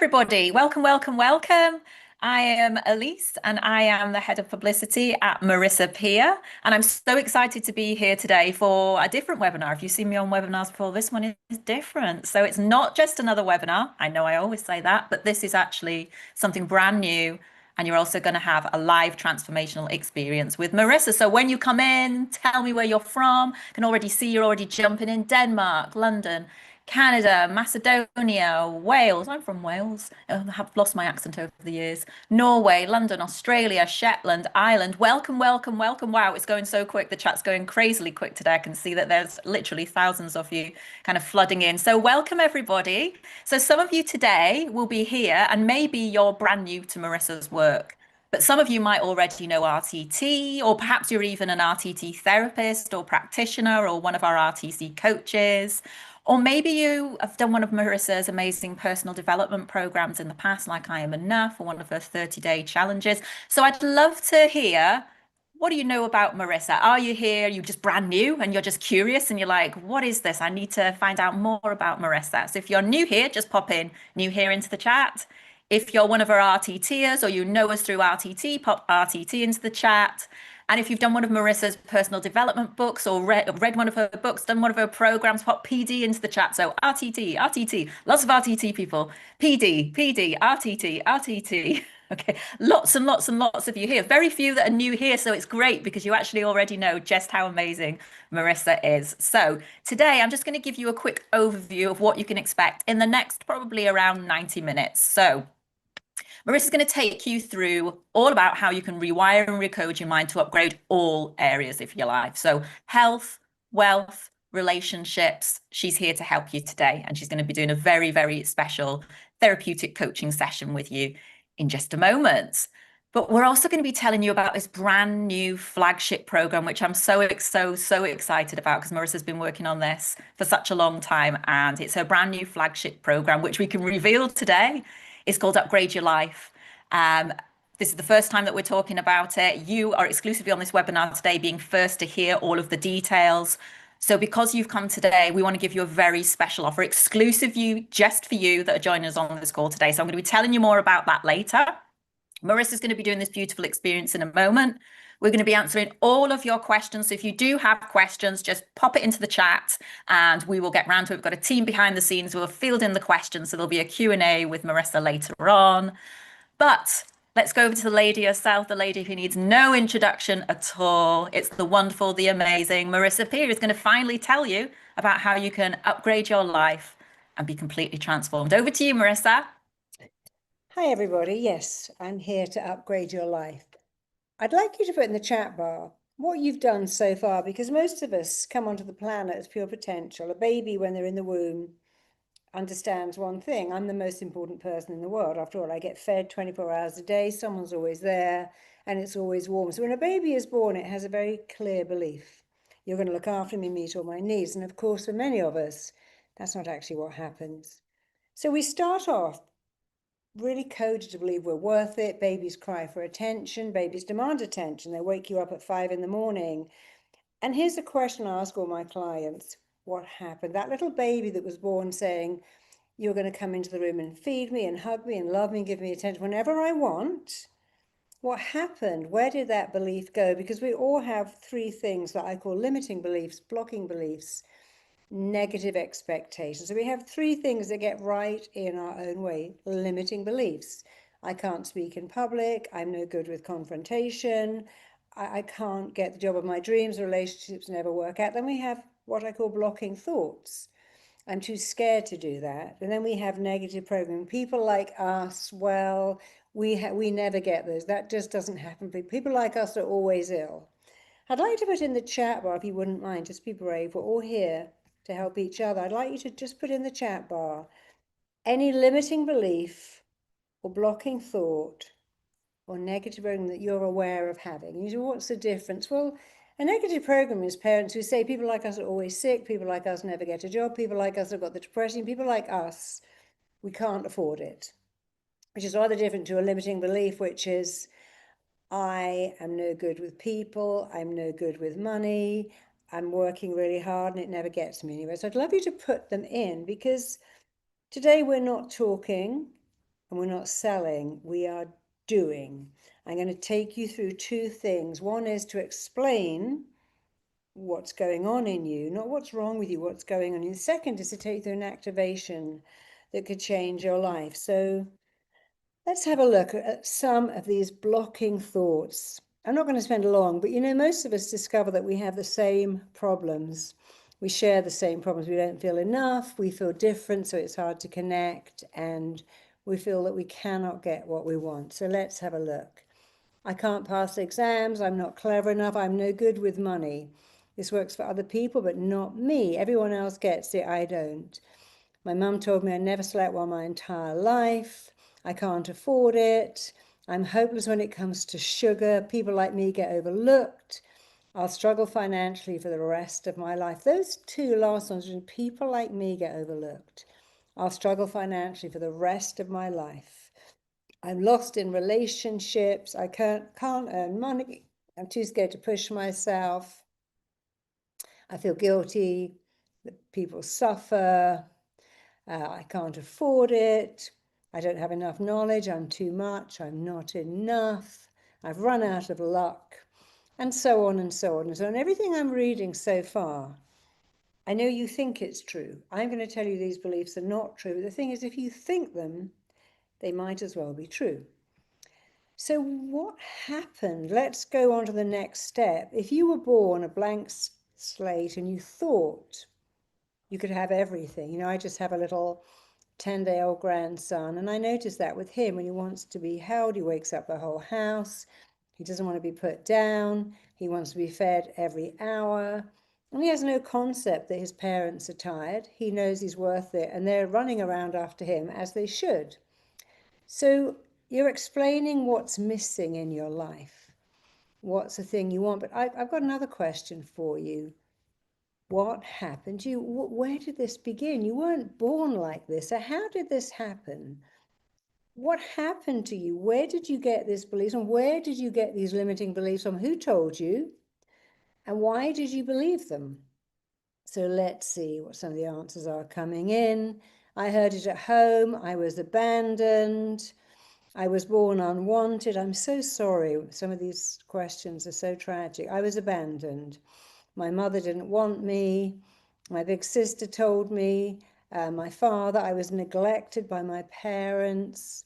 Everybody, welcome, welcome, welcome. I am Elise and I am the head of publicity at Marissa Peer. And I'm so excited to be here today for a different webinar. If you've seen me on webinars before, this one is different. So it's not just another webinar. I know I always say that, but this is actually something brand new. And you're also going to have a live transformational experience with Marissa. So when you come in, tell me where you're from. I can already see you're already jumping in Denmark, London, Canada, Macedonia, Wales. I'm from Wales. I have lost my accent over the years. Norway, London, Australia, Shetland, Ireland. Welcome, welcome, welcome. Wow, it's going so quick. The chat's going crazily quick today. I can see that there's literally thousands of you kind of flooding in. So welcome everybody. So some of you today will be here and maybe you're brand new to Marissa's work. But some of you might already know RTT, or perhaps you're even an RTT therapist or practitioner or one of our RTC coaches. Or maybe you have done one of Marissa's amazing personal development programs in the past, like I Am Enough, or one of her 30-day challenges. So I'd love to hear, what do you know about Marissa? Are you here? You're just brand new and you're just curious and you're like, what is this? I need to find out more about Marissa. So if you're new here, just pop in new here into the chat. If you're one of our RTTers or you know us through RTT, pop RTT into the chat. And if you've done one of Marissa's personal development books or read one of her books, done one of her programs, pop PD into the chat. So RTT, RTT, lots of RTT people. PD, PD, RTT, RTT. Okay, lots and lots and lots of you here. Very few that are new here, so it's great because you actually already know just how amazing Marissa is. So today I'm just going to give you a quick overview of what you can expect in the next probably around 90 minutes. So Marissa's going to take you through all about how you can rewire and recode your mind to upgrade all areas of your life. So health, wealth, relationships. She's here to help you today. And she's going to be doing a very, very special therapeutic coaching session with you in just a moment. But we're also going to be telling you about this brand new flagship program, which I'm so excited about because Marissa's been working on this for such a long time. And it's her brand new flagship program, which we can reveal today. It's called Upgrade Your Life. Um, this is the first time that we're talking about it. You are exclusively on this webinar today, being first to hear all of the details. So because you've come today, we want to give you a very special offer, exclusive you, just for you that are joining us on this call today. So I'm going to be telling you more about that later. Marissa's going to be doing this beautiful experience in a moment. We're going to be answering all of your questions. So if you do have questions, just pop it into the chat and we will get round to it. We've got a team behind the scenes who will field in the questions. So there'll be a Q&A with Marissa later on. But let's go over to the lady herself, the lady who needs no introduction at all. It's the wonderful, the amazing Marissa Peer is going to finally tell you about how you can upgrade your life and be completely transformed. Over to you, Marissa. Hi, everybody. Yes, I'm here to upgrade your life. I'd like you to put in the chat bar what you've done so far, because most of us come onto the planet as pure potential. A baby, when they're in the womb, understands one thing: I'm the most important person in the world. After all, I get fed 24 hours a day, someone's always there, and it's always warm. So when a baby is born, it has a very clear belief: you're going to look after me, meet all my needs. And of course, for many of us, that's not actually what happens. So we start off really coded to believe we're worth it. Babies cry for attention. Babies demand attention. They wake you up at 5 in the morning. And here's a question I ask all my clients: what happened? That little baby that was born saying, you're going to come into the room and feed me and hug me and love me and give me attention whenever I want. What happened? Where did that belief go? Because we all have three things that I call limiting beliefs, blocking beliefs, negative expectations. So we have three things that get right in our own way. Limiting beliefs: I can't speak in public, I'm no good with confrontation, I can't get the job of my dreams, relationships never work out. Then we have what I call blocking thoughts: I'm too scared to do that. And then we have negative programming. People like us, well, we never get those. That just doesn't happen. People like us are always ill. I'd like to put in the chat bar, if you wouldn't mind, just be brave. We're all here to help each other. I'd like you to just put in the chat bar any limiting belief or blocking thought or negative program that you're aware of having. You say, what's the difference? Well, a negative program is parents who say people like us are always sick, people like us never get a job, people like us have got the depression, people like us, we can't afford it, which is rather different to a limiting belief, which is I am no good with people, I'm no good with money, I'm working really hard and it never gets me anywhere. So I'd love you to put them in, because today we're not talking and we're not selling, we are doing. I'm going to take you through two things. One is to explain what's going on in you, not what's wrong with you, what's going on. And the second is to take you through an activation that could change your life. So let's have a look at some of these blocking thoughts. I'm not going to spend long, but most of us discover that we have the same problems. We share the same problems. We don't feel enough. We feel different, so it's hard to connect. And we feel that we cannot get what we want. So let's have a look. I can't pass exams. I'm not clever enough. I'm no good with money. This works for other people, but not me. Everyone else gets it. I don't. My mum told me I never slept well my entire life. I can't afford it. I'm hopeless when it comes to sugar. People like me get overlooked. I'll struggle financially for the rest of my life. Those two last ones, people like me get overlooked. I'll struggle financially for the rest of my life. I'm lost in relationships. I can't earn money. I'm too scared to push myself. I feel guilty that people suffer. I can't afford it. I don't have enough knowledge. I'm too much. I'm not enough. I've run out of luck. And so on and so on and so on. Everything I'm reading so far, I know you think it's true. I'm going to tell you these beliefs are not true. But the thing is, if you think them, they might as well be true. So what happened? Let's go on to the next step. If you were born a blank slate and you thought you could have everything, I just have a little 10-day-old grandson, and I notice that with him, when he wants to be held, he wakes up the whole house. He doesn't want to be put down. He wants to be fed every hour. And he has no concept that his parents are tired. He knows he's worth it, and they're running around after him as they should. So you're explaining what's missing in your life. What's the thing you want? But I've got another question for you. What happened to you? Where did this begin? You weren't born like this. So how did this happen? What happened to you? Where did you get these beliefs? And where did you get these limiting beliefs from? Who told you? And why did you believe them? So let's see what some of the answers are coming in. I heard it at home. I was abandoned. I was born unwanted. I'm so sorry. Some of these questions are so tragic. I was abandoned. My mother didn't want me. My big sister told me. My father, I was neglected by my parents.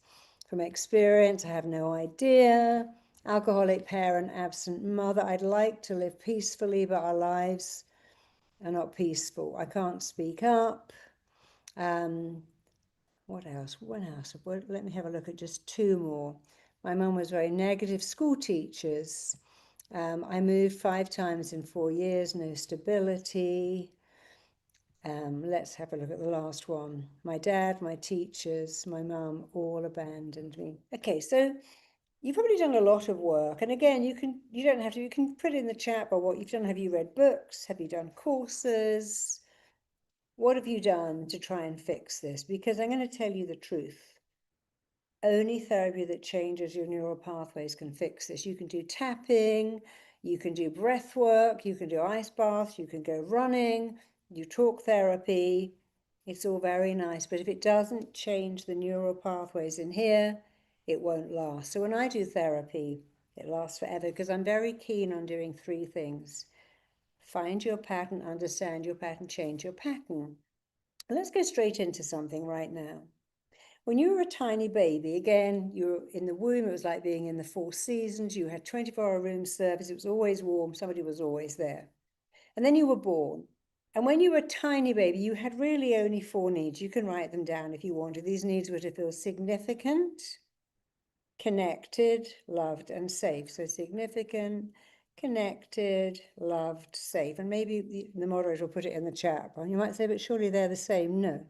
From experience, I have no idea. Alcoholic parent, absent mother. I'd like to live peacefully, but our lives are not peaceful. I can't speak up. What else? What else? Let me have a look at just two more. My mum was very negative. School teachers. I moved 5 times in 4 years, no stability. Let's have a look at the last one. My dad, my teachers, my mum all abandoned me. Okay, so you've probably done a lot of work. And again, you don't have to, you can put in the chat about what you've done. Have you read books? Have you done courses? What have you done to try and fix this? Because I'm going to tell you the truth. Only therapy that changes your neural pathways can fix this. You can do tapping, you can do breath work, you can do ice baths, you can go running, you talk therapy. It's all very nice, but if it doesn't change the neural pathways in here, it won't last. So when I do therapy, it lasts forever because I'm very keen on doing 3 things. Find your pattern, understand your pattern, change your pattern. Let's go straight into something right now. When you were a tiny baby, again, you were in the womb, it was like being in the 4 seasons. You had 24-hour room service. It was always warm. Somebody was always there. And then you were born. And when you were a tiny baby, you had really only 4 needs. You can write them down if you wanted. These needs were to feel significant, connected, loved, and safe. So significant, connected, loved, safe. And maybe the moderator will put it in the chat. And you might say, but surely they're the same. No.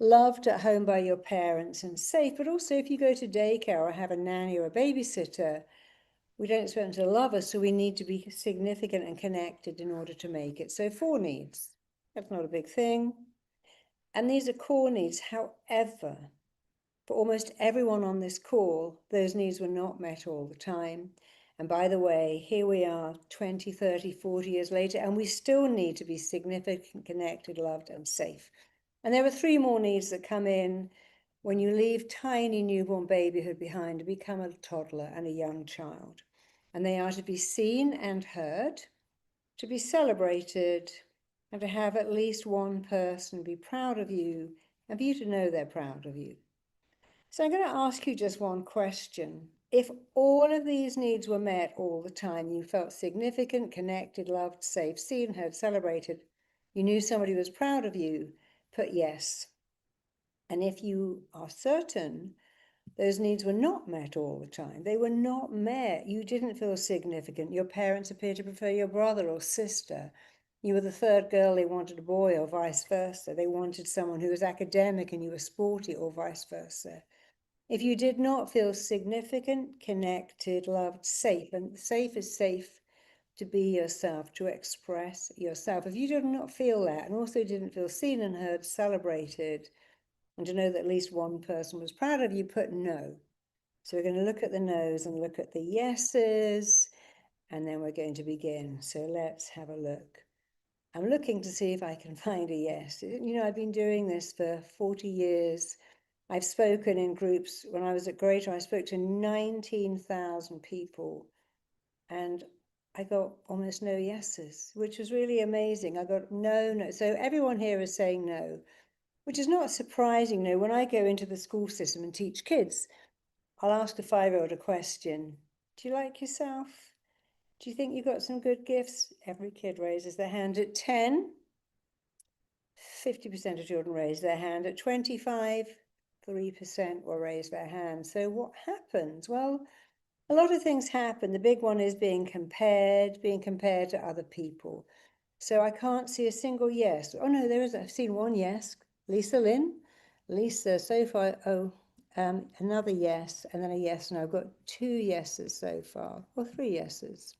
Loved at home by your parents and safe, but also if you go to daycare or have a nanny or a babysitter, we don't expect them to love us, so we need to be significant and connected in order to make it. So 4 needs. That's not a big thing. And these are core needs. However, for almost everyone on this call, those needs were not met all the time. And by the way, here we are 20, 30, 40 years later, and we still need to be significant, connected, loved, and safe. And there are 3 more needs that come in when you leave tiny newborn babyhood behind to become a toddler and a young child. And they are to be seen and heard, to be celebrated, and to have at least one person be proud of you and for you to know they're proud of you. So I'm going to ask you just one question. If all of these needs were met all the time, you felt significant, connected, loved, safe, seen, heard, celebrated, you knew somebody was proud of you, put yes. And if you are certain those needs were not met all the time, they were not met, you didn't feel significant, your parents appeared to prefer your brother or sister, you were the third girl, they wanted a boy, or vice versa, they wanted someone who was academic and you were sporty, or vice versa. If you did not feel significant, connected, loved, safe, and safe is safe to be yourself, to express yourself. If you did not feel that and also didn't feel seen and heard, celebrated, and to know that at least one person was proud of you, put no. So we're going to look at the no's and look at the yeses, and then we're going to begin. So let's have a look. I'm looking to see if I can find a yes. You know, I've been doing this for 40 years. I've spoken in groups. When I was at Greater, I spoke to 19,000 people, and I got almost no yeses, which was really amazing. I got no. So everyone here is saying no, which is not surprising. No, when I go into the school system and teach kids, I'll ask a 5-year-old a question. Do you like yourself? Do you think you got some good gifts? Every kid raises their hand at 10. 50% of children raise their hand at 25. 3% will raise their hand. So what happens? Well, a lot of things happen. The big one is being compared to other people. So I can't see a single yes. Oh no, there is. I've seen one yes. Lisa Lynn. Lisa, so far, another yes, and then a yes. And I've got 2 yeses so far, or 3 yeses,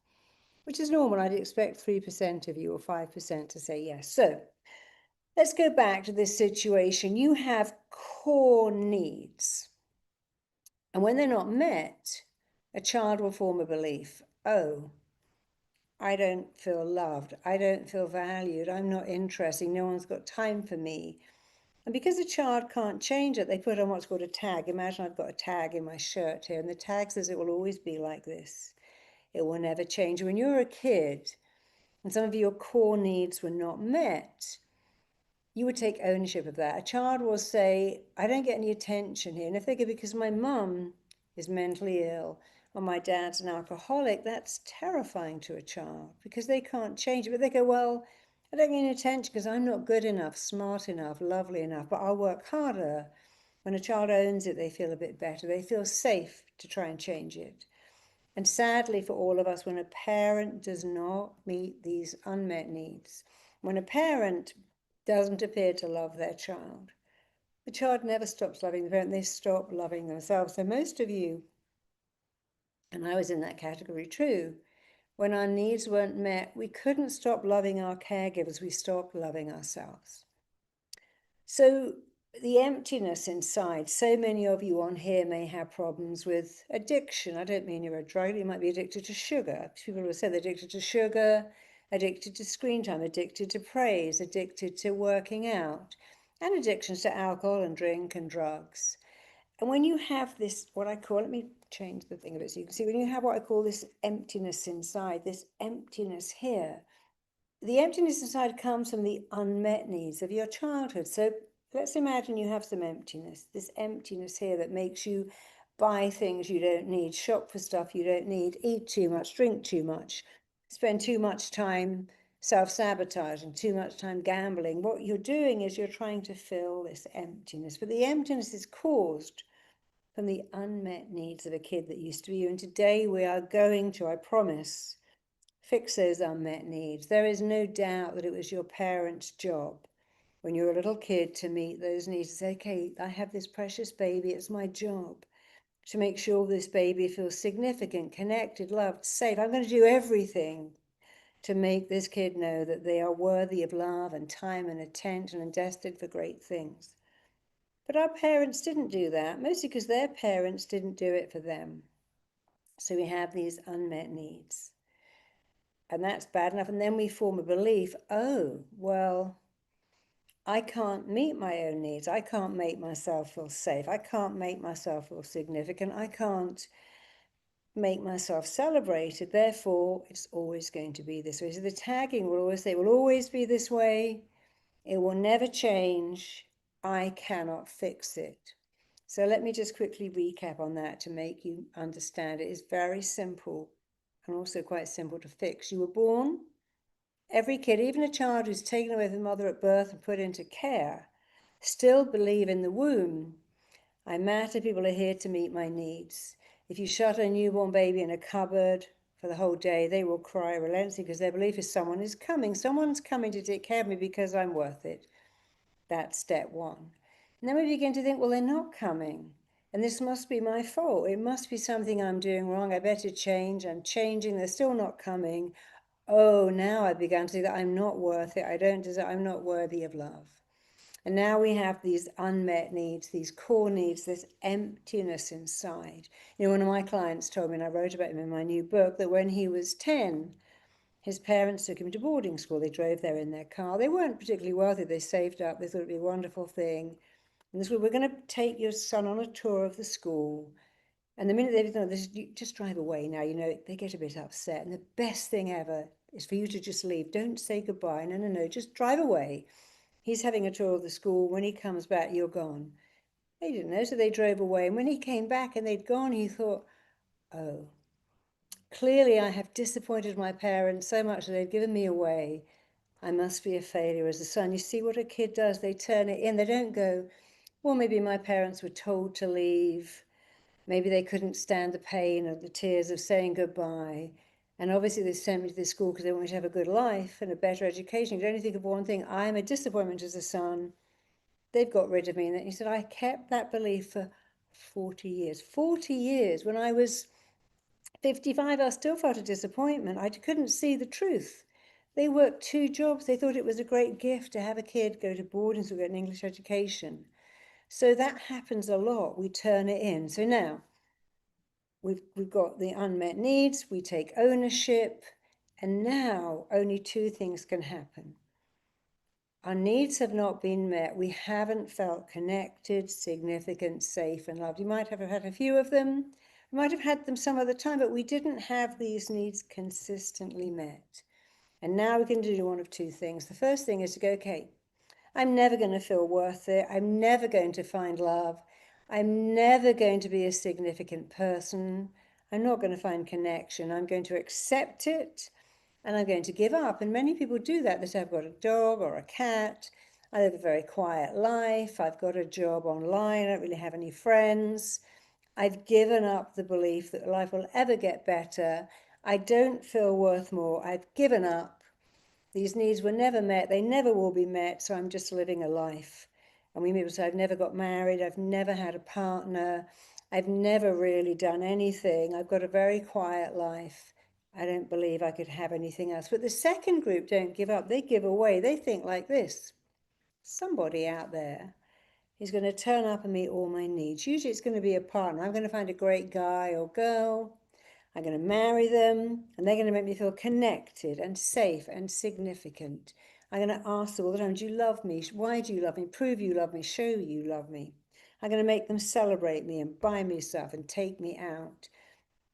which is normal. I'd expect 3% of you or 5% to say yes. So let's go back to this situation. You have core needs. And when they're not met, a child will form a belief. Oh, I don't feel loved. I don't feel valued. I'm not interesting. No one's got time for me. And because a child can't change it, they put on what's called a tag. Imagine I've got a tag in my shirt here, and the tag says it will always be like this. It will never change. When you're a kid and some of your core needs were not met, you would take ownership of that. A child will say, I don't get any attention here. And if they go, because my mum is mentally ill or my dad's an alcoholic, that's terrifying to a child because they can't change it. But they go, well, I don't get any attention because I'm not good enough, smart enough, lovely enough, but I'll work harder. When a child owns it, they feel a bit better. They feel safe to try and change it. And sadly for all of us, when a parent does not meet these unmet needs, when a parent doesn't appear to love their child, the child never stops loving the parent, they stop loving themselves. So most of you, and I was in that category too, when our needs weren't met, we couldn't stop loving our caregivers, we stopped loving ourselves. So the emptiness inside, so many of you on here may have problems with addiction. I don't mean you're a drug, you might be addicted to sugar. People will say they're addicted to sugar, addicted to screen time, addicted to praise, addicted to working out, and addictions to alcohol and drink and drugs. And when you have this, what I call, let me change the thing a bit so you can see, when you have what I call this emptiness inside, this emptiness here, the emptiness inside comes from the unmet needs of your childhood. So let's imagine you have some emptiness, this emptiness here that makes you buy things you don't need, shop for stuff you don't need, eat too much, drink too much, spend too much time self-sabotaging, too much time gambling. What you're doing is you're trying to fill this emptiness, but the emptiness is caused from the unmet needs of a kid that used to be you. And today we are going to, I promise, fix those unmet needs. There is no doubt that it was your parents' job when you were a little kid to meet those needs. To say, okay, I have this precious baby. It's my job to make sure this baby feels significant, connected, loved, safe. I'm going to do everything to make this kid know that they are worthy of love and time and attention and destined for great things. But our parents didn't do that, mostly because their parents didn't do it for them. So we have these unmet needs. And that's bad enough. And then we form a belief, oh, well, I can't meet my own needs. I can't make myself feel safe. I can't make myself feel significant. I can't make myself celebrated. Therefore, it's always going to be this way. So the tagging will always say, it will always be this way. It will never change. I cannot fix it. So let me just quickly recap on that to make you understand. It is very simple and also quite simple to fix. You were born. Every kid, even a child who's taken away from the mother at birth and put into care, still believe in the womb. I matter, people are here to meet my needs. If you shut a newborn baby in a cupboard for the whole day, they will cry relentlessly because their belief is someone's coming to take care of me because I'm worth it. That's step one. And then we begin to think, well, they're not coming. And this must be my fault. It must be something I'm doing wrong. I better change. I'm changing. They're still not coming. Oh, now I began to see that I'm not worth it. I don't deserve, I'm not worthy of love. And now we have these unmet needs, these core needs, this emptiness inside. You know, one of my clients told me, and I wrote about him in my new book, that when he was 10, his parents took him to boarding school. They drove there in their car. They weren't particularly wealthy. They saved up. They thought it'd be a wonderful thing. And they said, we're going to take your son on a tour of the school. And the minute they know this, you just drive away now, you know, they get a bit upset. And the best thing ever is for you to just leave. Don't say goodbye. No, no, no, just drive away. He's having a tour of the school. When he comes back, you're gone. They didn't know, so they drove away. And when he came back and they'd gone, he thought, oh, clearly I have disappointed my parents so much that they've given me away. I must be a failure as a son. You see what a kid does? They turn it in. They don't go, well, maybe my parents were told to leave. Maybe they couldn't stand the pain of the tears of saying goodbye. And obviously they sent me to this school because they want me to have a good life and a better education. You can only think of one thing. I'm a disappointment as a son. They've got rid of me. And he said, I kept that belief for 40 years. 40 years. When I was 55, I still felt a disappointment. I couldn't see the truth. They worked 2 jobs. They thought it was a great gift to have a kid go to boarding school, get an English education. So that happens a lot. We turn it in. So now we've got the unmet needs, we take ownership, and now only 2 things can happen. Our needs have not been met. We haven't felt connected, significant, safe, and loved. You might have had a few of them. We might have had them some other time, but we didn't have these needs consistently met. And now we can do one of 2 things. The first thing is to go, okay, I'm never going to feel worth it. I'm never going to find love. I'm never going to be a significant person. I'm not going to find connection. I'm going to accept it and I'm going to give up. And many people do that. They say, I've got a dog or a cat. I live a very quiet life. I've got a job online. I don't really have any friends. I've given up the belief that life will ever get better. I don't feel worth more. I've given up. These needs were never met. They never will be met. So I'm just living a life. And we people say, I've never got married. I've never had a partner. I've never really done anything. I've got a very quiet life. I don't believe I could have anything else. But the second group don't give up. They give away. They think like this. Somebody out there is going to turn up and meet all my needs. Usually it's going to be a partner. I'm going to find a great guy or girl. I'm going to marry them and they're going to make me feel connected and safe and significant. I'm going to ask them all the time, do you love me? Why do you love me? Prove you love me. Show you love me. I'm going to make them celebrate me and buy me stuff and take me out.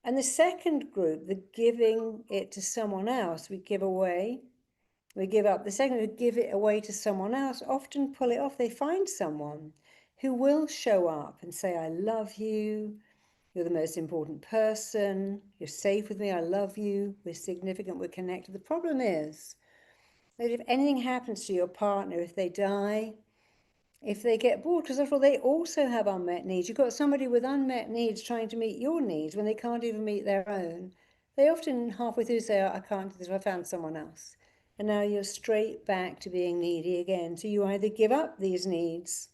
And the second group, the giving it to someone else, we give away, we give up. The second, we give it away to someone else, often pull it off. They find someone who will show up and say, I love you. You're the most important person. You're safe with me. I love you. We're significant. We're connected. The problem is that if anything happens to your partner, if they die, if they get bored, because after all, they also have unmet needs. You've got somebody with unmet needs trying to meet your needs when they can't even meet their own. They often halfway through say, I can't do this, I found someone else. And now you're straight back to being needy again. So you either give up these needs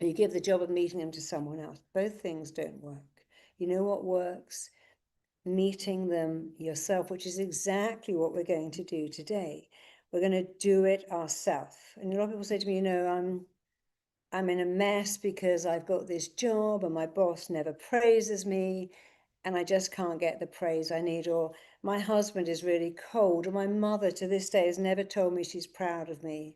or you give the job of meeting them to someone else. Both things don't work. You know what works? Meeting them yourself, which is exactly what we're going to do today. We're going to do it ourselves. And a lot of people say to me, you know, I'm in a mess because I've got this job and my boss never praises me and I just can't get the praise I need, or my husband is really cold, or my mother to this day has never told me she's proud of me.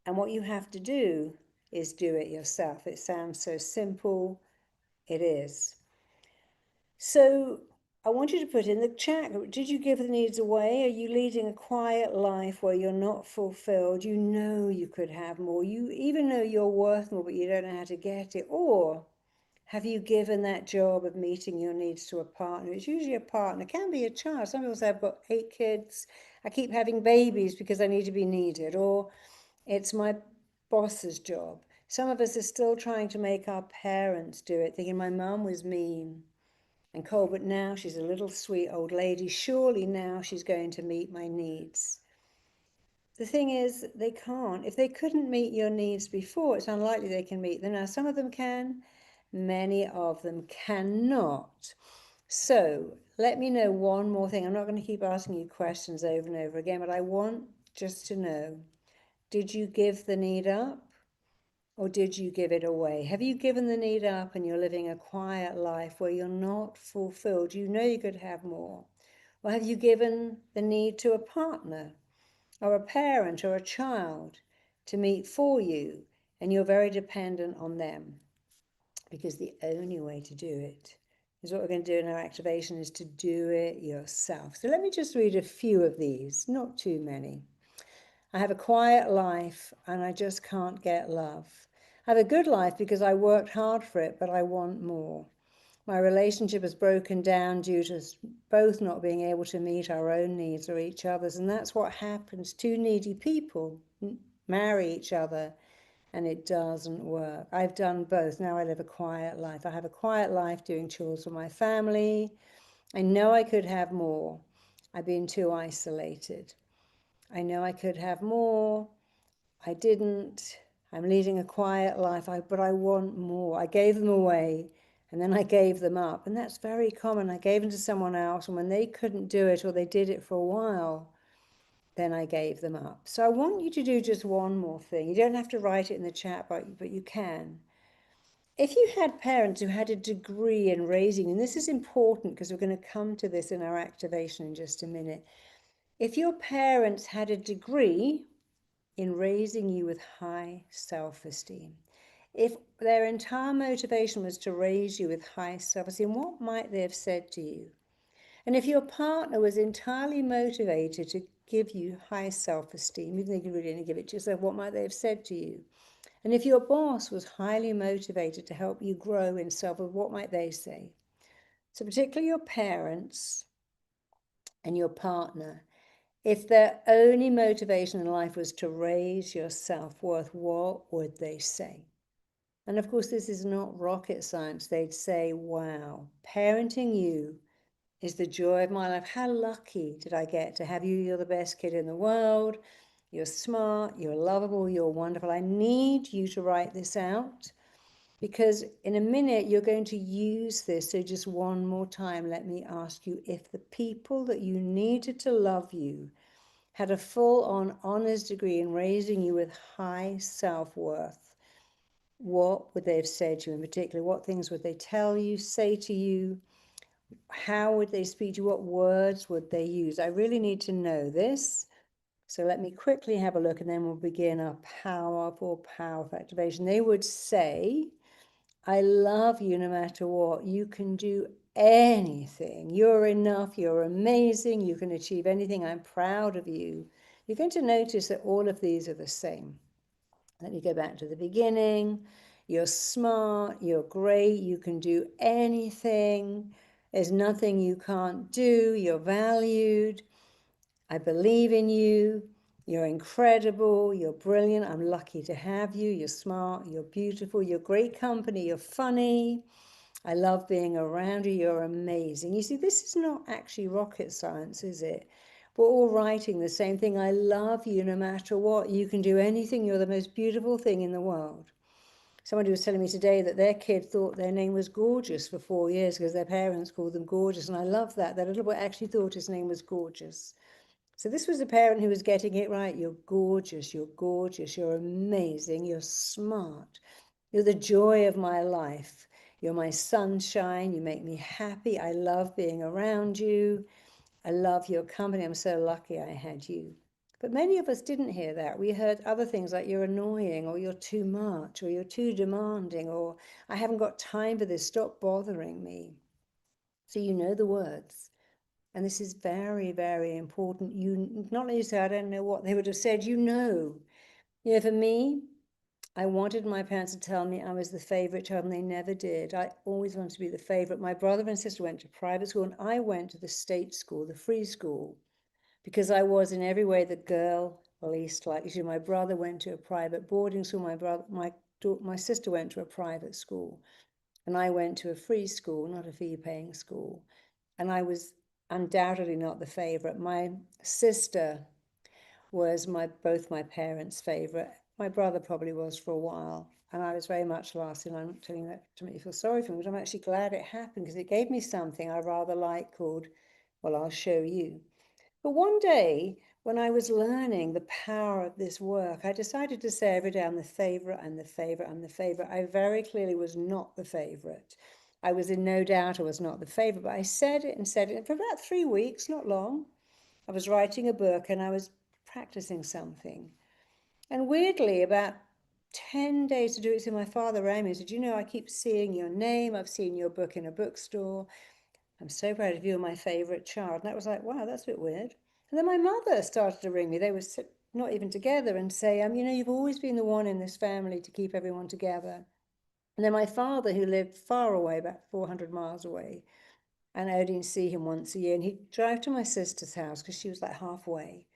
And what you have to do is do it yourself. It sounds so simple. It is. So I want you to put in the chat, did you give the needs away? Are you leading a quiet life where you're not fulfilled? You know you could have more. You even know you're worth more, but you don't know how to get it. Or have you given that job of meeting your needs to a partner? It's usually a partner. It can be a child. Some people say, I've got 8 kids. I keep having babies because I need to be needed. Or it's my boss's job. Some of us are still trying to make our parents do it, thinking my mum was mean and cold, but now she's a little sweet old lady. Surely now she's going to meet my needs. The thing is, they can't. If they couldn't meet your needs before, it's unlikely they can meet them now. Some of them can, many of them cannot. So let me know one more thing. I'm not going to keep asking you questions over and over again, but I want just to know, did you give the need up? Or did you give it away? Have you given the need up and you're living a quiet life where you're not fulfilled? You know you could have more. Or have you given the need to a partner or a parent or a child to meet for you and you're very dependent on them? Because the only way to do it is what we're going to do in our activation is to do it yourself. So let me just read a few of these, not too many. I have a quiet life and I just can't get love. I have a good life because I worked hard for it, but I want more. My relationship has broken down due to both not being able to meet our own needs or each other's. And that's what happens. Two needy people marry each other and it doesn't work. I've done both. Now I live a quiet life. I have a quiet life doing chores for my family. I know I could have more. I've been too isolated. I know I could have more. I didn't. I'm leading a quiet life, but I want more. I gave them away and then I gave them up. And that's very common. I gave them to someone else, and when they couldn't do it or they did it for a while, then I gave them up. So I want you to do just one more thing. You don't have to write it in the chat, but you can. If you had parents who had a degree in raising, and this is important because we're going to come to this in our activation in just a minute. If your parents had a degree in raising you with high self-esteem, if their entire motivation was to raise you with high self-esteem, what might they have said to you? And if your partner was entirely motivated to give you high self-esteem, even though you really didn't give it to yourself, what might they have said to you? And if your boss was highly motivated to help you grow in self, what might they say? So particularly your parents and your partner, if their only motivation in life was to raise your self-worth, what would they say? And of course, this is not rocket science. They'd say, wow, parenting you is the joy of my life. How lucky did I get to have you? You're the best kid in the world. You're smart, you're lovable, you're wonderful. I need you to write this out because in a minute you're going to use this. So just one more time, let me ask you, if the people that you needed to love you had a full-on honors degree in raising you with high self-worth, what would they have said to you in particular? What things would they tell you, say to you? How would they speak to you? What words would they use? I really need to know this. So let me quickly have a look and then we'll begin our powerful activation. They would say, I love you no matter what. You can do anything. You're enough. You're amazing. You can achieve anything. I'm proud of you. You're going to notice that all of these are the same. Let me go back to the beginning. You're smart. You're great. You can do anything. There's nothing you can't do. You're valued. I believe in you. You're incredible. You're brilliant. I'm lucky to have you. You're smart. You're beautiful. You're great company. You're funny. I love being around you. You're amazing. You see, this is not actually rocket science, is it? We're all writing the same thing. I love you no matter what. You can do anything. You're the most beautiful thing in the world. Somebody was telling me today that their kid thought their name was Gorgeous for 4 years because their parents called them Gorgeous. And I love that. That little boy actually thought his name was Gorgeous. So this was a parent who was getting it right. You're gorgeous. You're gorgeous. You're amazing. You're smart. You're the joy of my life. You're my sunshine. You make me happy. I love being around you. I love your company. I'm so lucky I had you. But many of us didn't hear that. We heard other things like you're annoying, or you're too much, or you're too demanding, or I haven't got time for this, stop bothering me. So you know the words. And this is very, very important. You not only say, I don't know what they would have said, you know. For me, I wanted my parents to tell me I was the favorite child, and they never did. I always wanted to be the favorite. My brother and sister went to private school, and I went to the state school, the free school, because I was in every way the girl least likely to. My brother went to a private boarding school. My sister went to a private school, and I went to a free school, not a fee-paying school. And I was undoubtedly not the favorite. My sister was both my parents' favorite. My brother probably was for a while, and I was very much last. And I'm not telling you that to make you feel sorry for me, but I'm actually glad it happened, because it gave me something I rather like called, well, I'll show you. But one day, when I was learning the power of this work, I decided to say every day, I'm the favorite, I'm the favorite, I'm the favorite. I very clearly was not the favorite. I was in no doubt I was not the favorite, but I said it and said it. And for about 3 weeks, not long, I was writing a book and I was practicing something. And weirdly, about 10 days to do it, so my father rang me and said, I keep seeing your name. I've seen your book in a bookstore. I'm so proud of you, my favorite child. And that was like, wow, that's a bit weird. And then my mother started to ring me. They were not even together, and say, you've always been the one in this family to keep everyone together. And then my father, who lived far away, about 400 miles away, and I only see him once a year, and he'd drive to my sister's house because she was like halfway.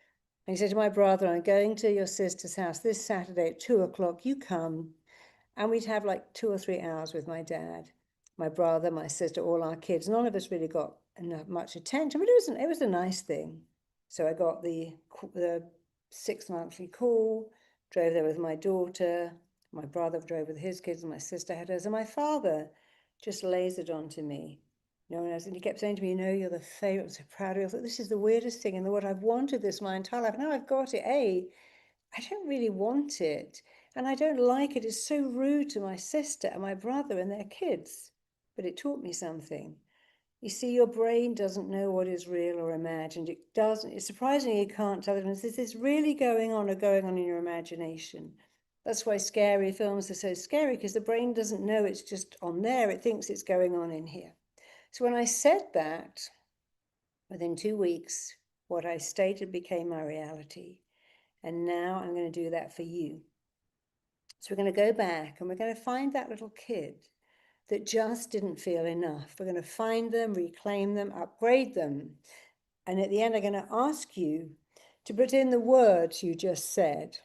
And he said to my brother, I'm going to your sister's house this Saturday at 2 o'clock. You come. And we'd have like 2 or 3 hours with my dad, my brother, my sister, all our kids. None of us really got much attention, but it was a nice thing. So I got the 6 monthly call, drove there with my daughter. My brother drove with his kids, and my sister had hers. And my father just lasered onto me. No one else. And he kept saying to me, you're the favorite. I'm so proud of you. I thought, this is the weirdest thing in the world. I've wanted this my entire life. Now I've got it. I don't really want it. And I don't like it. It's so rude to my sister and my brother and their kids. But it taught me something. You see, your brain doesn't know what is real or imagined. It doesn't. It's surprising you can't tell the difference. Is this really going on or going on in your imagination? That's why scary films are so scary, because the brain doesn't know it's just on there. It thinks it's going on in here. So when I said that, within 2 weeks, what I stated became my reality. And now I'm going to do that for you. So we're going to go back and we're going to find that little kid that just didn't feel enough. We're going to find them, reclaim them, upgrade them. And at the end, I'm going to ask you to put in the words you just said.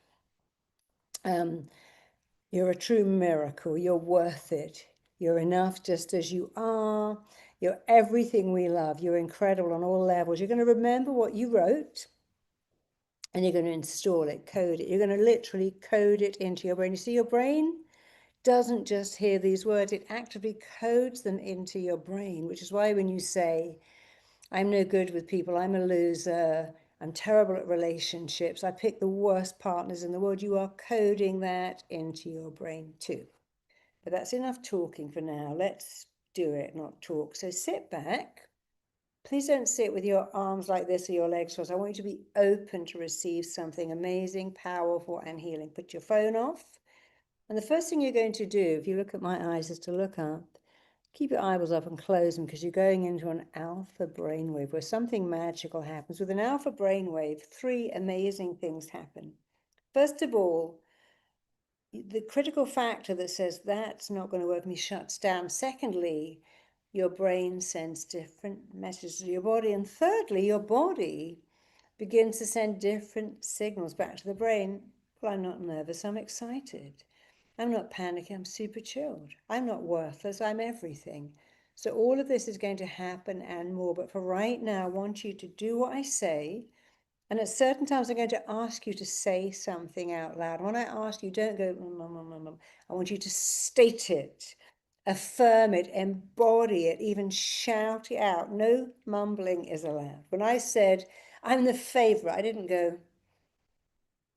You're a true miracle. You're worth it. You're enough just as you are. You're everything we love. You're incredible on all levels. You're going to remember what you wrote, and you're going to install it, code it. You're going to literally code it into your brain. You see, your brain doesn't just hear these words, it actively codes them into your brain, which is why when you say, I'm no good with people, I'm a loser, I'm terrible at relationships, I pick the worst partners in the world, you are coding that into your brain too. But that's enough talking for now. Let's do it, not talk. So sit back. Please don't sit with your arms like this or your legs crossed. I want you to be open to receive something amazing, powerful, and healing. Put your phone off. And the first thing you're going to do, if you look at my eyes, is to look up. Keep your eyeballs up and close them, because you're going into an alpha brainwave where something magical happens. With an alpha brainwave, 3 amazing things happen. First of all, the critical factor that says that's not going to work for me shuts down. Secondly, your brain sends different messages to your body. And thirdly, your body begins to send different signals back to the brain. Well, I'm not nervous, I'm excited. I'm not panicking, I'm super chilled. I'm not worthless, I'm everything. So all of this is going to happen and more. But for right now, I want you to do what I say. And at certain times, I'm going to ask you to say something out loud. When I ask you, don't go, I want you to state it, affirm it, embody it, even shout it out. No mumbling is allowed. When I said, I'm the favorite, I didn't go,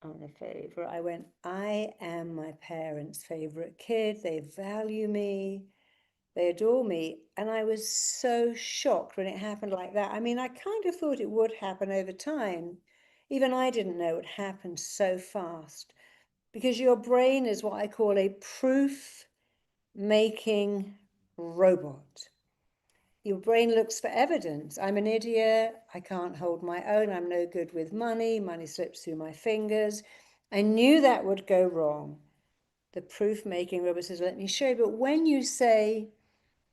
I'm the favorite. I went, I am my parents' favorite kid. They value me. They adore me. And I was so shocked when it happened like that. I mean, I kind of thought it would happen over time. Even I didn't know it happened so fast, because your brain is what I call a proof-making robot. Your brain looks for evidence. I'm an idiot. I can't hold my own. I'm no good with money. Money slips through my fingers. I knew that would go wrong. The proof-making robot says, let me show you. But when you say,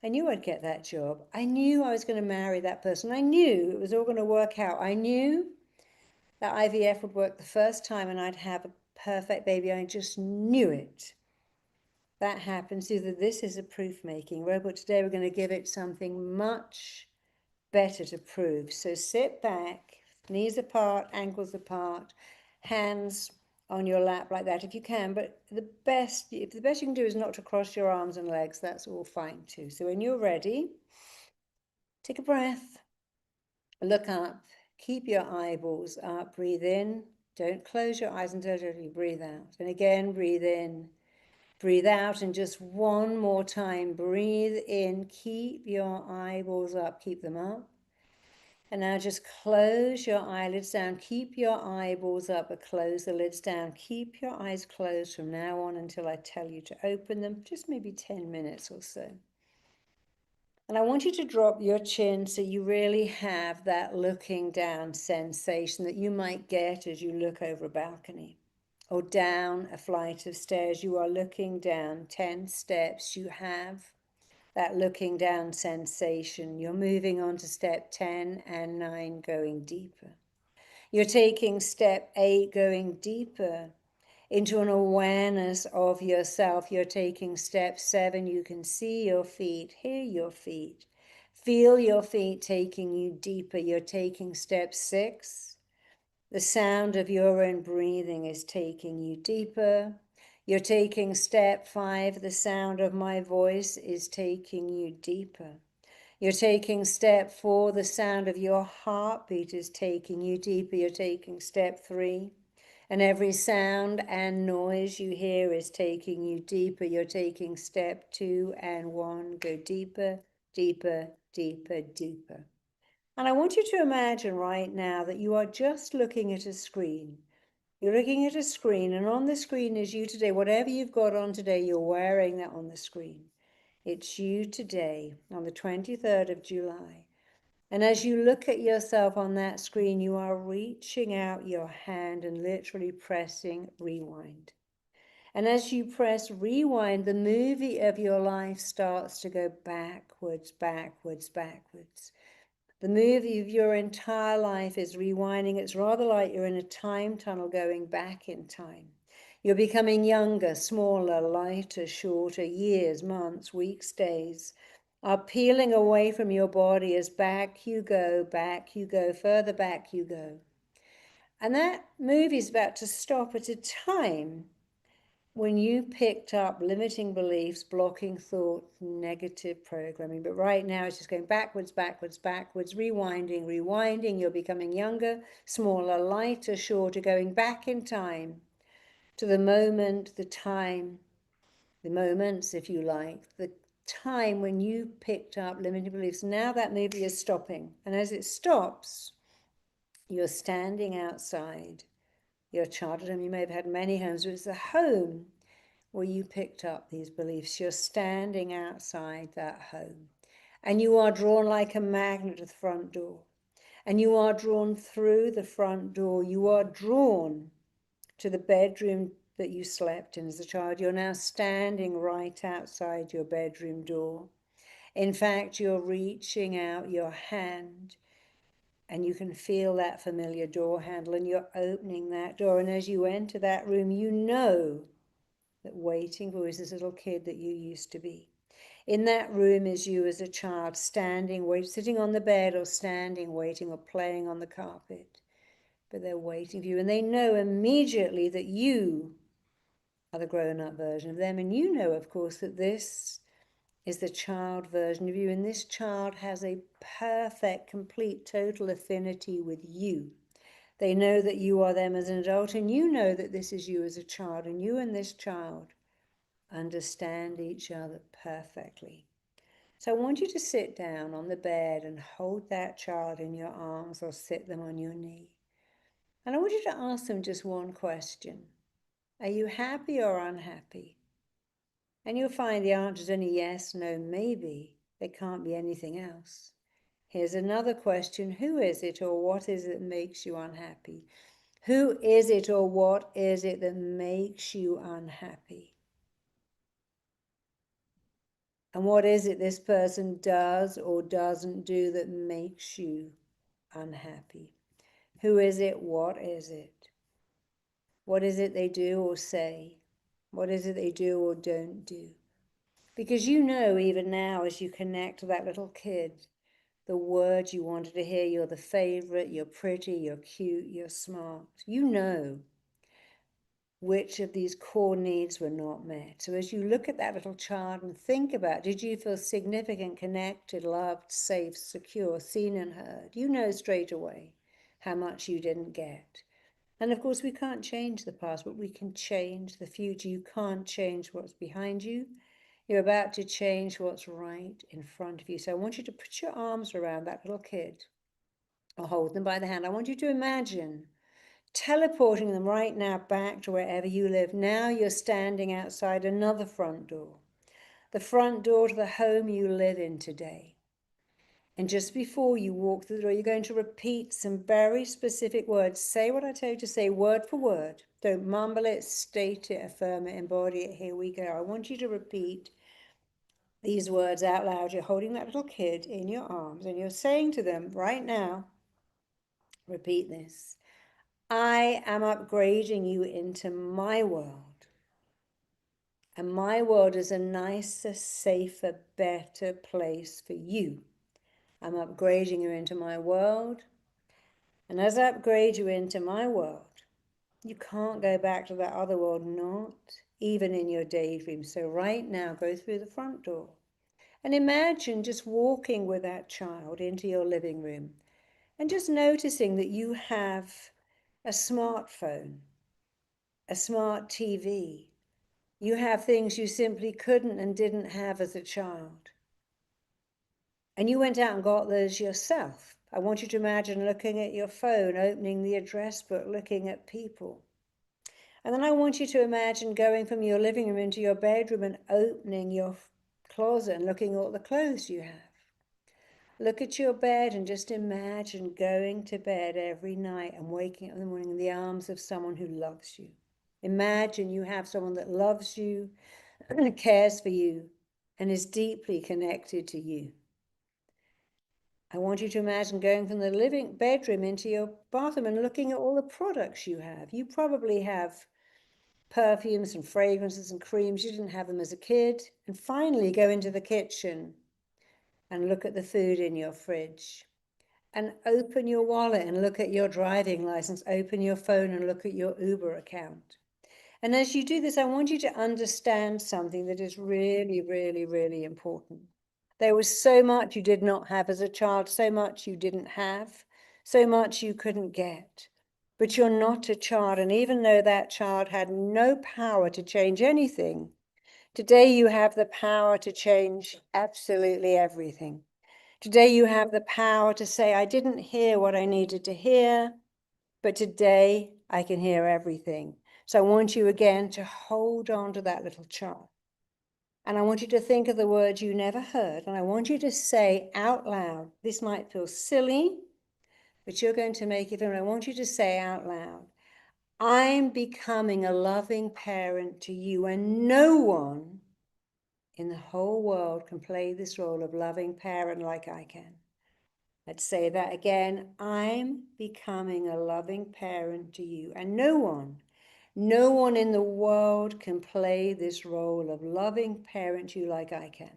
I knew I'd get that job. I knew I was going to marry that person. I knew it was all going to work out. I knew that IVF would work the first time and I'd have a perfect baby. I just knew it. That happens. Either this is a proof-making robot. Today we're going to give it something much better to prove. So sit back, knees apart, ankles apart, hands on your lap like that if you can. But the best you can do is not to cross your arms and legs. That's all fine too. So when you're ready, take a breath, look up, keep your eyeballs up, breathe in. Don't close your eyes until you breathe out. And again, breathe in, breathe out, and just one more time, breathe in, keep your eyeballs up, keep them up. And now just close your eyelids down. Keep your eyeballs up, but close the lids down. Keep your eyes closed from now on until I tell you to open them, just maybe 10 minutes or so. And I want you to drop your chin so you really have that looking down sensation that you might get as you look over a balcony or down a flight of stairs. You are looking down 10 steps. You have that looking down sensation. You're moving on to step 10 and 9, going deeper. You're taking step 8, going deeper into an awareness of yourself. You're taking step 7. You can see your feet, hear your feet, feel your feet taking you deeper. You're taking step 6. The sound of your own breathing is taking you deeper. You're taking step 5. The sound of my voice is taking you deeper. You're taking step 4. The sound of your heartbeat is taking you deeper. You're taking step 3. And every sound and noise you hear is taking you deeper. You're taking step 2 and 1. Go deeper, deeper, deeper, deeper. And I want you to imagine right now that you are just looking at a screen. You're looking at a screen, and on the screen is you today. Whatever you've got on today, you're wearing that on the screen. It's you today on the 23rd of July. And as you look at yourself on that screen, you are reaching out your hand and literally pressing rewind. And as you press rewind, the movie of your life starts to go backwards, backwards, backwards. The movie of your entire life is rewinding. It's rather like you're in a time tunnel going back in time. You're becoming younger, smaller, lighter, shorter. Years, months, weeks, days are peeling away from your body as back you go, further back you go. And that movie is about to stop at a time when you picked up limiting beliefs, blocking thought, negative programming. But right now it's just going backwards, backwards, backwards, rewinding, rewinding. You're becoming younger, smaller, lighter, shorter, going back in time to the moment, the time, the moments, if you like, the time when you picked up limiting beliefs. Now that movie is stopping. And as it stops, you're standing outside your childhood home. You may have had many homes, but it's the home where you picked up these beliefs. You're standing outside that home, and you are drawn like a magnet to the front door, and you are drawn through the front door. You are drawn to the bedroom that you slept in as a child. You're now standing right outside your bedroom door. In fact, you're reaching out your hand, and you can feel that familiar door handle, and you're opening that door. And as you enter that room, you know that waiting for is this little kid that you used to be. In that room is you as a child, standing, sitting on the bed or standing, waiting or playing on the carpet. But they're waiting for you, and they know immediately that you are the grown-up version of them. And you know, of course, that this is the child version of you, and this child has a perfect, complete, total affinity with you. They know that you are them as an adult, and you know that this is you as a child, and you and this child understand each other perfectly. So I want you to sit down on the bed and hold that child in your arms or sit them on your knee. And I want you to ask them just one question. Are you happy or unhappy? And you'll find the answer is only yes, no, maybe. There can't be anything else. Here's another question. Who is it or what is it that makes you unhappy? Who is it or what is it that makes you unhappy? And what is it this person does or doesn't do that makes you unhappy? Who is it? What is it? What is it they do or say? What is it they do or don't do? Because you know, even now, as you connect to that little kid, the words you wanted to hear, you're the favorite, you're pretty, you're cute, you're smart. You know which of these core needs were not met. So as you look at that little child and think about, did you feel significant, connected, loved, safe, secure, seen and heard? You know straight away how much you didn't get. And of course, we can't change the past, but we can change the future. You can't change what's behind you. You're about to change what's right in front of you. So I want you to put your arms around that little kid or hold them by the hand. I want you to imagine teleporting them right now back to wherever you live. Now you're standing outside another front door, the front door to the home you live in today. And just before you walk through the door, you're going to repeat some very specific words. Say what I told you to say, word for word. Don't mumble it, state it, affirm it, embody it. Here we go. I want you to repeat these words out loud. You're holding that little kid in your arms and you're saying to them right now, repeat this. I am upgrading you into my world. And my world is a nicer, safer, better place for you. I'm upgrading you into my world. And as I upgrade you into my world, you can't go back to that other world, not even in your daydream. So right now, go through the front door. And imagine just walking with that child into your living room and just noticing that you have a smartphone, a smart TV. You have things you simply couldn't and didn't have as a child. And you went out and got those yourself. I want you to imagine looking at your phone, opening the address book, looking at people. And then I want you to imagine going from your living room into your bedroom and opening your closet and looking at all the clothes you have. Look at your bed and just imagine going to bed every night and waking up in the morning in the arms of someone who loves you. Imagine you have someone that loves you and cares for you and is deeply connected to you. I want you to imagine going from the bedroom into your bathroom and looking at all the products you have. You probably have perfumes and fragrances and creams. You didn't have them as a kid. And finally, go into the kitchen and look at the food in your fridge. And open your wallet and look at your driving license. Open your phone and look at your Uber account. And as you do this, I want you to understand something that is really, really, really important. There was so much you did not have as a child, so much you didn't have, so much you couldn't get. But you're not a child. And even though that child had no power to change anything, today you have the power to change absolutely everything. Today you have the power to say, I didn't hear what I needed to hear, but today I can hear everything. So I want you again to hold on to that little child. And I want you to think of the words you never heard. And I want you to say out loud, this might feel silly, but you're going to make it. And I want you to say out loud, I'm becoming a loving parent to you, and no one in the whole world can play this role of loving parent like I can. Let's say that again. I'm becoming a loving parent to you, and no one in the world can play this role of loving parent to you like I can.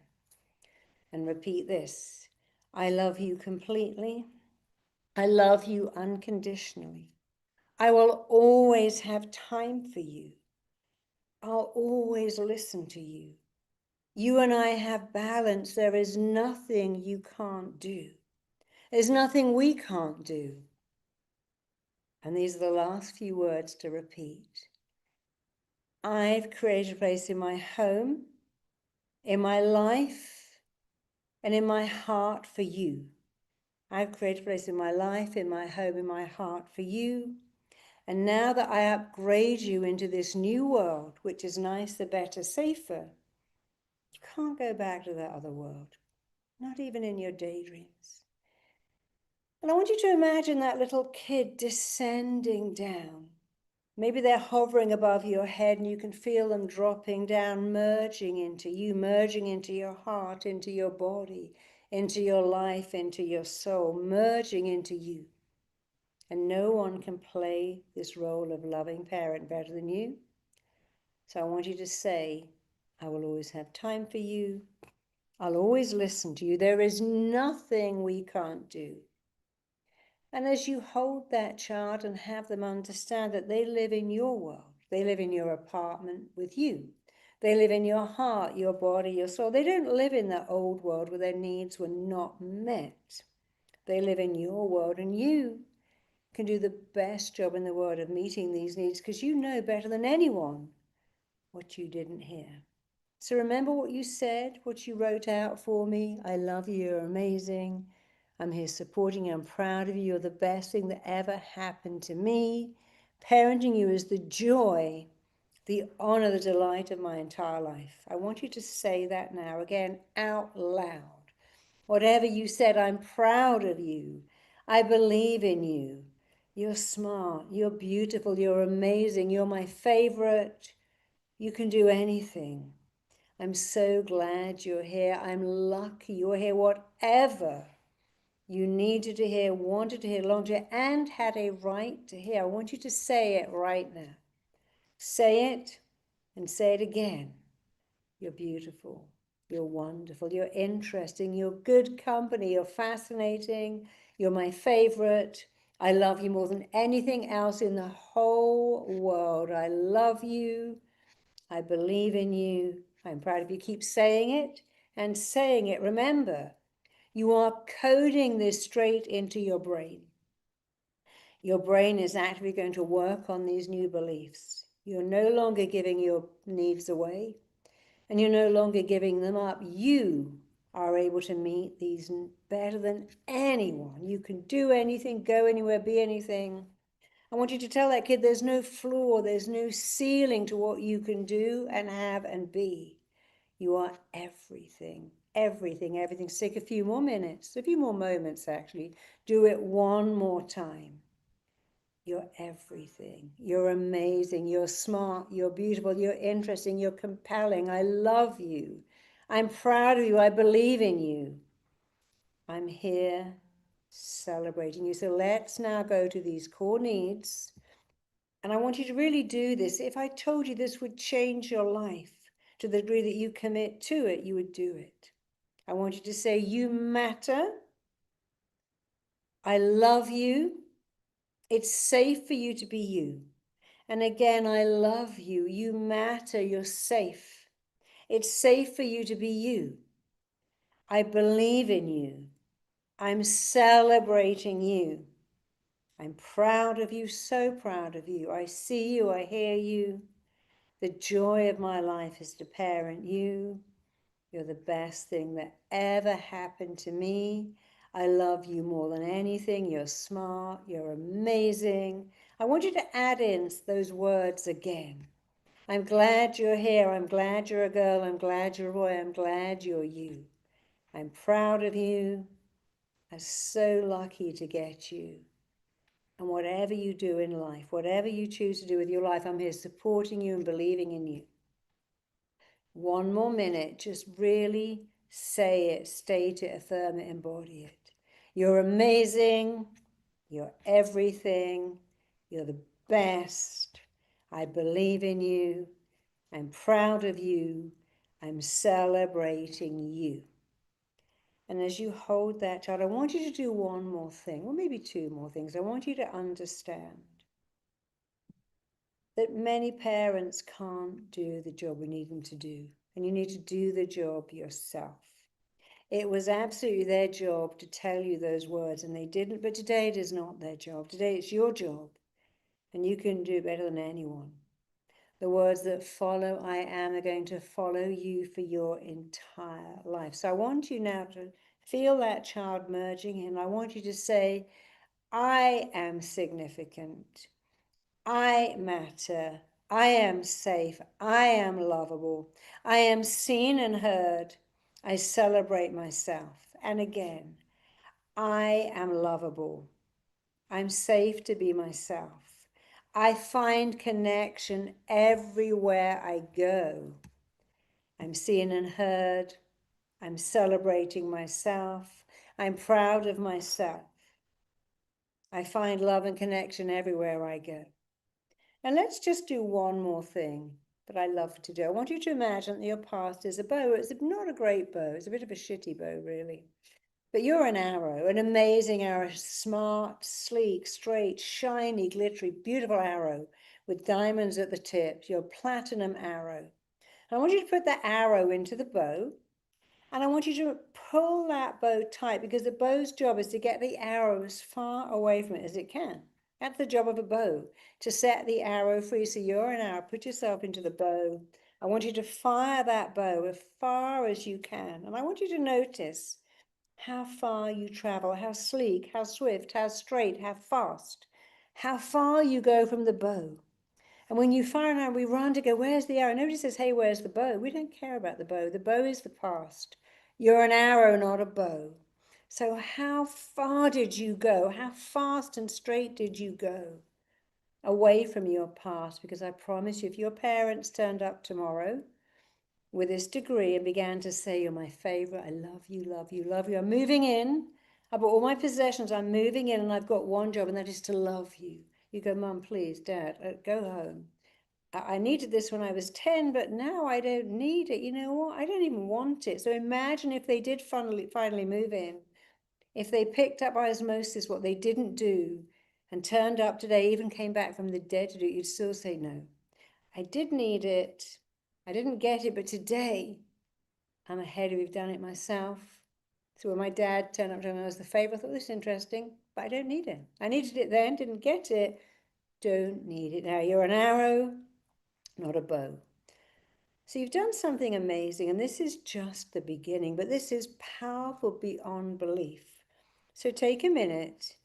And repeat this. I love you completely. I love you unconditionally. I will always have time for you. I'll always listen to you. You and I have balance. There is nothing you can't do. There's nothing we can't do. And these are the last few words to repeat. I've created a place in my home, in my life, and in my heart for you. I've created a place in my life, in my home, in my heart for you. And now that I upgrade you into this new world, which is nicer, better, safer, you can't go back to that other world, not even in your daydreams. And I want you to imagine that little kid descending down. Maybe they're hovering above your head and you can feel them dropping down, merging into you, merging into your heart, into your body, into your life, into your soul, merging into you. And no one can play this role of loving parent better than you. So I want you to say, I will always have time for you. I'll always listen to you. There is nothing we can't do. And as you hold that child and have them understand that they live in your world, they live in your apartment with you, they live in your heart, your body, your soul. They don't live in that old world where their needs were not met. They live in your world, and you can do the best job in the world of meeting these needs because you know better than anyone what you didn't hear. So remember what you said, what you wrote out for me. I love you, you're amazing. I'm here supporting you, I'm proud of you, you're the best thing that ever happened to me. Parenting you is the joy, the honor, the delight of my entire life. I want you to say that now again out loud. Whatever you said, I'm proud of you. I believe in you. You're smart, you're beautiful, you're amazing, you're my favorite. You can do anything. I'm so glad you're here. I'm lucky you're here. Whatever you needed to hear, wanted to hear, longed to hear, and had a right to hear, I want you to say it right now. Say it and say it again. You're beautiful. You're wonderful. You're interesting. You're good company. You're fascinating. You're my favorite. I love you more than anything else in the whole world. I love you. I believe in you. I'm proud of you. Keep saying it and saying it. Remember, you are coding this straight into your brain. Your brain is actively going to work on these new beliefs. You're no longer giving your needs away, and you're no longer giving them up. You are able to meet these better than anyone. You can do anything, go anywhere, be anything. I want you to tell that kid there's no floor, there's no ceiling to what you can do and have and be. You are everything, everything, everything. So take a few more minutes, a few more moments actually. Do it one more time. You're everything. You're amazing. You're smart. You're beautiful. You're interesting. You're compelling. I love you. I'm proud of you. I believe in you. I'm here celebrating you. So let's now go to these core needs. And I want you to really do this. If I told you this would change your life to the degree that you commit to it, you would do it. I want you to say, you matter. I love you. It's safe for you to be you. And again, I love you. You matter. You're safe. It's safe for you to be you. I believe in you. I'm celebrating you. I'm proud of you, so proud of you. I see you. I hear you. The joy of my life is to parent you. You're the best thing that ever happened to me. I love you more than anything. You're smart. You're amazing. I want you to add in those words again. I'm glad you're here. I'm glad you're a girl. I'm glad you're a boy. I'm glad you're you. I'm proud of you. I'm so lucky to get you. And whatever you do in life, whatever you choose to do with your life, I'm here supporting you and believing in you. One more minute, just really say it, state it, affirm it, embody it. You're amazing. You're everything. You're the best. I believe in you. I'm proud of you. I'm celebrating you. And as you hold that child, I want you to do one more thing, or maybe two more things. I want you to understand that many parents can't do the job we need them to do, and you need to do the job yourself. It was absolutely their job to tell you those words, and they didn't, but today it is not their job. Today it's your job, and you can do better than anyone. The words that follow I am are going to follow you for your entire life. So I want you now to feel that child merging in. I want you to say, I am significant. I matter. I am safe. I am lovable. I am seen and heard. I celebrate myself. And again, I am lovable. I'm safe to be myself. I find connection everywhere I go. I'm seen and heard. I'm celebrating myself. I'm proud of myself. I find love and connection everywhere I go. And let's just do one more thing that I love to do. I want you to imagine that your past is a bow. It's not a great bow. It's a bit of a shitty bow, really. But you're an arrow, an amazing arrow, smart, sleek, straight, shiny, glittery, beautiful arrow with diamonds at the tip, your platinum arrow. I want you to put that arrow into the bow, and I want you to pull that bow tight, because the bow's job is to get the arrow as far away from it as it can. That's the job of a bow, to set the arrow free. So you're an arrow, put yourself into the bow. I want you to fire that bow as far as you can. And I want you to notice how far you travel, how sleek, how swift, how straight, how fast, how far you go from the bow. And when you fire an arrow, we run to go, where's the arrow? Nobody says, hey, where's the bow? We don't care about the bow. The bow is the past. You're an arrow, not a bow. So how far did you go? How fast and straight did you go away from your past? Because I promise you, if your parents turned up tomorrow with this degree and began to say, you're my favorite, I love you, love you, love you, I'm moving in, I bought all my possessions, I'm moving in, and I've got one job, and that is to love you. You go, Mum, please, Dad, go home. I needed this when I was 10, but now I don't need it. You know what? I don't even want it. So imagine if they did finally move in, if they picked up by osmosis what they didn't do and turned up today, even came back from the dead to do it, you'd still say, no, I did need it. I didn't get it, but today I'm ahead. We've done it myself. So when my dad turned up to me, I was the favorite. I thought, this is interesting, but I don't need it. I needed it then, didn't get it. Don't need it now. You're an arrow, not a bow. So you've done something amazing, and this is just the beginning, but this is powerful beyond belief. So take a minute,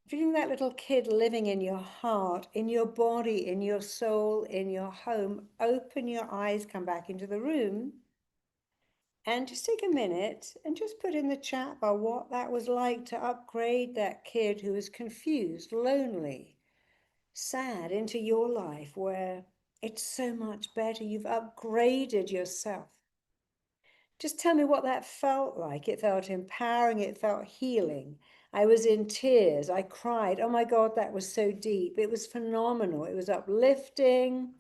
feeling that little kid living in your heart, in your body, in your soul, in your home. Open your eyes, come back into the room, and just take a minute and just put in the chat bar what that was like to upgrade that kid who was confused, lonely, sad, into your life, where it's so much better. You've upgraded yourself. Just tell me what that felt like. It felt empowering. It felt healing. I was in tears. I cried. Oh my God, that was so deep. It was phenomenal. It was uplifting.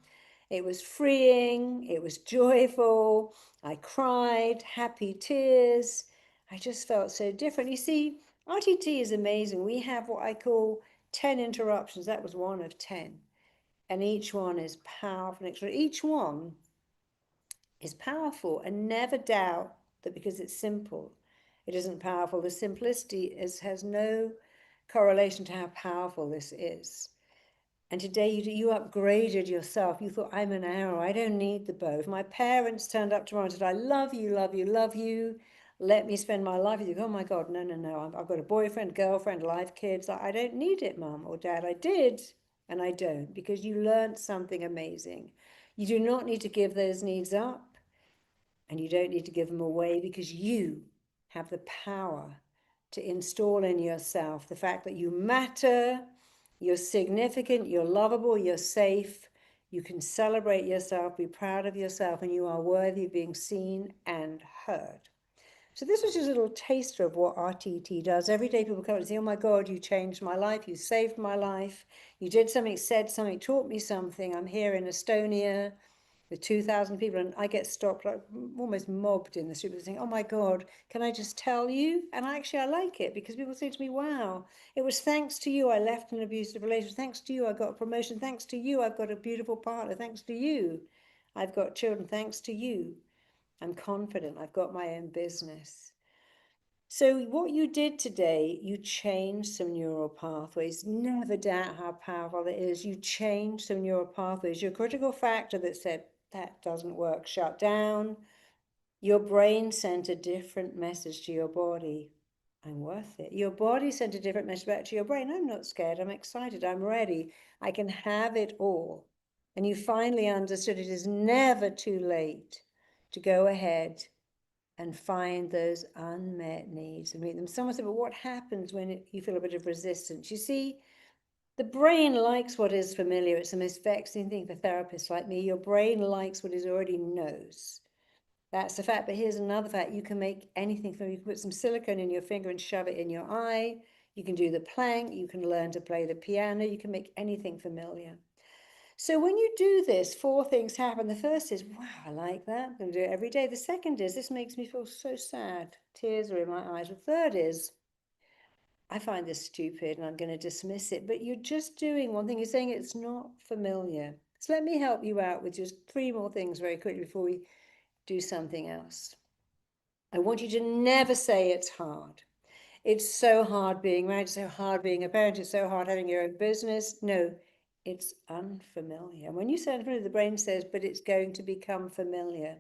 It was freeing. It was joyful. I cried, happy tears. I just felt so different. You see, RTT is amazing. We have what I call 10 interruptions. That was one of 10. And each one is powerful. Each one is powerful, and never doubt that because it's simple, it isn't powerful. The simplicity has no correlation to how powerful this is. And today you upgraded yourself. You thought, I'm an arrow. I don't need the bow. If my parents turned up tomorrow and said, I love you, love you, love you, let me spend my life with you. Oh my God, no, no, no. I've got a boyfriend, girlfriend, live kids. I don't need it, Mum or Dad. I did, and I don't, because you learned something amazing. You do not need to give those needs up. And you don't need to give them away, because you have the power to install in yourself the fact that you matter, you're significant, you're lovable, you're safe, you can celebrate yourself, be proud of yourself, and you are worthy of being seen and heard. So this was just a little taster of what RTT does. Every day people come and say, oh my God, you changed my life, you saved my life, you did something, said something, taught me something. I'm here in Estonia with 2,000 people, and I get stopped, like almost mobbed in the street, saying, oh my God, can I just tell you? And actually I like it, because people say to me, wow, it was thanks to you I left an abusive relationship, thanks to you I got a promotion, thanks to you I've got a beautiful partner, thanks to you I've got children, thanks to you I'm confident, I've got my own business. So what you did today, you changed some neural pathways. Never doubt how powerful it is. You changed some neural pathways. Your critical factor that said, that doesn't work, shut down. Your brain sent a different message to your body. I'm worth it. Your body sent a different message back to your brain. I'm not scared. I'm excited. I'm ready. I can have it all. And you finally understood it is never too late to go ahead and find those unmet needs and meet them. Someone said, but what happens when you feel a bit of resistance? You see, the brain likes what is familiar. It's the most vexing thing for therapists like me. Your brain likes what it already knows. That's the fact. But here's another fact. You can make anything from, you can put some silicone in your finger and shove it in your eye. You can do the plank. You can learn to play the piano. You can make anything familiar. So when you do this, 4 things happen. The first is, wow, I like that. I'm going to do it every day. The second is, this makes me feel so sad. Tears are in my eyes. The third is, I find this stupid and I'm going to dismiss it. But you're just doing one thing. You're saying it's not familiar. So let me help you out with just 3 more things very quickly before we do something else. I want you to never say it's hard. It's so hard being married, it's so hard being a parent, it's so hard having your own business. No, it's unfamiliar. When you say unfamiliar, the brain says, but it's going to become familiar.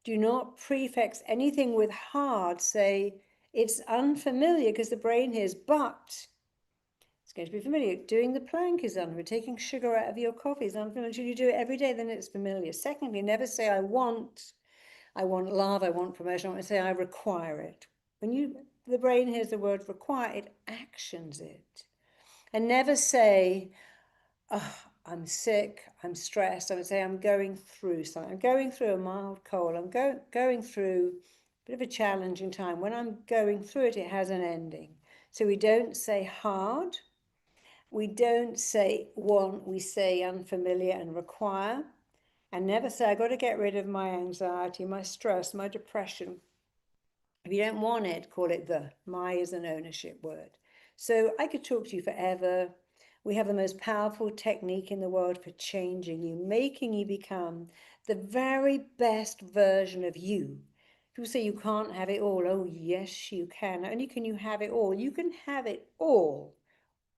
Do not prefix anything with hard. Say it's unfamiliar, because the brain hears, but it's going to be familiar. Doing the plank is unfamiliar. Taking sugar out of your coffee is unfamiliar. Until you do it every day, then it's familiar. Secondly, never say I want love, I want promotion. I want to say I require it. When the brain hears the word require, it actions it. And never say, oh, I'm sick, I'm stressed. I would say I'm going through something. I'm going through a mild cold. I'm going through a bit of a challenging time. When I'm going through it, it has an ending. So we don't say hard. We don't say want. We say unfamiliar and require. And never say, I got to get rid of my anxiety, my stress, my depression. If you don't want it, call it the. My is an ownership word. So I could talk to you forever. We have the most powerful technique in the world for changing you, making you become the very best version of you. People say you can't have it all. Oh, yes, you can. Not only can you have it all, you can have it all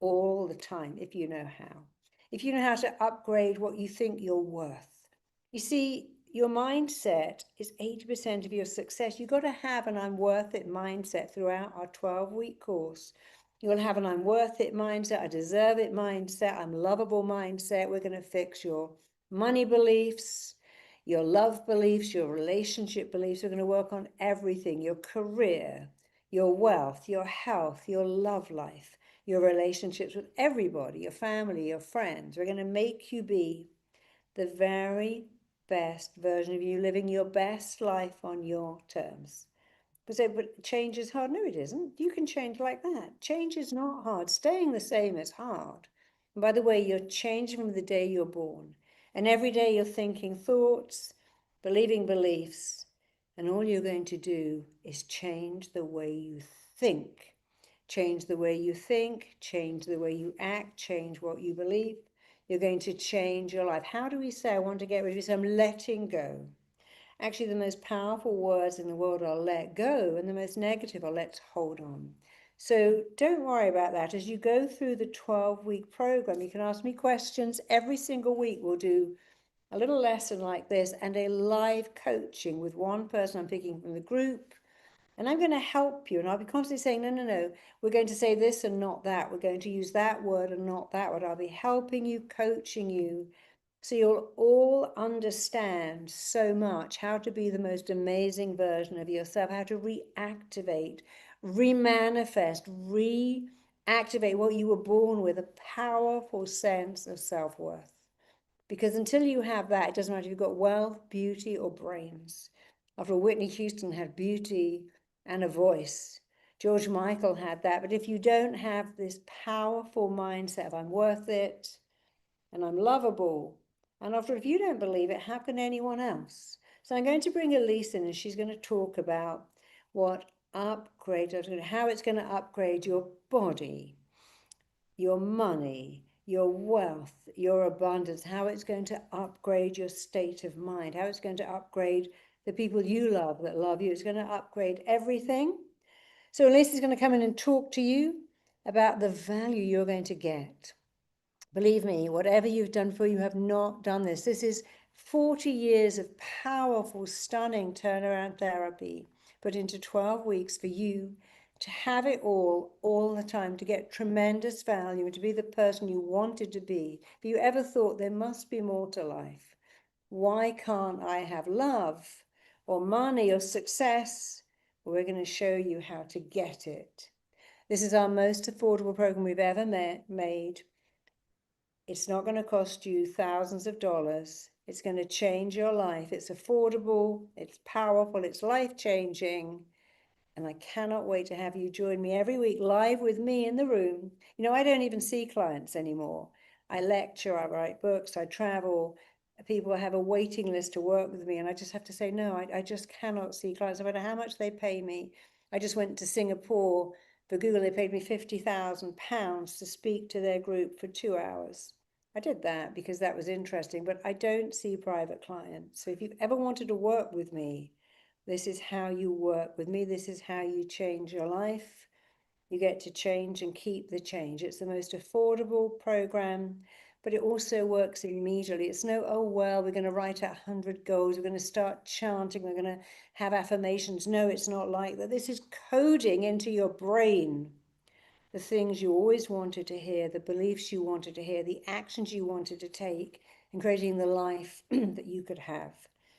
the time if you know how. If you know how to upgrade what you think you're worth. You see, your mindset is 80% of your success. You've got to have an I'm worth it mindset throughout our 12-week course. You'll have an I'm worth it mindset, I deserve it mindset, I'm lovable mindset. We're going to fix your money beliefs, your love beliefs, your relationship beliefs. We're going to work on everything, your career, your wealth, your health, your love life, your relationships with everybody, your family, your friends. We're going to make you be the very best version of you, living your best life on your terms. But change is hard. No, it isn't. You can change like that. Change is not hard. Staying the same is hard. And by the way, you're changing from the day you're born. And every day you're thinking thoughts, believing beliefs, and all you're going to do is change the way you think. Change the way you think, change the way you act, change what you believe. You're going to change your life. How do we say, I want to get rid of this? I'm letting go. Actually, the most powerful words in the world are let go, and the most negative are let's hold on. So don't worry about that. As you go through the 12-week program, you can ask me questions. Every single week we'll do a little lesson like this and a live coaching with one person I'm picking from the group. And I'm going to help you. And I'll be constantly saying, no, no, no, we're going to say this and not that. We're going to use that word and not that word. I'll be helping you, coaching you. So you'll all understand so much how to be the most amazing version of yourself, how to reactivate, remanifest, reactivate what you were born with, a powerful sense of self-worth. Because until you have that, it doesn't matter if you've got wealth, beauty, or brains. After all, Whitney Houston had beauty and a voice. George Michael had that. But if you don't have this powerful mindset of I'm worth it and I'm lovable, and after all, if you don't believe it, how can anyone else? So I'm going to bring Elise in and she's going to talk about how it's going to upgrade your body, your money, your wealth, your abundance, how it's going to upgrade your state of mind, how it's going to upgrade the people you love that love you. It's going to upgrade everything. So Elise is going to come in and talk to you about the value you're going to get. Believe me, whatever you've done before, you have not done this. This is 40 years of powerful, stunning turnaround therapy put into 12 weeks for you to have it all the time, to get tremendous value and to be the person you wanted to be. If you ever thought there must be more to life, why can't I have love or money or success? Well, we're going to show you how to get it. This is our most affordable program we've ever made. It's not going to cost you thousands of dollars. It's going to change your life. It's affordable, it's powerful, it's life-changing. And I cannot wait to have you join me every week live with me in the room. You know, I don't even see clients anymore. I lecture, I write books, I travel. People have a waiting list to work with me, and I just have to say, no, I just cannot see clients, no matter how much they pay me. I just went to Singapore for Google. They paid me £50,000 to speak to their group for 2 hours. I did that because that was interesting, but I don't see private clients. So if you've ever wanted to work with me, this is how you work with me. This is how you change your life. You get to change and keep the change. It's the most affordable program, but it also works immediately. It's no, oh, well, we're going to write out 100 goals. We're going to start chanting. We're going to have affirmations. No, it's not like that. This is coding into your brain the things you always wanted to hear, the beliefs you wanted to hear, the actions you wanted to take, and creating the life that you could have.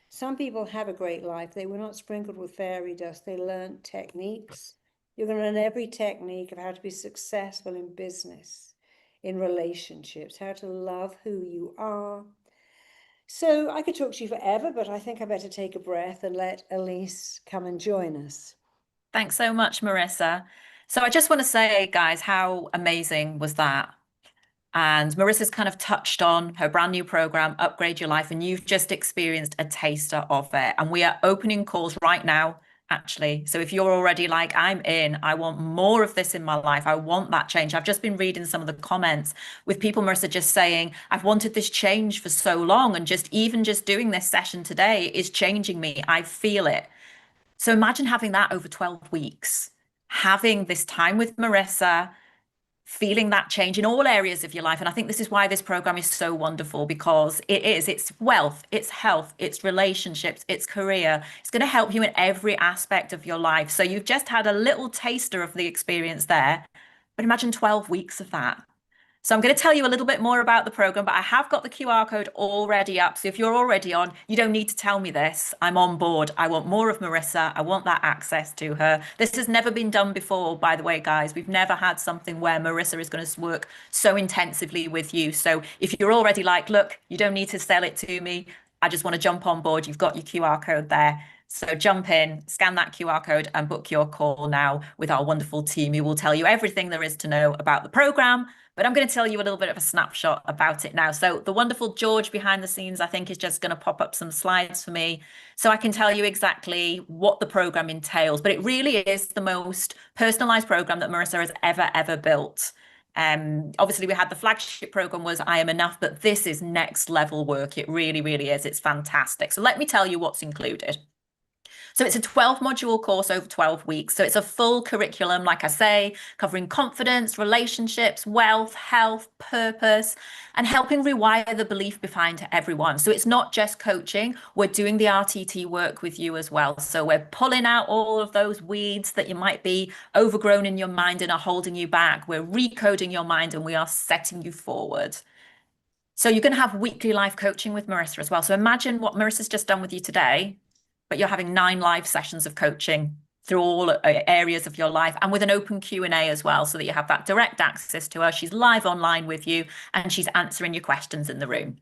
Some people have a great life. They were not sprinkled with fairy dust. They learned techniques. You're going to learn every technique of how to be successful in business, in relationships, how to love who you are. So I could talk to you forever, but I think I better take a breath and let Elise come and join us. Thanks so much, Marissa. So I just want to say, guys, how amazing was that? And Marissa's kind of touched on her brand new program, Upgrade Your Life, and you've just experienced a taster of it. And we are opening calls right now, actually. So if you're already like, I'm in, I want more of this in my life, I want that change. I've just been reading some of the comments with people, Marissa, just saying, I've wanted this change for so long. And even just doing this session today is changing me. I feel it. So imagine having that over 12 weeks, having this time with Marissa, feeling that change in all areas of your life. And I think this is why this program is so wonderful, because it's wealth, it's health, it's relationships, it's career. It's going to help you in every aspect of your life. So you've just had a little taster of the experience there, but imagine 12 weeks of that. So I'm going to tell you a little bit more about the program, but I have got the QR code already up. So if you're already on, you don't need to tell me this. I'm on board. I want more of Marissa. I want that access to her. This has never been done before, by the way, guys. We've never had something where Marissa is going to work so intensively with you. So if you're already like, look, you don't need to sell it to me, I just want to jump on board, you've got your QR code there. So jump in, scan that QR code and book your call now with our wonderful team who will tell you everything there is to know about the program. But I'm going to tell you a little bit of a snapshot about it now. So the wonderful George behind the scenes, I think, is just going to pop up some slides for me so I can tell you exactly what the program entails. But it really is the most personalized program that Marissa has ever built. Obviously, we had the flagship program was I Am Enough, but this is next level work. It really is. It's fantastic. So let me tell you what's included. So it's a 12 module course over 12 weeks. So it's a full curriculum, like I say, covering confidence, relationships, wealth, health, purpose, and helping rewire the belief behind everyone. So it's not just coaching. We're doing the RTT work with you as well. So we're pulling out all of those weeds that you might be overgrown in your mind and are holding you back. We're recoding your mind and we are setting you forward. So you're going to have weekly life coaching with Marissa as well. So imagine what Marissa's just done with you today, but you're having 9 live sessions of coaching through all areas of your life and with an open Q&A as well, so that you have that direct access to her. She's live online with you and she's answering your questions in the room.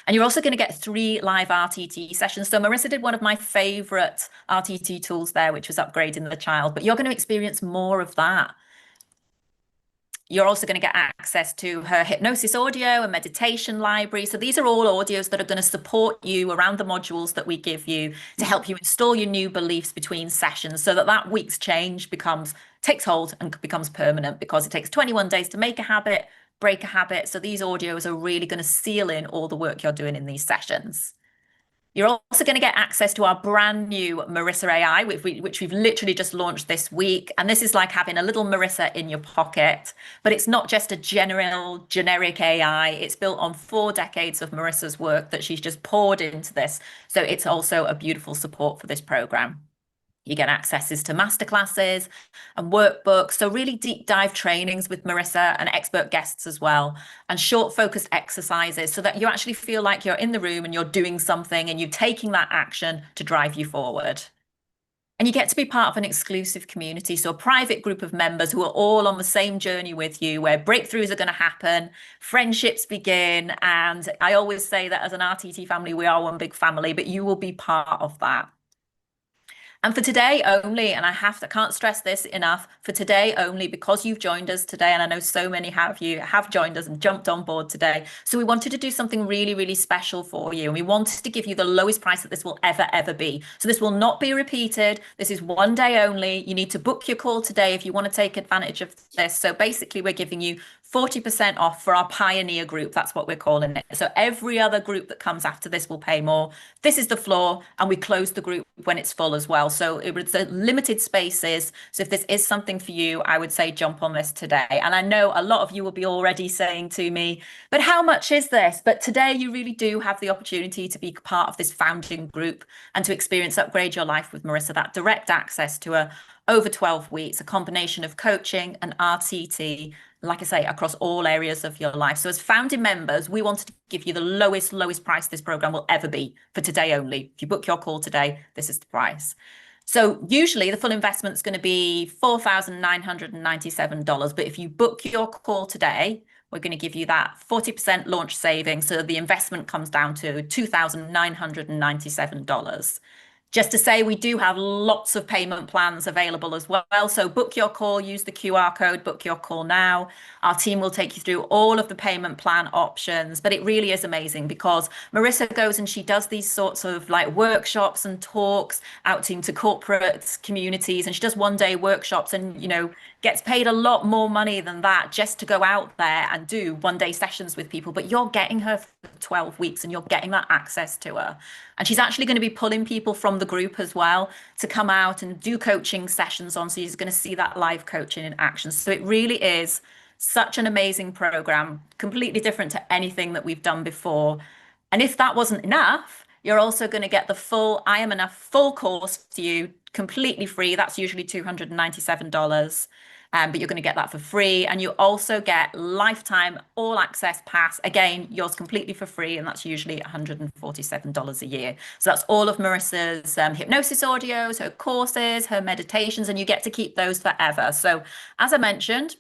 And you're also going to get 3 live RTT sessions. So Marissa did one of my favorite RTT tools there, which was upgrading the child, but you're going to experience more of that. You're also going to get access to her hypnosis audio and meditation library. So these are all audios that are going to support you around the modules that we give you to help you install your new beliefs between sessions, so that that week's change takes hold and becomes permanent, because it takes 21 days to make a habit, break a habit. So these audios are really going to seal in all the work you're doing in these sessions. You're also going to get access to our brand new Marissa AI, which we've literally just launched this week. And this is like having a little Marissa in your pocket, but it's not just a generic AI. It's built on 4 decades of Marissa's work that she's just poured into this. So it's also a beautiful support for this program. You get accesses to masterclasses and workbooks. So really deep dive trainings with Marissa and expert guests as well, and short focused exercises so that you actually feel like you're in the room and you're doing something and you're taking that action to drive you forward. And you get to be part of an exclusive community, so a private group of members who are all on the same journey with you, where breakthroughs are going to happen, friendships begin. And I always say that as an RTT family, we are one big family, but you will be part of that. And for today only, and can't stress this enough, for today only, because you've joined us today, and I know so many have joined us and jumped on board today. So we wanted to do something really, really special for you. And we wanted to give you the lowest price that this will ever be. So this will not be repeated. This is one day only. You need to book your call today if you want to take advantage of this. So basically, we're giving you 40% off for our pioneer group. That's what we're calling it. So every other group that comes after this will pay more. This is the floor, and we close the group when it's full as well. So it's a limited spaces. So if this is something for you, I would say jump on this today. And I know a lot of you will be already saying to me, but how much is this? But today you really do have the opportunity to be part of this founding group and to experience Upgrade Your Life with Marissa, that direct access to a over 12 weeks, a combination of coaching and RTT, like I say, across all areas of your life. So as founding members, we wanted to give you the lowest price this program will ever be for today only. If you book your call today, this is the price. So usually the full investment is going to be $4,997. But if you book your call today, we're going to give you that 40% launch savings. So the investment comes down to $2,997. Just to say, we do have lots of payment plans available as well. So book your call, use the QR code, book your call now. Our team will take you through all of the payment plan options. But it really is amazing because Marissa goes and she does these sorts of like workshops and talks out into corporate communities. And she does one-day workshops and, gets paid a lot more money than that just to go out there and do one-day sessions with people. But you're getting her for 12 weeks and you're getting that access to her. And she's actually going to be pulling people from the group as well to come out and do coaching sessions on. So you're going to see that live coaching in action. So it really is such an amazing program, completely different to anything that we've done before. And if that wasn't enough, you're also going to get the full I Am Enough full course to you completely free. That's usually $297. But you're going to get that for free. And you also get lifetime all access pass. Again, yours completely for free. And that's usually $147 a year. So that's all of Marissa's hypnosis audios, her courses, her meditations, and you get to keep those forever. So as I mentioned,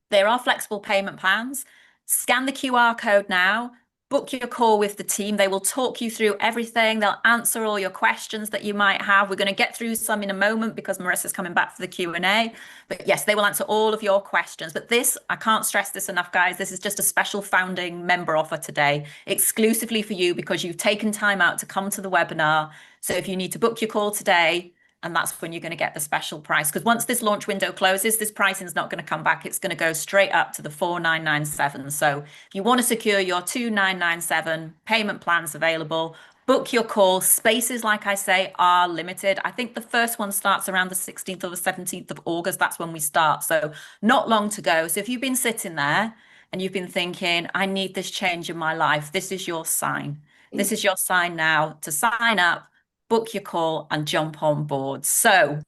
there are flexible payment plans. Scan the QR code now. Book your call with the team. They will talk you through everything. They'll answer all your questions that you might have. We're going to get through some in a moment because Marissa's coming back for the Q&A. But yes, they will answer all of your questions. But this, I can't stress this enough, guys. This is just a special founding member offer today, exclusively for you because you've taken time out to come to the webinar. So if you need to book your call today, and that's when you're going to get the special price. Because once this launch window closes, this pricing is not going to come back. It's going to go straight up to the 4,997. So if you want to secure your 2,997 payment plans available, book your call. Spaces, like I say, are limited. I think the first one starts around the 16th or the 17th of August. That's when we start. So not long to go. So if you've been sitting there and you've been thinking, I need this change in my life, this is your sign. This is your sign now to sign up, book your call and jump on board. So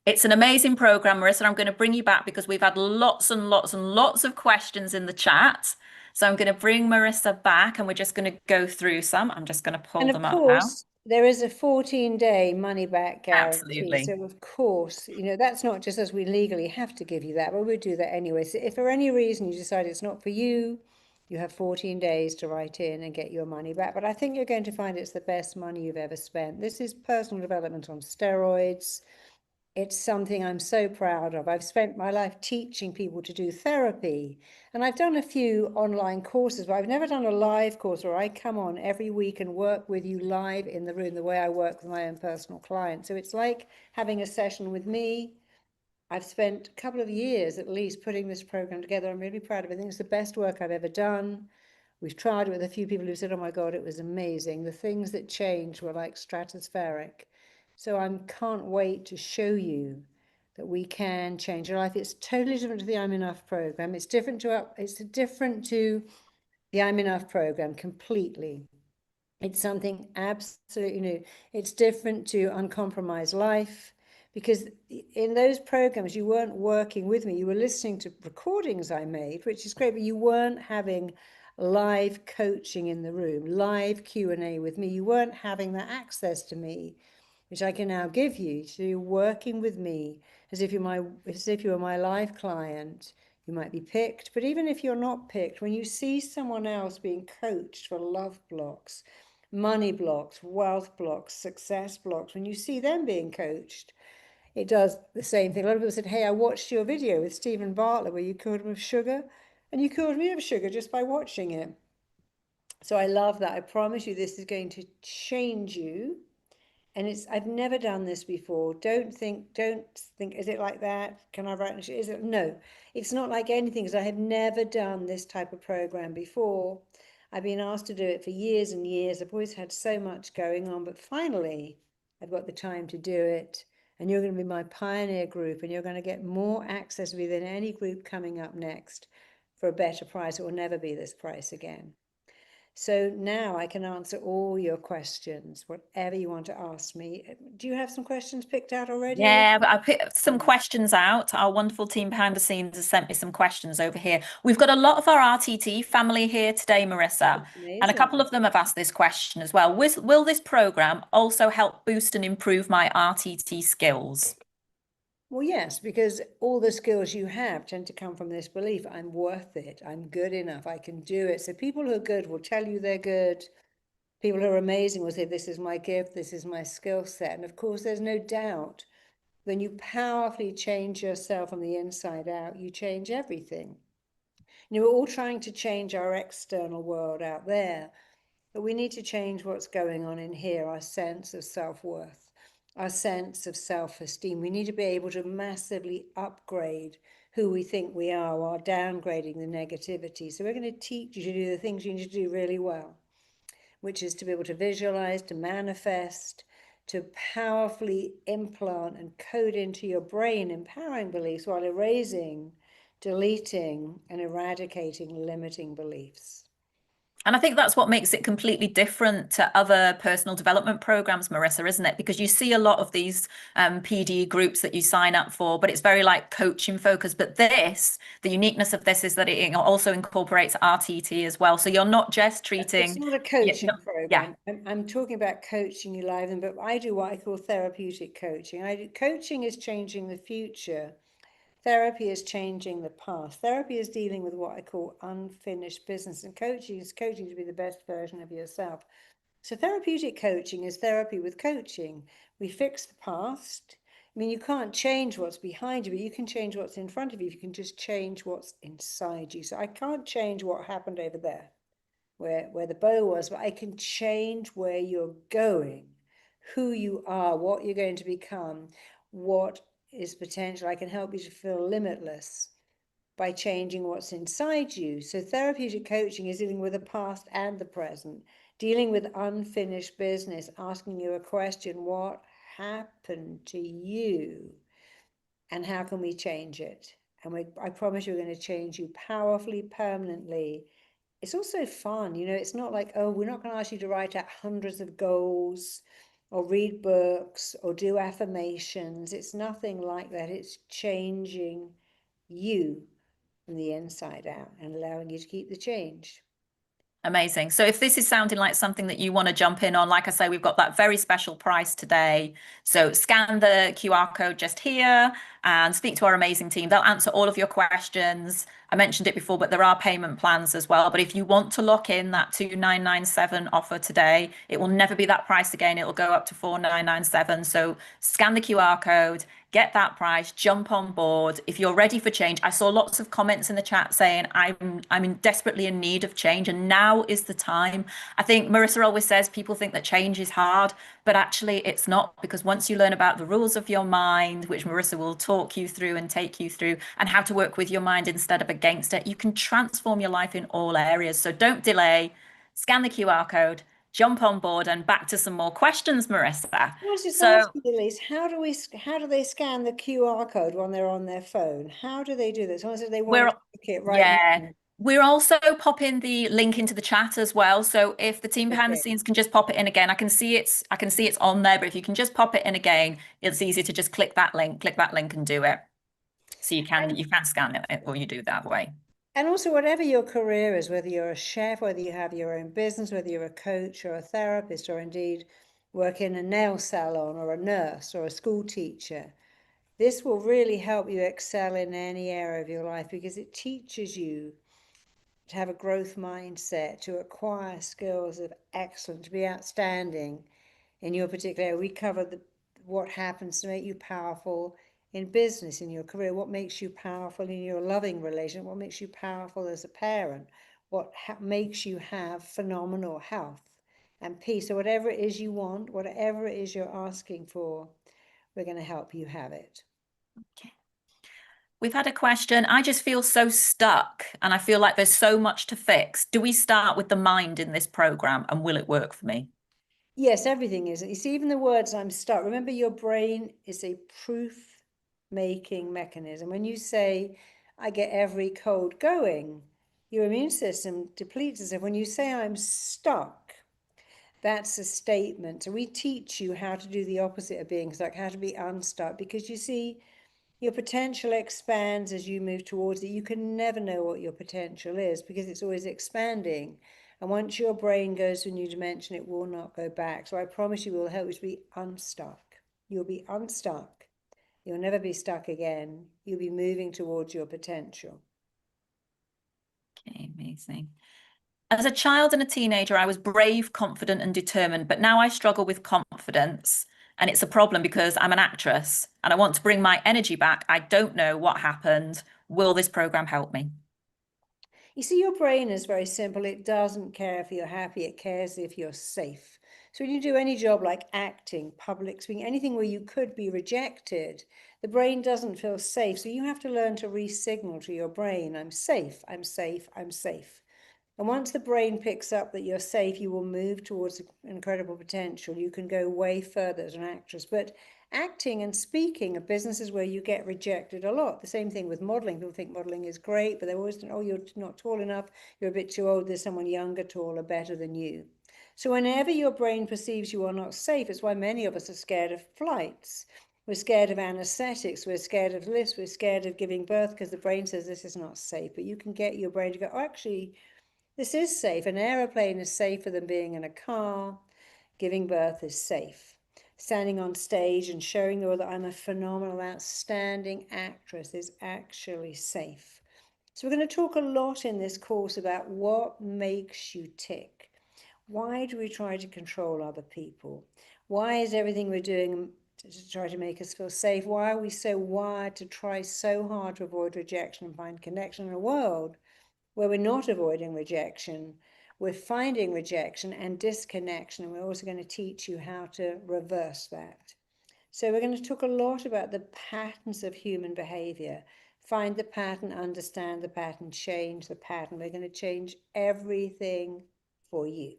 it's an amazing program, Marissa. I'm going to bring you back because we've had lots and lots and lots of questions in the chat. So I'm going to bring Marissa back and we're just going to go through some. I'm just going to pull them up now. And of course, there is a 14-day money back guarantee. Absolutely. So of course, that's not just as we legally have to give you that, but we'll do that anyway. So if for any reason you decide it's not for you, you have 14 days to write in and get your money back. But I think you're going to find it's the best money you've ever spent. This is personal development on steroids. It's something I'm so proud of. I've spent my life teaching people to do therapy. And I've done a few online courses, but I've never done a live course where I come on every week and work with you live in the room the way I work with my own personal clients. So it's like having a session with me. I've spent a couple of years at least putting this program together. I'm really proud of it. I think it's the best work I've ever done. We've tried it with a few people who said, oh my God, it was amazing. The things that changed were like stratospheric. So I can't wait to show you that we can change your life. It's totally different to the I'm Enough program. It's different to the I'm Enough program completely. It's something absolutely new. It's different to Uncompromised Life. because in those programs, you weren't working with me. You were listening to recordings I made, which is great, but you weren't having live coaching in the room, live Q&A with me. You weren't having that access to me, which I can now give you. So you're working with me as if you were my live client. You might be picked, but even if you're not picked, when you see someone else being coached for love blocks, money blocks, wealth blocks, success blocks, when you see them being coached, it does the same thing. A lot of people said, hey, I watched your video with Stephen Bartlett where you cured him of sugar, and you cured me of sugar just by watching it. So I love that. I promise you this is going to change you. And I've never done this before. Don't think, is it like that? Can I write? Is it? No, it's not like anything, because I have never done this type of program before. I've been asked to do it for years and years. I've always had so much going on, but finally I've got the time to do it. And you're going to be my pioneer group, and you're going to get more access within any group coming up next for a better price. It will never be this price again. So now I can answer all your questions, whatever you want to ask me. Do you have some questions picked out already? Yeah, I picked some questions out. Our wonderful team behind the scenes has sent me some questions over here. We've got a lot of our RTT family here today, Marissa, and a couple of them have asked this question as well. Will this program also help boost and improve my RTT skills? Well, yes, because all the skills you have tend to come from this belief, I'm worth it, I'm good enough, I can do it. So people who are good will tell you they're good. People who are amazing will say, this is my gift, this is my skill set. And of course, there's no doubt when you powerfully change yourself from the inside out, you change everything. You know, we're all trying to change our external world out there, but we need to change what's going on in here, our sense of self-worth, our sense of self-esteem. We need to be able to massively upgrade who we think we are while downgrading the negativity. So we're going to teach you to do the things you need to do really well, which is to be able to visualize, to manifest, to powerfully implant and code into your brain empowering beliefs while erasing, deleting, and eradicating limiting beliefs. And I think that's what makes it completely different to other personal development programs, Marissa, isn't it? Because you see a lot of these PD groups that you sign up for, but it's very like coaching focused. But this, the uniqueness of this is that it also incorporates RTT as well. So you're not just treating. It's not a coaching program. Yeah. I'm talking about coaching you live, but I do what I call therapeutic coaching. Coaching is changing the future. Therapy is changing the past. Therapy is dealing with what I call unfinished business, and coaching is coaching to be the best version of yourself. So therapeutic coaching is therapy with coaching. We fix the past. I mean, you can't change what's behind you, but you can change what's in front of you. You can just change what's inside you. So I can't change what happened over there, where the bow was, but I can change where you're going, who you are, what you're going to become, what is potential. I can help you to feel limitless by changing what's inside you. So therapeutic coaching is dealing with the past and the present, dealing with unfinished business, asking you a question, what happened to you and how can we change it? And I promise you we're going to change you powerfully, permanently. It's also fun, you know, it's not like, oh, we're not going to ask you to write out hundreds of goals or read books or do affirmations. It's nothing like that. It's changing you from the inside out and allowing you to keep the change. Amazing. So if this is sounding like something that you want to jump in on, like I say, we've got that very special price today. So scan the QR code just here and speak to our amazing team. They'll answer all of your questions. I mentioned it before, but there are payment plans as well. But if you want to lock in that 2,997 offer today, it will never be that price again. It'll go up to 4,997. So scan the QR code, get that price, jump on board. If you're ready for change, I saw lots of comments in the chat saying I'm desperately in need of change, and now is the time. I think Marissa always says people think that change is hard, but actually it's not, because once you learn about the rules of your mind, which Marissa will talk you through and take you through, and how to work with your mind instead of against it, you can transform your life in all areas. So don't delay, scan the QR code, jump on board, and back to some more questions, Marissa. I was just asking, Elise, how do they scan the QR code when they're on their phone? How do they do this? Someone said they want to click it right now. We're also popping the link into the chat as well. So if the team behind the Okay. scenes can just pop it in again, I can see it's on there, but if you can just pop it in again, it's easy to just click that link and do it. So And you can scan it or you do that way. and also whatever your career is, whether you're a chef, whether you have your own business, whether you're a coach or a therapist, or indeed work in a nail salon or a nurse or a school teacher, this will really help you excel in any area of your life because it teaches you to have a growth mindset, to acquire skills of excellence, to be outstanding in your particular area. We covered what happens to make you powerful in business, in your career, what makes you powerful in your loving relationship, what makes you powerful as a parent, what makes you have phenomenal health and peace. So whatever it is you want, whatever it is you're asking for, we're going to help you have it. Okay. We've had a question. I just feel so stuck and I feel like there's so much to fix. Do we start with the mind in this program and will it work for me? Yes, everything is. You see, even the words I'm stuck. Remember, your brain is a proof-making mechanism. When you say, I get every cold going, your immune system depletes itself. When you say, I'm stuck, that's a statement. So we teach you how to do the opposite of being stuck, how to be unstuck, because you see, your potential expands as you move towards it. You can never know what your potential is because it's always expanding. And once your brain goes to a new dimension, it will not go back. So I promise you, we'll help you to be unstuck. You'll be unstuck. You'll never be stuck again. You'll be moving towards your potential. Okay, amazing. As a child and a teenager, I was brave, confident, and determined, but now I struggle with confidence. And it's a problem because I'm an actress and I want to bring my energy back. I don't know what happened. Will this program help me? You see, your brain is very simple. It doesn't care if you're happy, it cares if you're safe. So when you do any job like acting, public speaking, anything where you could be rejected, the brain doesn't feel safe. So you have to learn to re-signal to your brain, I'm safe, I'm safe, I'm safe. And once the brain picks up that you're safe, you will move towards incredible potential. You can go way further as an actress. But acting and speaking are businesses where you get rejected a lot. The same thing with modeling. People think modeling is great, but they always think, oh, you're not tall enough, you're a bit too old, there's someone younger, taller, better than you. So whenever your brain perceives you are not safe, it's why many of us are scared of flights. We're scared of anesthetics, we're scared of lifts, we're scared of giving birth because the brain says this is not safe. But you can get your brain to go, oh, actually, this is safe. An aeroplane is safer than being in a car. Giving birth is safe. Standing on stage and showing the world that I'm a phenomenal, outstanding actress is actually safe. So we're going to talk a lot in this course about what makes you tick. Why do we try to control other people? Why is everything we're doing to try to make us feel safe? Why are we so wired to try so hard to avoid rejection and find connection in a world where we're not avoiding rejection, we're finding rejection and disconnection, and we're also going to teach you how to reverse that. So we're going to talk a lot about the patterns of human behavior. Find the pattern, understand the pattern, change the pattern. We're going to change everything for you.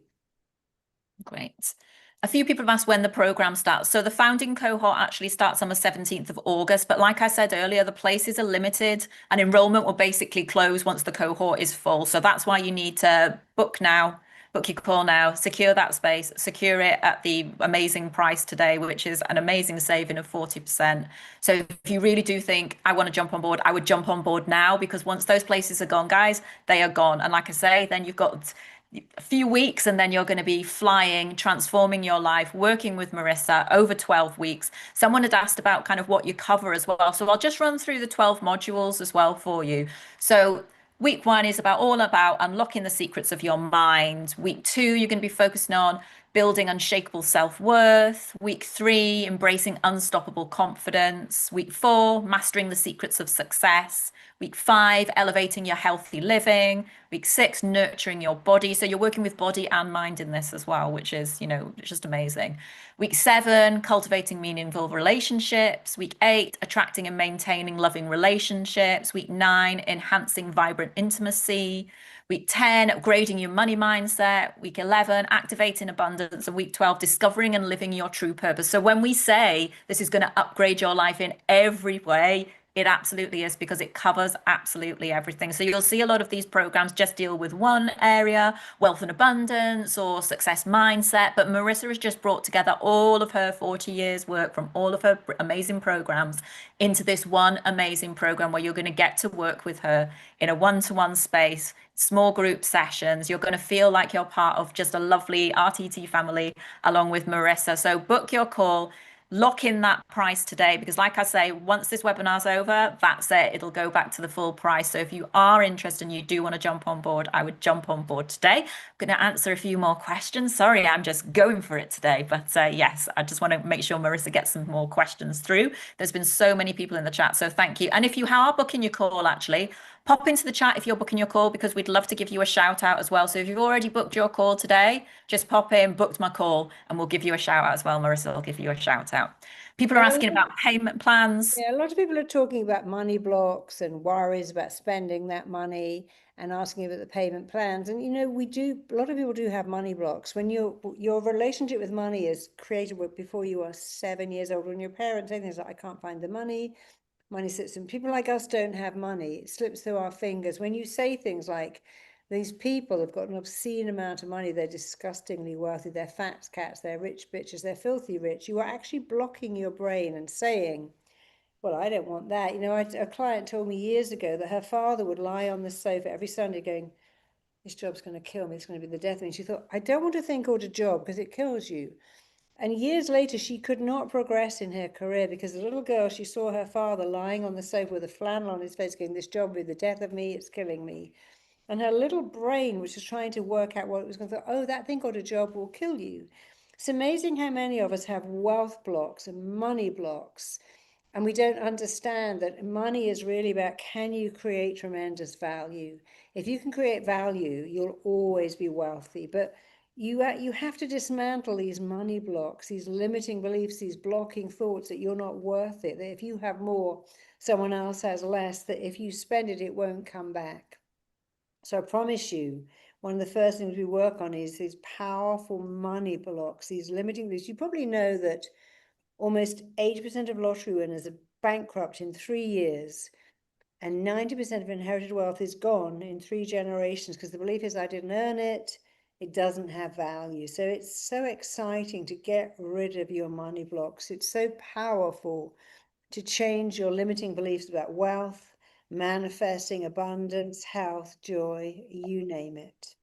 Great. A few people have asked when the program starts. So the founding cohort actually starts on the 17th of August. But like I said earlier, the places are limited and enrollment will basically close once the cohort is full. So that's why you need to book now, book your call now, secure that space, secure it at the amazing price today, which is an amazing saving of 40%. So if you really do think I want to jump on board, I would jump on board now because once those places are gone, guys, they are gone. And like I say, then you've got a few weeks and then you're going to be flying, transforming your life, working with Marissa over 12 weeks. Someone had asked about kind of what you cover as well. So I'll just run through the 12 modules as well for you. So week one is all about unlocking the secrets of your mind. Week two, you're going to be focusing on building unshakable self-worth. Week three, embracing unstoppable confidence. Week four, mastering the secrets of success. Week five, elevating your healthy living. Week six, nurturing your body. So you're working with body and mind in this as well, which is, just amazing. Week seven, cultivating meaningful relationships. Week eight, attracting and maintaining loving relationships. Week nine, enhancing vibrant intimacy. Week 10, upgrading your money mindset. Week 11, activating abundance. And week 12, discovering and living your true purpose. So when we say this is going to upgrade your life in every way, It absolutely is, because it covers absolutely everything. So you'll see a lot of these programs just deal with one area, wealth and abundance or success mindset. But Marissa has just brought together all of her 40 years work from all of her amazing programs into this one amazing program where you're going to get to work with her in a one-to-one space, small group sessions. You're going to feel like you're part of just a lovely RTT family along with Marissa. So book your call, lock in that price today, because like I say, once this webinar's over, that's it. It'll go back to the full price. So if you are interested and you do want to jump on board, I would jump on board today. I'm going to answer a few more questions. Sorry, I'm just going for it today. But yes, I just want to make sure Marissa gets some more questions through. There's been so many people in the chat, so thank you. And if you are booking your call, actually, pop into the chat if you're booking your call, because we'd love to give you a shout out as well. So if you've already booked your call today, just pop in, booked my call, and we'll give you a shout out as well. Marissa will give you a shout out. People are asking about payment plans. Yeah, a lot of people are talking about money blocks and worries about spending that money and asking about the payment plans. And a lot of people do have money blocks. When your relationship with money is created before you are 7 years old, when your parents say things like, I can't find the money slips, and people like us don't have money. It slips through our fingers. When you say things like, these people have got an obscene amount of money, they're disgustingly wealthy, they're fat cats, they're rich bitches, they're filthy rich, you are actually blocking your brain and saying, well, I don't want that. A client told me years ago that her father would lie on the sofa every Sunday going, this job's going to kill me, it's going to be the death of me. And she thought, I don't want to think about a job because it kills you. And years later, she could not progress in her career because the little girl, she saw her father lying on the sofa with a flannel on his face going, this job will be the death of me, it's killing me. And her little brain, which was trying to work out what it was going to do, oh, that thing called a job will kill you. It's amazing how many of us have wealth blocks and money blocks. And we don't understand that money is really about, can you create tremendous value? If you can create value, you'll always be wealthy. But you have to dismantle these money blocks, these limiting beliefs, these blocking thoughts that you're not worth it, that if you have more, someone else has less, that if you spend it, it won't come back. So I promise you, one of the first things we work on is these powerful money blocks, these limiting beliefs. You probably know that almost 80% of lottery winners are bankrupt in 3 years, and 90% of inherited wealth is gone in 3 generations because the belief is, I didn't earn it, it doesn't have value. So it's so exciting to get rid of your money blocks. It's so powerful to change your limiting beliefs about wealth, manifesting abundance, health, joy, you name it.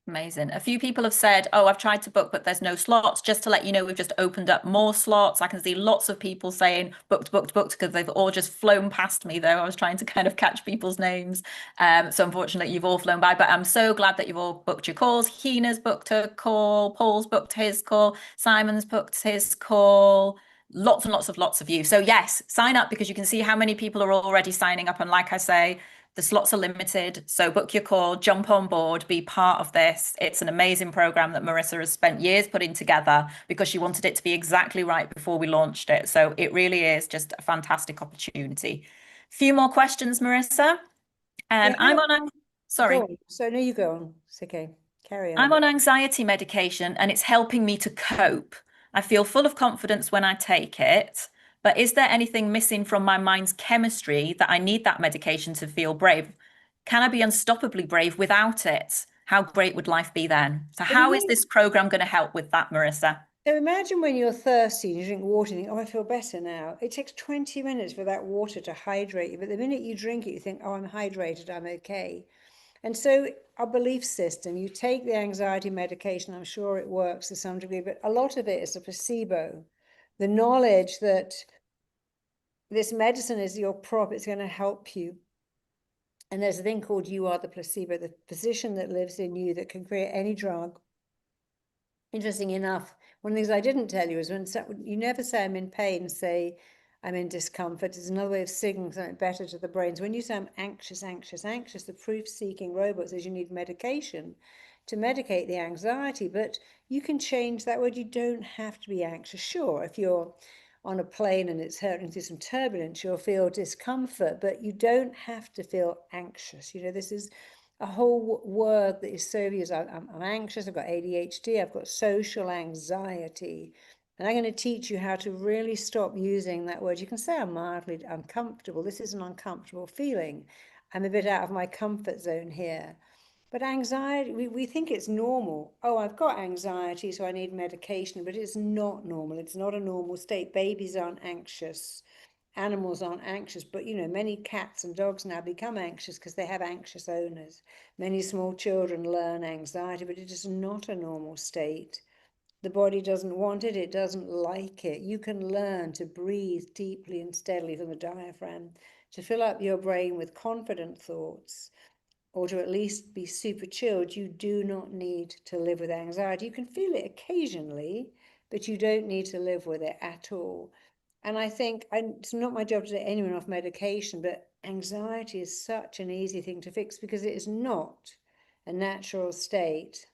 Amazing. A few people have said, oh, I've tried to book, but there's no slots. Just to let you know, we've just opened up more slots. I can see lots of people saying booked, booked, booked, because they've all just flown past me, though. I was trying to kind of catch people's names. So unfortunately, you've all flown by, but I'm so glad that you've all booked your calls. Hina's booked her call. Paul's booked his call. Simon's booked his call. Lots and lots of you. So yes, sign up, because you can see how many people are already signing up. And like I say, the slots are limited, so book your call, jump on board, be part of this. It's an amazing program that Marissa has spent years putting together because she wanted it to be exactly right before we launched it. So it really is just a fantastic opportunity. Few more questions, Marissa. And sorry. So no, you go on. It's okay. Carry on. I'm on anxiety medication and it's helping me to cope. I feel full of confidence when I take it. But is there anything missing from my mind's chemistry that I need that medication to feel brave? Can I be unstoppably brave without it? How great would life be then? So how is this program going to help with that, Marissa? So imagine when you're thirsty and you drink water and you think, oh, I feel better now. It takes 20 minutes for that water to hydrate you. But the minute you drink it, you think, oh, I'm hydrated, I'm okay. And so our belief system, you take the anxiety medication, I'm sure it works to some degree, but a lot of it is a placebo. The knowledge that this medicine is your prop, it's going to help you. And there's a thing called you are the placebo, the physician that lives in you that can create any drug. Interesting enough, one of the things I didn't tell you is when you never say I'm in pain, say I'm in discomfort. It's another way of signaling something better to the brains. When you say I'm anxious, the proof-seeking robot says you need medication to medicate the anxiety, but you can change that word. You don't have to be anxious. Sure, if you're on a plane and it's hurting through some turbulence, you'll feel discomfort, but you don't have to feel anxious. This is a whole word that is so used. I'm anxious, I've got ADHD, I've got social anxiety. And I'm going to teach you how to really stop using that word. You can say I'm mildly uncomfortable. This is an uncomfortable feeling. I'm a bit out of my comfort zone here. But anxiety, we think it's normal. Oh, I've got anxiety, so I need medication, but it's not normal. It's not a normal state. Babies aren't anxious. Animals aren't anxious, but many cats and dogs now become anxious because they have anxious owners. Many small children learn anxiety, but it is not a normal state. The body doesn't want it, it doesn't like it. You can learn to breathe deeply and steadily from the diaphragm, to fill up your brain with confident thoughts, or to at least be super chilled. You do not need to live with anxiety. You can feel it occasionally, but you don't need to live with it at all. And I think it's not my job to take anyone off medication, but anxiety is such an easy thing to fix because it is not a natural state.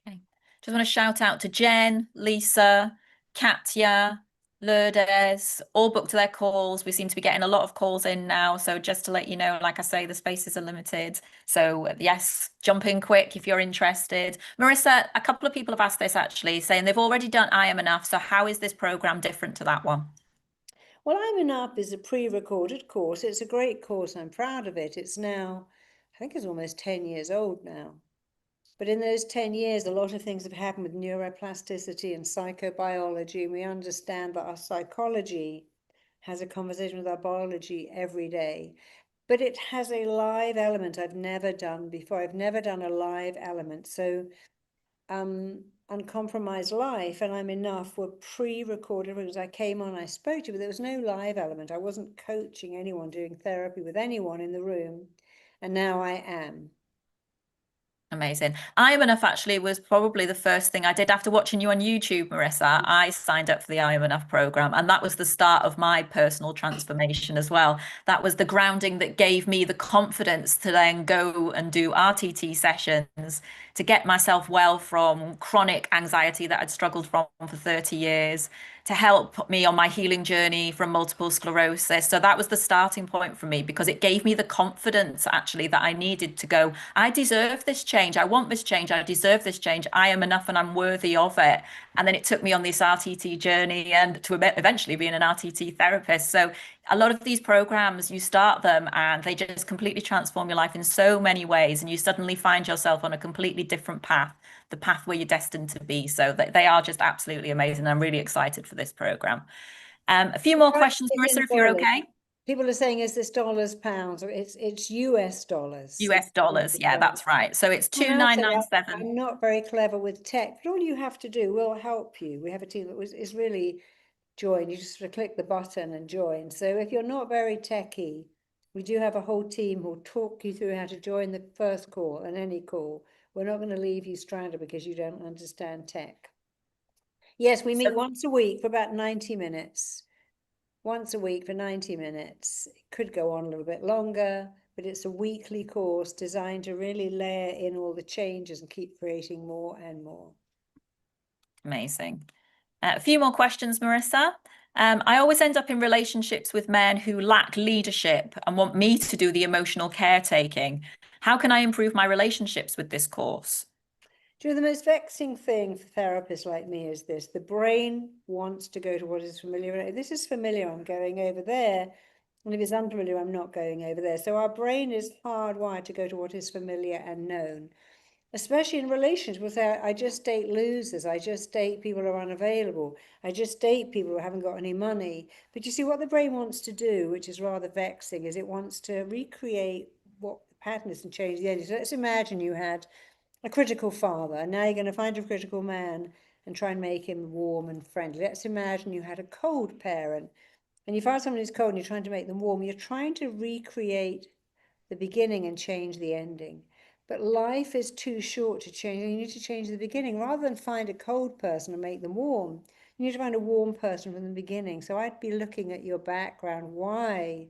Okay. Just want to shout out to Jen, Lisa, Katya, Lourdes, all booked their calls. We seem to be getting a lot of calls in now. So just to let you know, like I say, the spaces are limited. So yes, jump in quick if you're interested. Marissa, a couple of people have asked this actually, saying they've already done I Am Enough. So how is this program different to that one? Well, I'm Enough is a pre-recorded course. It's a great course. I'm proud of it. It's now, I think it's almost 10 years old now. But in those 10 years, a lot of things have happened with neuroplasticity and psychobiology. And we understand that our psychology has a conversation with our biology every day. But it has a live element I've never done before. I've never done a live element. So Uncompromised Life and I'm Enough were pre-recorded because I came on, I spoke to you, but there was no live element. I wasn't coaching anyone, doing therapy with anyone in the room. And now I am. Amazing. I Am Enough actually was probably the first thing I did after watching you on YouTube, Marissa. I signed up for the I Am Enough program, and that was the start of my personal transformation as well. That was the grounding that gave me the confidence to then go and do RTT sessions to get myself well from chronic anxiety that I'd struggled from for 30 years, to help me on my healing journey from multiple sclerosis. So that was the starting point for me because it gave me the confidence actually that I needed to go, I deserve this change. I want this change. I deserve this change. I am enough and I'm worthy of it. And then it took me on this RTT journey and to eventually being an RTT therapist. So a lot of these programs, you start them and they just completely transform your life in so many ways. And you suddenly find yourself on a completely different path, the path where you're destined to be. So they are just absolutely amazing. I'm really excited for this program. A few more questions, Marissa, if you're okay. People are saying, is this dollars, pounds, or it's US dollars. US dollars. Yeah, that's right. So it's Someone else said, 2997. I'm not very clever with tech, but all you have to do, we'll help you. We have a team that is really join. You just sort of click the button and join. So if you're not very techy, we do have a whole team who'll talk you through how to join the first call and any call. We're not going to leave you stranded because you don't understand tech. Yes, we meet once a week for about 90 minutes. Once a week for 90 minutes. It could go on a little bit longer, but it's a weekly course designed to really layer in all the changes and keep creating more and more. Amazing. A few more questions, Marissa. I always end up in relationships with men who lack leadership and want me to do the emotional caretaking. How can I improve my relationships with this course? Do you know, the most vexing thing for therapists like me is this: the brain wants to go to what is familiar. If this is familiar, I'm going over there. And if it's unfamiliar, I'm not going over there. So our brain is hardwired to go to what is familiar and known, especially in relationships. We'll say, I just date losers. I just date people who are unavailable. I just date people who haven't got any money. But you see, what the brain wants to do, which is rather vexing, is it wants to recreate what the pattern is and change the ending. So let's imagine you had a critical father, and now you're going to find a critical man and try and make him warm and friendly. Let's imagine you had a cold parent and you find someone who's cold and you're trying to make them warm. You're trying to recreate the beginning and change the ending. But life is too short to change. You need to change the beginning. Rather than find a cold person and make them warm, you need to find a warm person from the beginning. So I'd be looking at your background. Why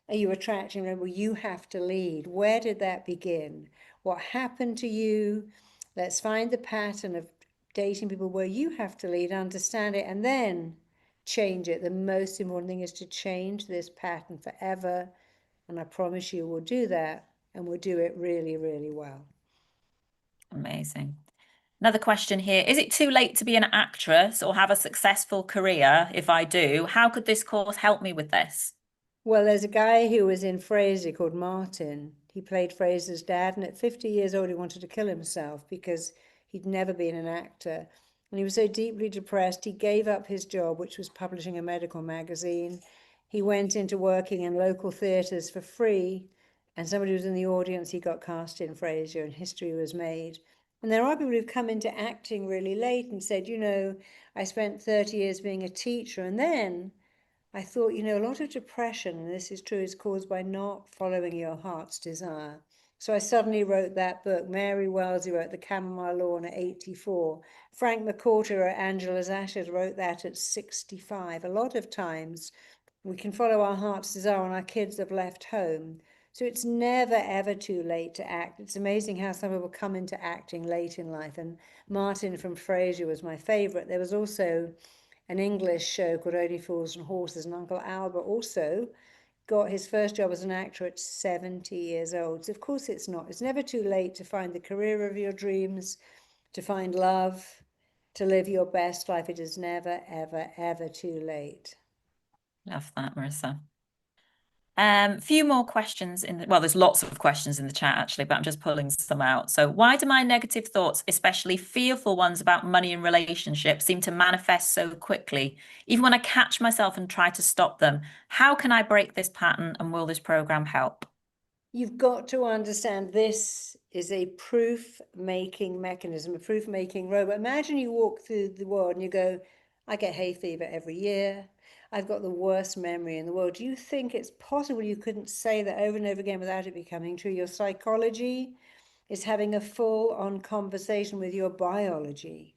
are you attracting them? Well, you have to lead. Where did that begin? What happened to you? Let's find the pattern of dating people where you have to lead, understand it, and then change it. The most important thing is to change this pattern forever. And I promise you we'll do that, and we'll do it really, really well. Amazing. Another question here. Is it too late to be an actress or have a successful career? If I do, how could this course help me with this? Well, there's a guy who was in Frasier called Martin. He played Frasier's dad, and at 50 years old, he wanted to kill himself because he'd never been an actor. And he was so deeply depressed, he gave up his job, which was publishing a medical magazine. He went into working in local theatres for free, and somebody was in the audience, he got cast in Frasier, and history was made. And there are people who've come into acting really late and said, you know, I spent 30 years being a teacher, and then I thought, you know, a lot of depression, and this is true, is caused by not following your heart's desire. So I suddenly wrote that book. Mary Wellesley wrote The Chamomile Lawn at 84. Frank McCourter at Angela's Ashes wrote that at 65. A lot of times we can follow our heart's desire when our kids have left home. So it's never, ever too late to act. It's amazing how some people come into acting late in life. And Martin from Frasier was my favorite. There was also an English show called Only Fools and Horses, and Uncle Albert also got his first job as an actor at 70 years old. So of course it's not. It's never too late to find the career of your dreams, to find love, to live your best life. It is never, ever, ever too late. Love that, Marissa. Few more questions well, there's lots of questions in the chat actually, but I'm just pulling some out. So why do my negative thoughts, especially fearful ones about money and relationships, seem to manifest so quickly? Even when I catch myself and try to stop them, how can I break this pattern and will this program help? You've got to understand this is a proof-making mechanism, a proof-making robot. Imagine you walk through the world and you go, I get hay fever every year. I've got the worst memory in the world. Do you think it's possible you couldn't say that over and over again without it becoming true? Your psychology is having a full-on conversation with your biology.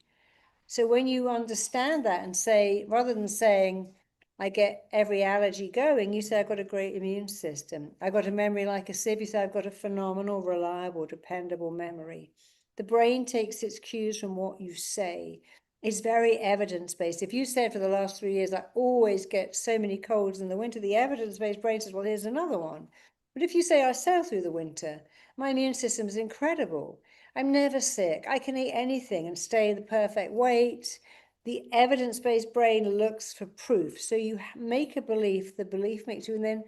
So when you understand that and say, rather than saying, I get every allergy going, you say, I've got a great immune system. I've got a memory like a sieve. You say, I've got a phenomenal, reliable, dependable memory. The brain takes its cues from what you say. It's very evidence-based. If you said for the last 3 years, I always get so many colds in the winter, the evidence-based brain says, well, here's another one. But if you say, I sail through the winter, my immune system is incredible. I'm never sick. I can eat anything and stay the perfect weight. The evidence-based brain looks for proof. So you make a belief, the belief makes you, and then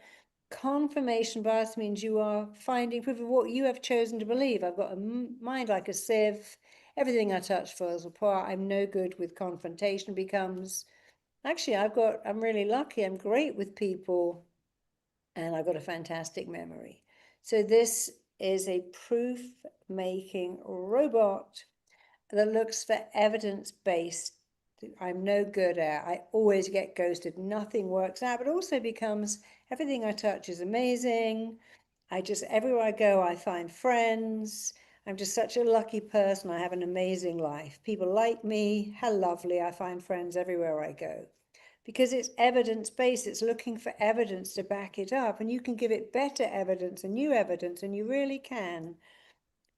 confirmation bias means you are finding proof of what you have chosen to believe. I've got a mind like a sieve. Everything I touch falls apart. I'm no good with confrontation becomes, actually, I'm really lucky. I'm great with people and I've got a fantastic memory. So this is a proof-making robot that looks for evidence-based. I'm no good at. I always get ghosted. Nothing works out, but also becomes everything I touch is amazing. Everywhere I go, I find friends. I'm just such a lucky person. I have an amazing life. People like me. How lovely. I find friends everywhere I go. Because it's evidence-based, it's looking for evidence to back it up, and you can give it better evidence and new evidence, and you really can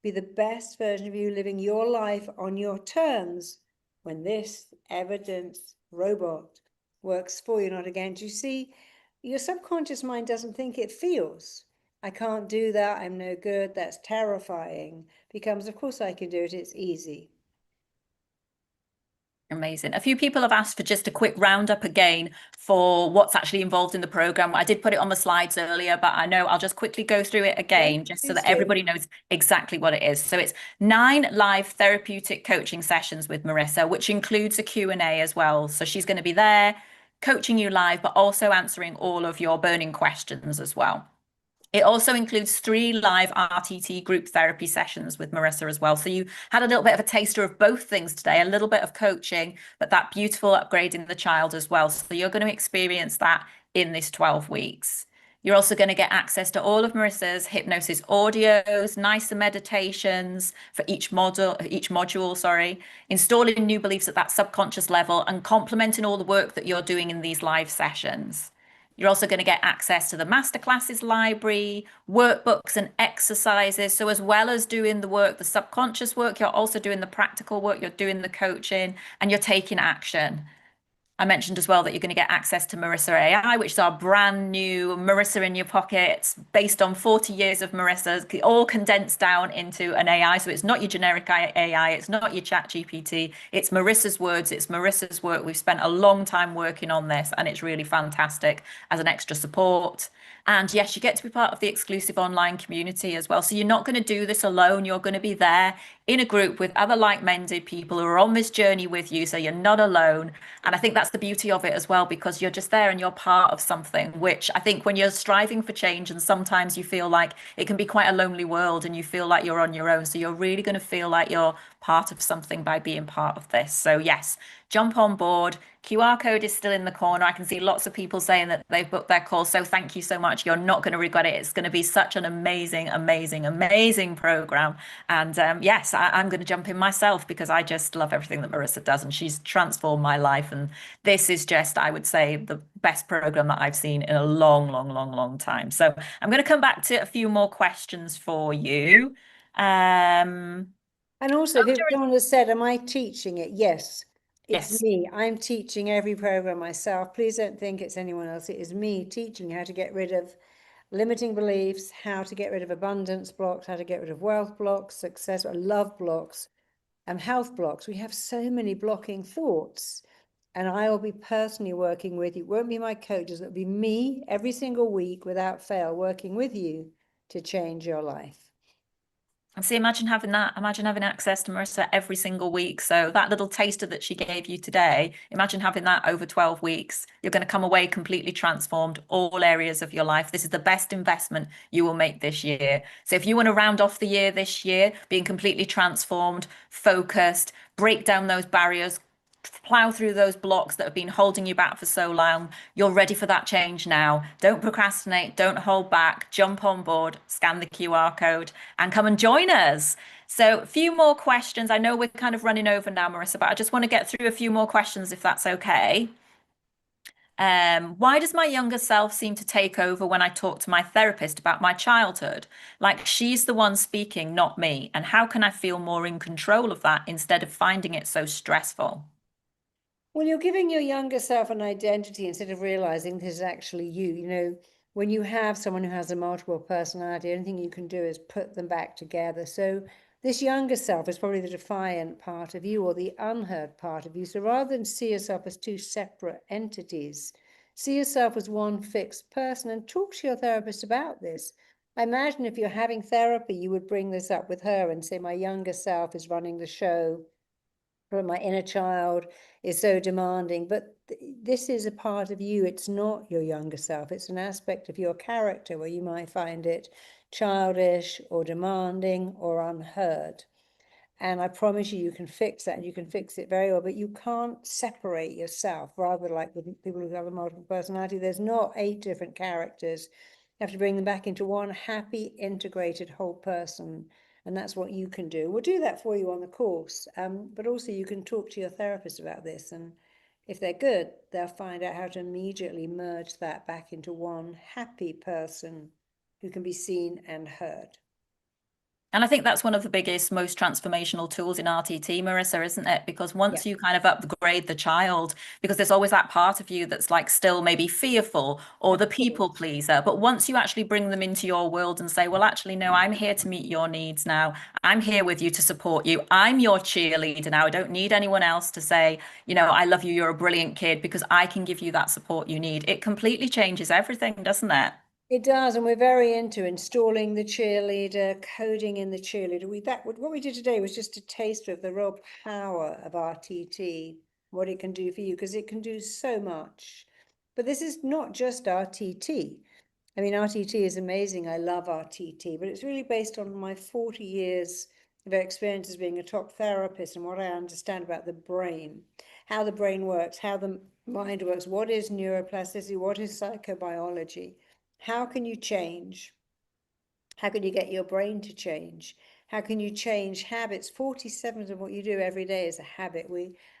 be the best version of you living your life on your terms when this evidence robot works for you, not against you. See, your subconscious mind doesn't think, it feels. I can't do that, I'm no good, that's terrifying. Becomes, of course I can do it, it's easy. Amazing. A few people have asked for just a quick roundup again for what's actually involved in the program. I did put it on the slides earlier, but I know I'll just quickly go through it again, Yeah, just so that everybody knows exactly what it is. So it's 9 live therapeutic coaching sessions with Marissa, which includes a Q&A as well. So she's going to be there coaching you live, but also answering all of your burning questions as well. It also includes 3 live RTT group therapy sessions with Marissa as well. So you had a little bit of a taster of both things today, a little bit of coaching, but that beautiful upgrading the child as well. So you're going to experience that in this 12 weeks. You're also going to get access to all of Marissa's hypnosis audios, nicer meditations for each module, sorry, installing new beliefs at that subconscious level and complementing all the work that you're doing in these live sessions. You're also going to get access to the masterclasses library, workbooks and exercises. So as well as doing the work, the subconscious work, you're also doing the practical work, you're doing the coaching and you're taking action. I mentioned as well that you're going to get access to Marissa AI, which is our brand new Marissa in your pockets, based on 40 years of Marissa's, all condensed down into an AI. So it's not your generic AI, it's not your chat GPT, it's Marissa's words, it's Marissa's work. We've spent a long time working on this, and it's really fantastic as an extra support. And yes, you get to be part of the exclusive online community as well. So you're not going to do this alone. You're going to be there in a group with other like-minded people who are on this journey with you. So you're not alone. And I think that's the beauty of it as well, because you're just there and you're part of something, which I think when you're striving for change, and sometimes you feel like it can be quite a lonely world and you feel like you're on your own. So you're really going to feel like you're part of something by being part of this. So yes, jump on board. QR code is still in the corner. I can see lots of people saying that they've booked their call. So thank you so much. You're not going to regret it. It's going to be such an amazing, amazing, amazing program. And yes, I'm going to jump in myself because I just love everything that Marissa does, and she's transformed my life. And this is just, I would say, the best program that I've seen in a long, long, long, long time. So I'm going to come back to a few more questions for you. Um, And also, if someone has said, am I teaching it? Yes, it's yes. me. I'm teaching every program myself. Please don't think it's anyone else. It is me teaching how to get rid of limiting beliefs, how to get rid of abundance blocks, how to get rid of wealth blocks, success, love blocks, and health blocks. We have so many blocking thoughts. And I will be personally working with you. It won't be my coaches. It'll be me every single week without fail, working with you to change your life. And see, imagine having that. Imagine having access to Marissa every single week. So that little taster that she gave you today, imagine having that over 12 weeks. You're going to come away completely transformed, all areas of your life. This is the best investment you will make this year. So if you want to round off the year this year, being completely transformed, focused, break down those barriers, plow through those blocks that have been holding you back for so long. You're ready for that change now. Don't procrastinate, don't hold back, jump on board, scan the QR code, and come and join us. So, a few more questions. I know we're kind of running over now, Marissa, but I just want to get through a few more questions if that's okay. Why does my younger self seem to take over when I talk to my therapist about my childhood? Like she's the one speaking, not me. And how can I feel more in control of that instead of finding it so stressful? Well, you're giving your younger self an identity instead of realizing this is actually you. You know, when you have someone who has a multiple personality, anything you can do is put them back together. So this younger self is probably the defiant part of you or the unheard part of you. So rather than see yourself as two separate entities, see yourself as one fixed person and talk to your therapist about this. I imagine if you're having therapy, you would bring this up with her and say, my younger self is running the show, or my inner child is so demanding. But this is a part of you. It's not your younger self. It's an aspect of your character where you might find it childish or demanding or unheard. And I promise you, you can fix that, and you can fix it very well, but you can't separate yourself, rather like with people who have a multiple personality. There's not 8 different characters. You have to bring them back into one happy, integrated whole person. And that's what you can do. We'll do that for you on the course. But also you can talk to your therapist about this. And if they're good, they'll find out how to immediately merge that back into one happy person who can be seen and heard. And I think that's one of the biggest, most transformational tools in RTT, Marissa, isn't it? Because Yeah. once you kind of upgrade the child, because there's always that part of you that's like still maybe fearful or the people pleaser. But once you actually bring them into your world and say, well, actually, no, I'm here to meet your needs now. I'm here with you to support you. I'm your cheerleader now. I don't need anyone else to say, you know, I love you, you're a brilliant kid, because I can give you that support you need. It completely changes everything, doesn't it? It does, and we're very into installing the cheerleader, coding in the cheerleader. What we did today was just a taster of the real power of RTT, what it can do for you, because it can do so much. But this is not just RTT. I mean, RTT is amazing. I love RTT, but it's really based on my 40 years of experience as being a top therapist and what I understand about the brain, how the brain works, how the mind works, what is neuroplasticity, what is psychobiology. How can you change? How can you get your brain to change? How can you change habits? 47% of what you do every day is a habit.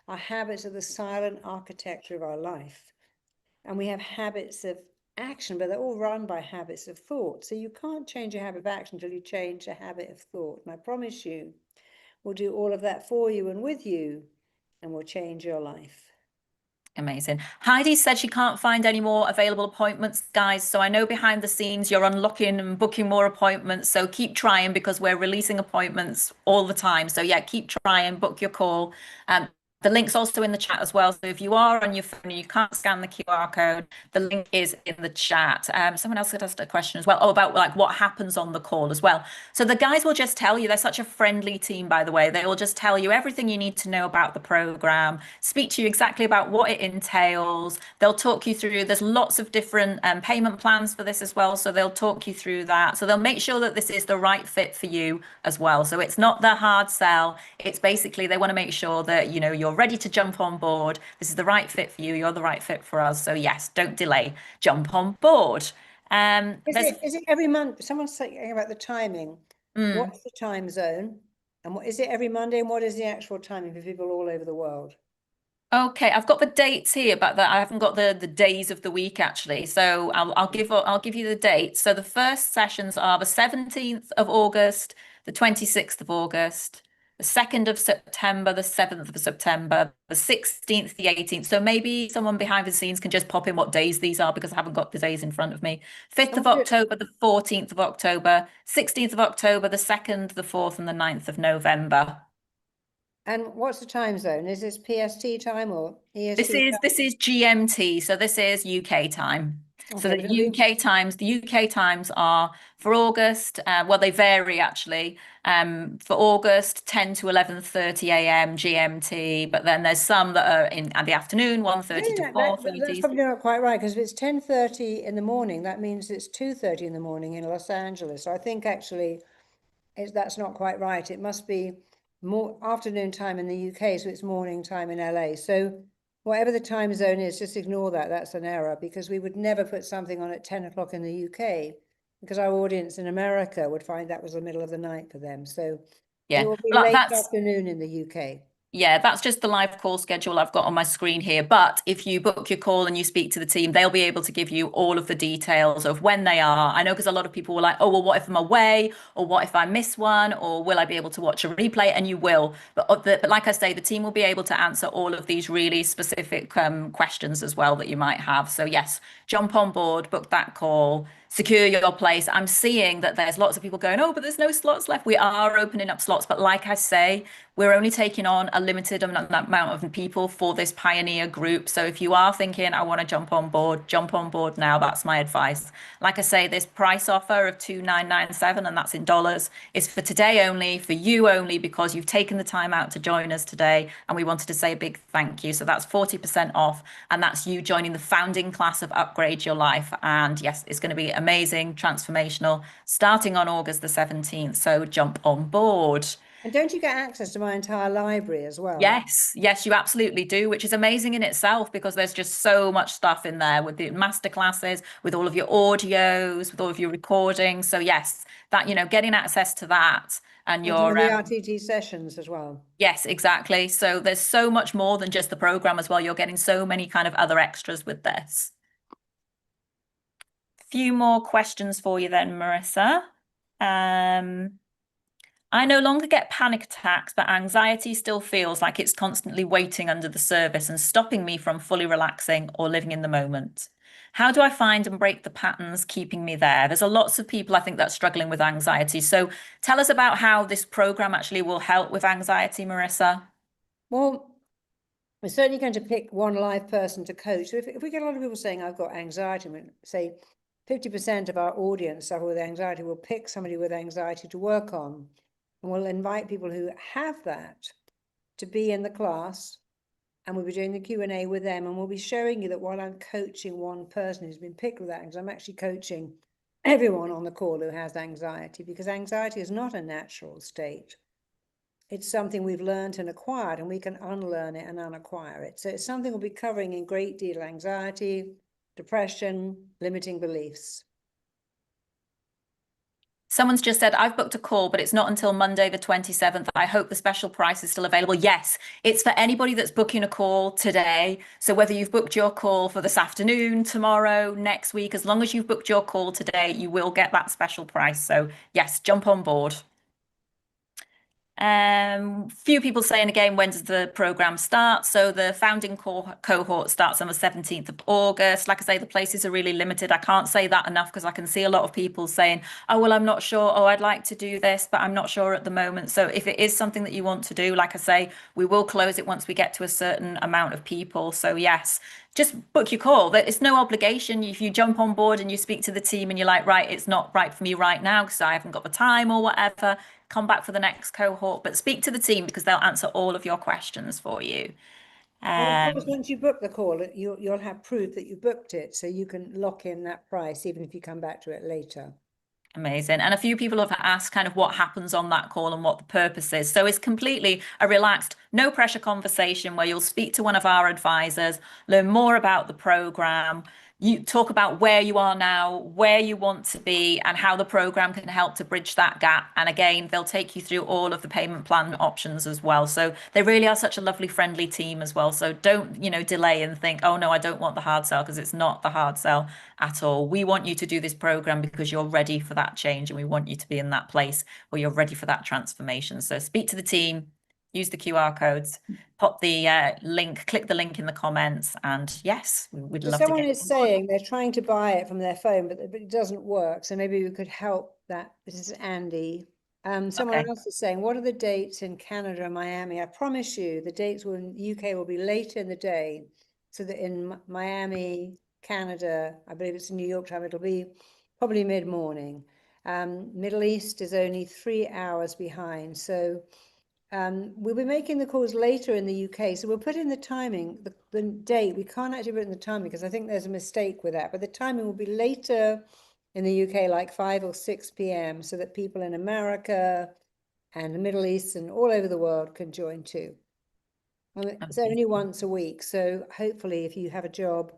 Our habits are the silent architecture of our life. And we have habits of action, but they're all run by habits of thought. So you can't change a habit of action until you change a habit of thought. And I promise you, we'll do all of that for you and with you, and we'll change your life. Amazing. Heidi said she can't find any more available appointments, guys. So I know behind the scenes you're unlocking and booking more appointments. So keep trying because we're releasing appointments all the time. So yeah, keep trying, book your call. The link's also in the chat as well. So if you are on your phone and you can't scan the QR code, the link is in the chat. Someone else had asked a question as well. Oh, about like what happens on the call as well. So the guys will just tell you, they're such a friendly team, by the way. They will just tell you everything you need to know about the program, speak to you exactly about what it entails. They'll talk you through, there's lots of different payment plans for this as well. So they'll talk you through that. So they'll make sure that this is the right fit for you as well. So it's not the hard sell. It's basically they want to make sure that, you know, you're ready to jump on board. This is the right fit for you. You're the right fit for us. So yes, don't delay. Jump on board. Is it every month? Someone's saying about the timing. What's the time zone? And what is it every Monday? And what is the actual timing for people all over the world? Okay, I've got the dates here, but I haven't got the days of the week actually. So I'll give you the dates. So the first sessions are the 17th of August, the 26th of August, the 2nd of September, the 7th of September, the 16th, the 18th. So maybe someone behind the scenes can just pop in what days these are because I haven't got the days in front of me. 5th of October, the 14th of October, 16th of October, the 2nd, the 4th, and the 9th of November. And what's the time zone? Is this PST time or EST time? This is GMT, so this is UK time. So Okay, the UK times are for August, well, they vary actually. For August, 10 to 11:30 a.m. GMT, but then there's some that are in the afternoon, 1:30 to that's 4:30. probably not quite right because if it's 10:30 in the morning, that means it's 2:30 in the morning in Los Angeles. So I think actually that's not quite right. It must be more afternoon time in the UK, so it's morning time in LA. So whatever the time zone is, just ignore that. That's an error because we would never put something on at 10 o'clock in the UK because our audience in America would find that was the middle of the night for them. So Yeah, it will be well, late afternoon in the UK. Yeah, that's just the live call schedule I've got on my screen here. But if you book your call and you speak to the team, they'll be able to give you all of the details of when they are. I know because a lot of people were like, oh, well, what if I'm away? Or what if I miss one? Or will I be able to watch a replay? And you will. But like I say, the team will be able to answer all of these really specific questions as well that you might have. So yes, jump on board, book that call, secure your place. I'm seeing that there's lots of people going, oh, but there's no slots left. We are opening up slots. But like I say, we're only taking on a limited amount of people for this pioneer group. So if you are thinking, I want to jump on board now. That's my advice. Like I say, this price offer of 2,997, and that's in dollars, is for today only, for you only, because you've taken the time out to join us today. And we wanted to say a big thank you. So that's 40% off. And that's you joining the founding class of Upgrade Your Life. And yes, it's going to be amazing, transformational, starting on August the 17th. So jump on board. And don't you get access to my entire library as well? Yes, you absolutely do, which is amazing in itself because there's just so much stuff in there with the masterclasses, with all of your audios, with all of your recordings. So yes, that, you know, getting access to that and your the RTT sessions as well. Yes, exactly. So there's so much more than just the program as well. You're getting so many kind of other extras with this. Few more questions for you then, Marissa. I no longer get panic attacks, but anxiety still feels like it's constantly waiting under the surface and stopping me from fully relaxing or living in the moment. How do I find and break the patterns keeping me there? There's a lots of people I think that's struggling with anxiety. So tell us about how this program actually will help with anxiety, Marissa. Well, we're certainly going to pick one live person to coach. So if we get a lot of people saying, I've got anxiety, I mean, say 50% of our audience suffer with anxiety, we'll pick somebody with anxiety to work on. And we'll invite people who have that to be in the class, and we'll be doing the Q&A with them, and we'll be showing you that while I'm coaching one person who's been picked with that, because I'm actually coaching everyone on the call who has anxiety, because anxiety is not a natural state. It's something we've learned and acquired, and we can unlearn it and unacquire it. So it's something we'll be covering in great deal: anxiety, depression, limiting beliefs. Someone's just said, I've booked a call, but it's not until Monday, the 27th. I hope the special price is still available. Yes, it's for anybody that's booking a call today. So whether you've booked your call for this afternoon, tomorrow, next week, as long as you've booked your call today, you will get that special price. So yes, jump on board. Few people saying again, when does the program start? So the founding cohort starts on the 17th of August. Like I say, the places are really limited. I can't say that enough because I can see a lot of people saying, oh, well, I'm not sure. Oh, I'd like to do this, but I'm not sure at the moment. So if it is something that you want to do, like I say, we will close it once we get to a certain amount of people. So yes, just book your call. It's no obligation. If you jump on board and you speak to the team and you're like, right, it's not right for me right now because I haven't got the time or whatever, come back for the next cohort, but speak to the team because they'll answer all of your questions for you. And of course, once you book the call, you'll have proof that you booked it, so you can lock in that price even if you come back to it later. Amazing. And a few people have asked kind of what happens on that call and what the purpose is. So it's completely a relaxed, no pressure conversation where you'll speak to one of our advisors, learn more about the program. You talk about where you are now, where you want to be, and how the program can help to bridge that gap. And again, they'll take you through all of the payment plan options as well. So they really are such a lovely, friendly team as well. So don't, delay and think, oh no, I don't want the hard sell, because it's not the hard sell at all. We want you to do this program because you're ready for that change, and we want you to be in that place where you're ready for that transformation. So speak to the team, use the QR codes, pop the link, click the link in the comments, and yes, we'd love to Someone get is saying they're trying to buy it from their phone, but it doesn't work. So maybe we could help that. This is Andy. Someone Okay. else is saying, what are the dates in Canada and Miami? I promise you the dates in the UK will be later in the day. So that in Miami, Canada, I believe it's in New York time, it'll be probably mid-morning. Middle East is only 3 hours behind. So we'll be making the calls later in the UK. So we'll put in the timing, the date. We can't actually put in the timing because I think there's a mistake with that. But the timing will be later in the UK, like 5 or 6 p.m., so that people in America and the Middle East and all over the world can join too. And it's only once a week. So hopefully if you have a job,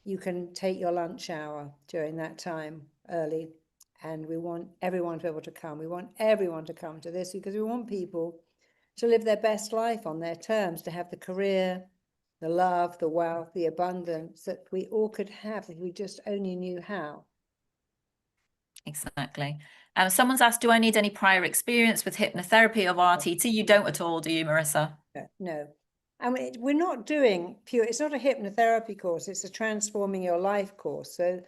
you can take your lunch hour during that time early. And we want everyone to be able to come. We want everyone to come to this because we want people to live their best life on their terms, to have the career, the love, the wealth, the abundance that we all could have if we just only knew how. Exactly. Someone's asked, do I need any prior experience with hypnotherapy or RTT? You don't at all, do you, Marissa? No. I mean, we're not doing pure, it's not a hypnotherapy course, it's a transforming your life course. So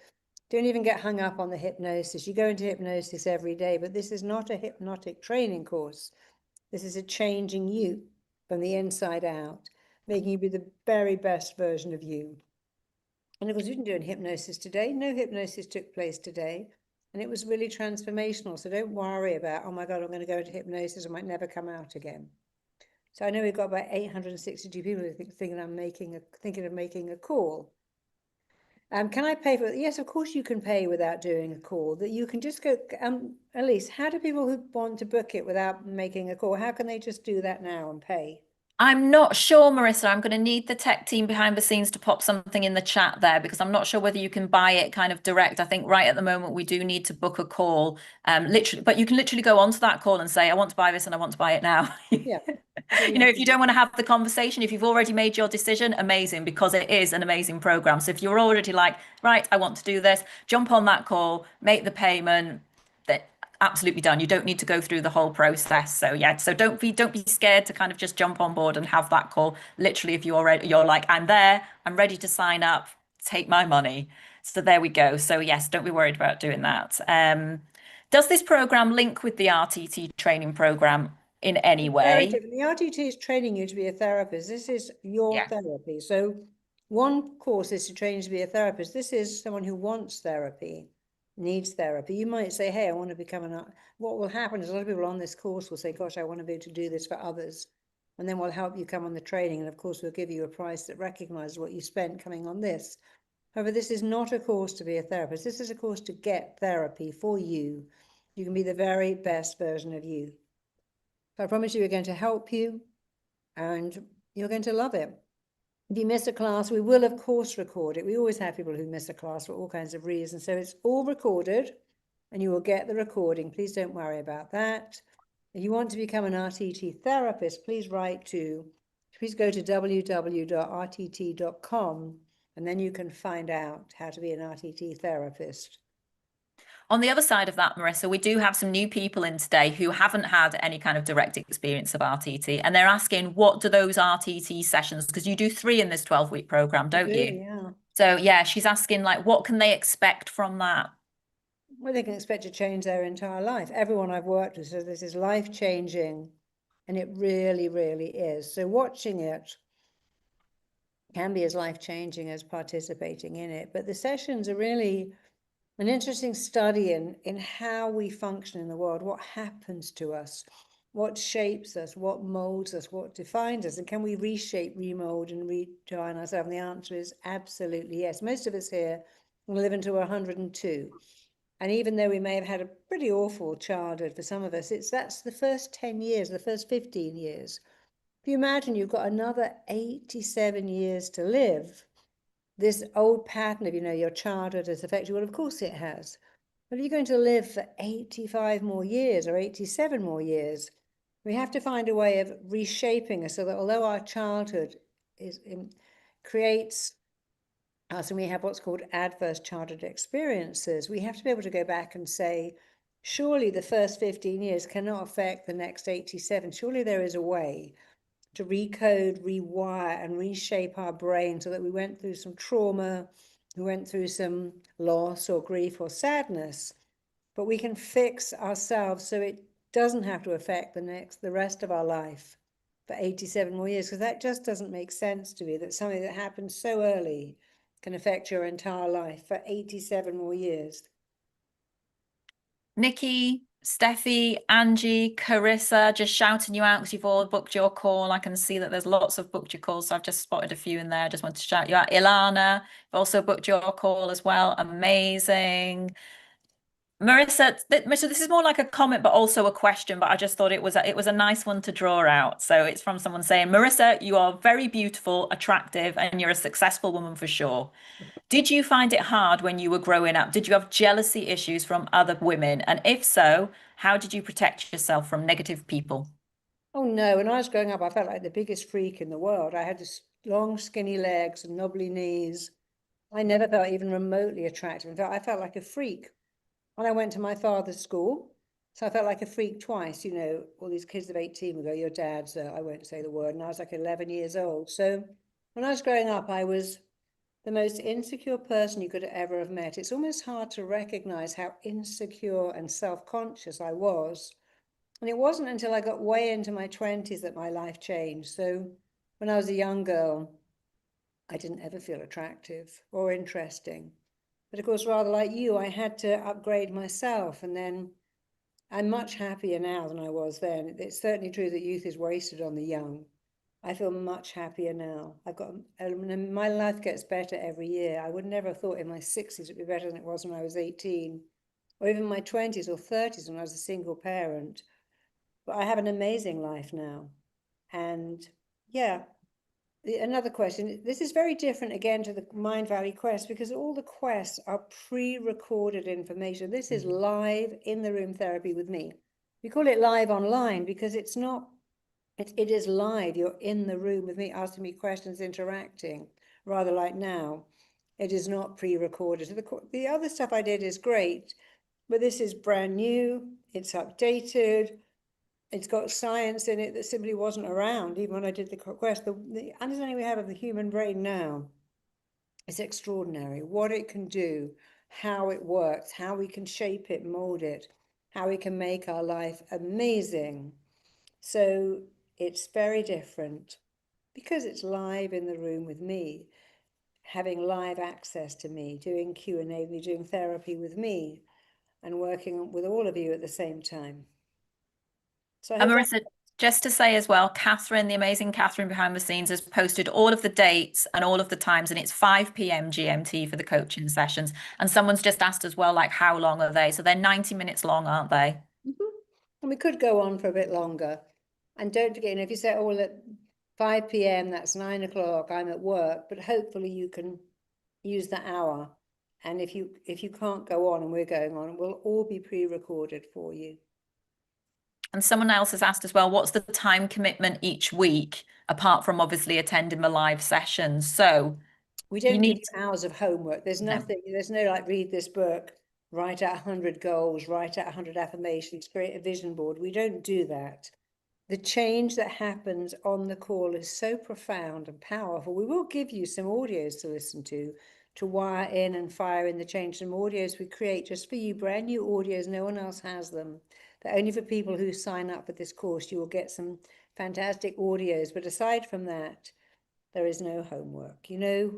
don't even get hung up on the hypnosis. You go into hypnosis every day, but this is not a hypnotic training course. This is a changing you from the inside out, making you be the very best version of you. And of course, we didn't do hypnosis today. No hypnosis took place today. And it was really transformational. So don't worry about, oh my God, I'm going to go into hypnosis. I might never come out again. So I know we've got about 862 people who thinking of making a call. Can I pay for it? Yes, of course you can pay without doing a call. That you can just go, Elise, how do people who want to book it without making a call, how can they just do that now and pay? I'm not sure, Marissa. I'm going to need the tech team behind the scenes to pop something in the chat there because I'm not sure whether you can buy it kind of direct. I think right at the moment we do need to book a call, literally, but you can literally go onto that call and say, I want to buy this and I want to buy it now. Yeah. If you don't want to have the conversation, if you've already made your decision, amazing, because it is an amazing program. So if you're already like, right, I want to do this, jump on that call, make the payment, that absolutely done. You don't need to go through the whole process. So yeah, so don't be scared to kind of just jump on board and have that call. Literally, if you're like, I'm there, I'm ready to sign up, take my money. So there we go. So yes, don't be worried about doing that. Does this program link with the RTT training program in any Very way? different. The RTT is training you to be a therapist. This is your Yeah. therapy. So one course is to train you to be a therapist. This is someone who wants therapy, needs therapy. You might say, hey, I want to become what will happen is a lot of people on this course will say, gosh, I want to be able to do this for others. And then we'll help you come on the training. And of course, we'll give you a price that recognizes what you spent coming on this. However, this is not a course to be a therapist. This is a course to get therapy for you. You can be the very best version of you. So I promise you, we're going to help you and you're going to love it. If you miss a class, we will, of course, record it. We always have people who miss a class for all kinds of reasons. So it's all recorded and you will get the recording. Please don't worry about that. If you want to become an RTT therapist, please go to www.rtt.com and then you can find out how to be an RTT therapist. On the other side of that, Marissa, we do have some new people in today who haven't had any kind of direct experience of RTT, and they're asking, what do those RTT sessions, because you do 3 in this 12-week program, don't you? Yeah. So yeah, she's asking, like, what can they expect from that? Well, they can expect to change their entire life. Everyone I've worked with says this is life-changing, and it really, really is. So watching it can be as life-changing as participating in it. But the sessions are really an interesting study in how we function in the world, what happens to us, what shapes us, what molds us, what defines us, and can we reshape, remold, and redefine ourselves? And the answer is absolutely yes. Most of us here will live into 102. And even though we may have had a pretty awful childhood for some of us, that's the first 10 years, the first 15 years. If you imagine you've got another 87 years to live, this old pattern of, your childhood has affected you. Well, of course it has. But if you're going to live for 85 more years or 87 more years, we have to find a way of reshaping us so that although our childhood creates us and we have what's called adverse childhood experiences, we have to be able to go back and say, surely the first 15 years cannot affect the next 87. Surely there is a way to recode, rewire, and reshape our brain so that we went through some trauma, we went through some loss or grief or sadness, but we can fix ourselves so it doesn't have to affect the rest of our life for 87 more years, because that just doesn't make sense to me, that something that happened so early can affect your entire life for 87 more years. Nikki, Steffi, Angie, Carissa, just shouting you out because you've all booked your call. I can see that there's lots of booked your calls, so I've just spotted a few in there. I just want to shout you out. Ilana, you've also booked your call as well. Amazing. Marissa, this is more like a comment, but also a question. But I just thought it was a nice one to draw out. So it's from someone saying, Marissa, you are very beautiful, attractive, and you're a successful woman for sure. Did you find it hard when you were growing up? Did you have jealousy issues from other women? And if so, how did you protect yourself from negative people? Oh no, when I was growing up, I felt like the biggest freak in the world. I had this long, skinny legs and knobbly knees. I never felt even remotely attractive. In fact, I felt like a freak. When I went to my father's school, so I felt like a freak twice. All these kids of 18 would go, your dad's, I won't say the word, and I was like 11 years old. So when I was growing up, I was the most insecure person you could ever have met. It's almost hard to recognize how insecure and self-conscious I was. And it wasn't until I got way into my 20s that my life changed. So when I was a young girl, I didn't ever feel attractive or interesting. But of course, rather like you, I had to upgrade myself. And then I'm much happier now than I was then. It's certainly true that youth is wasted on the young. I feel much happier now. My life gets better every year. I would never have thought in my 60s it'd be better than it was when I was 18, or even my 20s or 30s when I was a single parent. But I have an amazing life now. And yeah, another question. This is very different again to the Mindvalley Quest, because all the quests are pre-recorded information. This is live in the room therapy with me. We call it live online because it's not, it is live. You're in the room with me, asking me questions, interacting, rather like now. It is not pre-recorded. The other stuff I did is great, but this is brand new. It's updated. It's got science in it that simply wasn't around even when I did the quest. The understanding we have of the human brain now is extraordinary. What it can do, how it works, how we can shape it, mold it, how we can make our life amazing. So it's very different because it's live in the room with me, having live access to me, doing Q&A, doing therapy with me, and working with all of you at the same time. So And Marissa, just to say as well, Catherine, the amazing Catherine behind the scenes, has posted all of the dates and all of the times, and it's 5 p.m. GMT for the coaching sessions. And someone's just asked as well, like, how long are they? So they're 90 minutes long, aren't they? And we could go on for a bit longer. And don't forget, if you say, oh, well, at 5 p.m., that's 9 o'clock, I'm at work, but hopefully you can use the hour. And if you can't go on and we're going on, we'll all be pre-recorded for you. And someone else has asked as well, what's the time commitment each week, apart from obviously attending the live sessions? So we don't you give need you hours of homework. There's nothing, there's no like read this book. write out 100 goals, write out 100 affirmations, create a vision board. We don't do that. The change that happens on the call is so profound and powerful. We will give you some audios to listen to wire in and fire in the change. Some audios we create just for you, brand new audios, no one else has them. They're only for people who sign up for this course. You will get some fantastic audios. But aside from that, there is no homework. You know,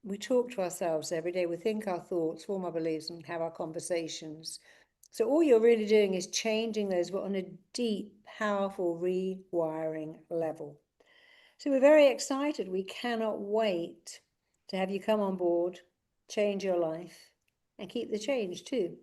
we talk to ourselves every day. We think our thoughts, form our beliefs, and have our conversations. So all you're really doing is changing those, but on a deep, powerful rewiring level. So we're very excited. We cannot wait to have you come on board, change your life, and keep the change too.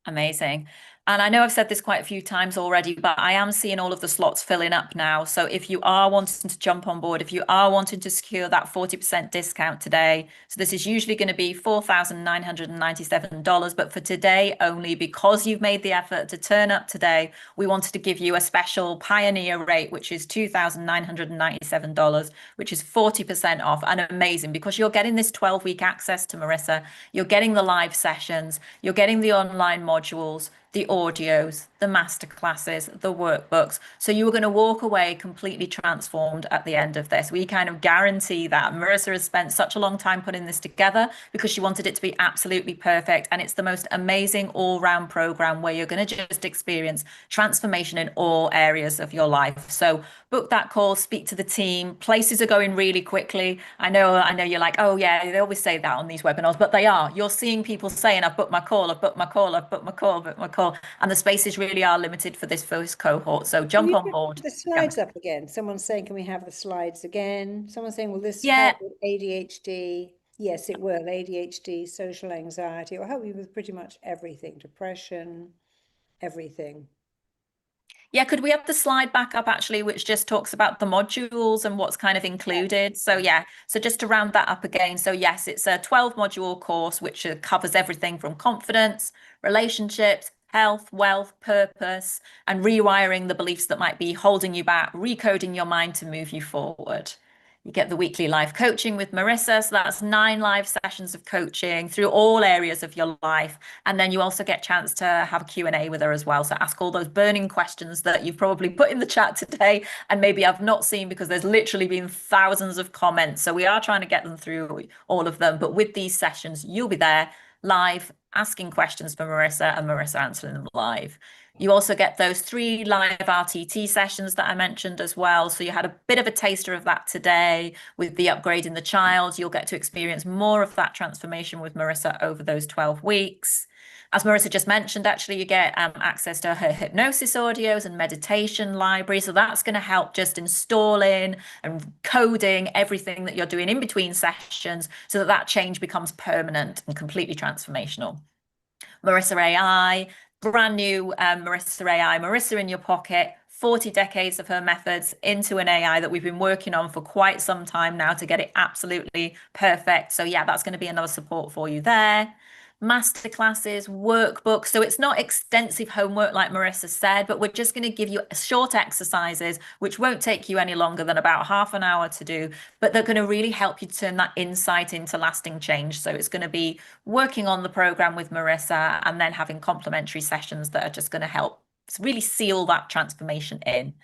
Amazing. And I know I've said this quite a few times already, but I am seeing all of the slots filling up now. So if you are wanting to jump on board, if you are wanting to secure that 40% discount today, so this is usually going to be $4,997, but for today only, because you've made the effort to turn up today, we wanted to give you a special pioneer rate, which is $2,997, which is 40% off, and amazing because you're getting this 12-week access to Marissa, you're getting the live sessions, you're getting the online modules, the audios, the masterclasses, the workbooks. So you are going to walk away completely transformed at the end of this. We kind of guarantee that. Marissa has spent such a long time putting this together because she wanted it to be absolutely perfect. And it's the most amazing all-round program where you're going to just experience transformation in all areas of your life. So book that call, speak to the team. Places are going really quickly. I know you're like, oh yeah, they always say that on these webinars, but they are. You're seeing people saying, I've booked my call, I've booked my call, I've booked my call, I've booked my call. And the spaces really are limited for this first cohort. So Can jump you on put board. the Yeah. slides up again? Someone's saying, can we have the slides again? Someone's saying, will this Yeah. help with ADHD? Yes, it will. ADHD, social anxiety. It will help you with pretty much everything. Depression, everything. Yeah, could we have the slide back up actually, which just talks about the modules and what's kind of included? So yeah, so just to round that up again. So yes, it's a 12 module course, which covers everything from confidence, relationships, health, wealth, purpose, and rewiring the beliefs that might be holding you back, recoding your mind to move you forward. You get the weekly live coaching with Marissa. So that's 9 live sessions of coaching through all areas of your life. And then you also get a chance to have a Q&A with her as well. So ask all those burning questions that you've probably put in the chat today and maybe I've not seen because there's literally been thousands of comments. So we are trying to get them through all of them. But with these sessions, you'll be there live asking questions for Marissa and Marissa answering them live. You also get those 3 live RTT sessions that I mentioned as well. So you had a bit of a taster of that today with the upgrading the child. You'll get to experience more of that transformation with Marissa over those 12 weeks. As Marissa just mentioned, actually, you get access to her hypnosis audios and meditation library. So that's going to help just installing and coding everything that you're doing in between sessions so that that change becomes permanent and completely transformational. Marissa AI, brand new Marissa AI, Marissa in your pocket, 40 decades of her methods into an AI that we've been working on for quite some time now to get it absolutely perfect. So yeah, that's going to be another support for you there. Masterclasses, workbooks. So it's not extensive homework like Marissa said, but we're just going to give you short exercises, which won't take you any longer than about half an hour to do, but they're going to really help you turn that insight into lasting change. So it's going to be working on the program with Marissa and then having complementary sessions that are just going to help really seal that transformation in.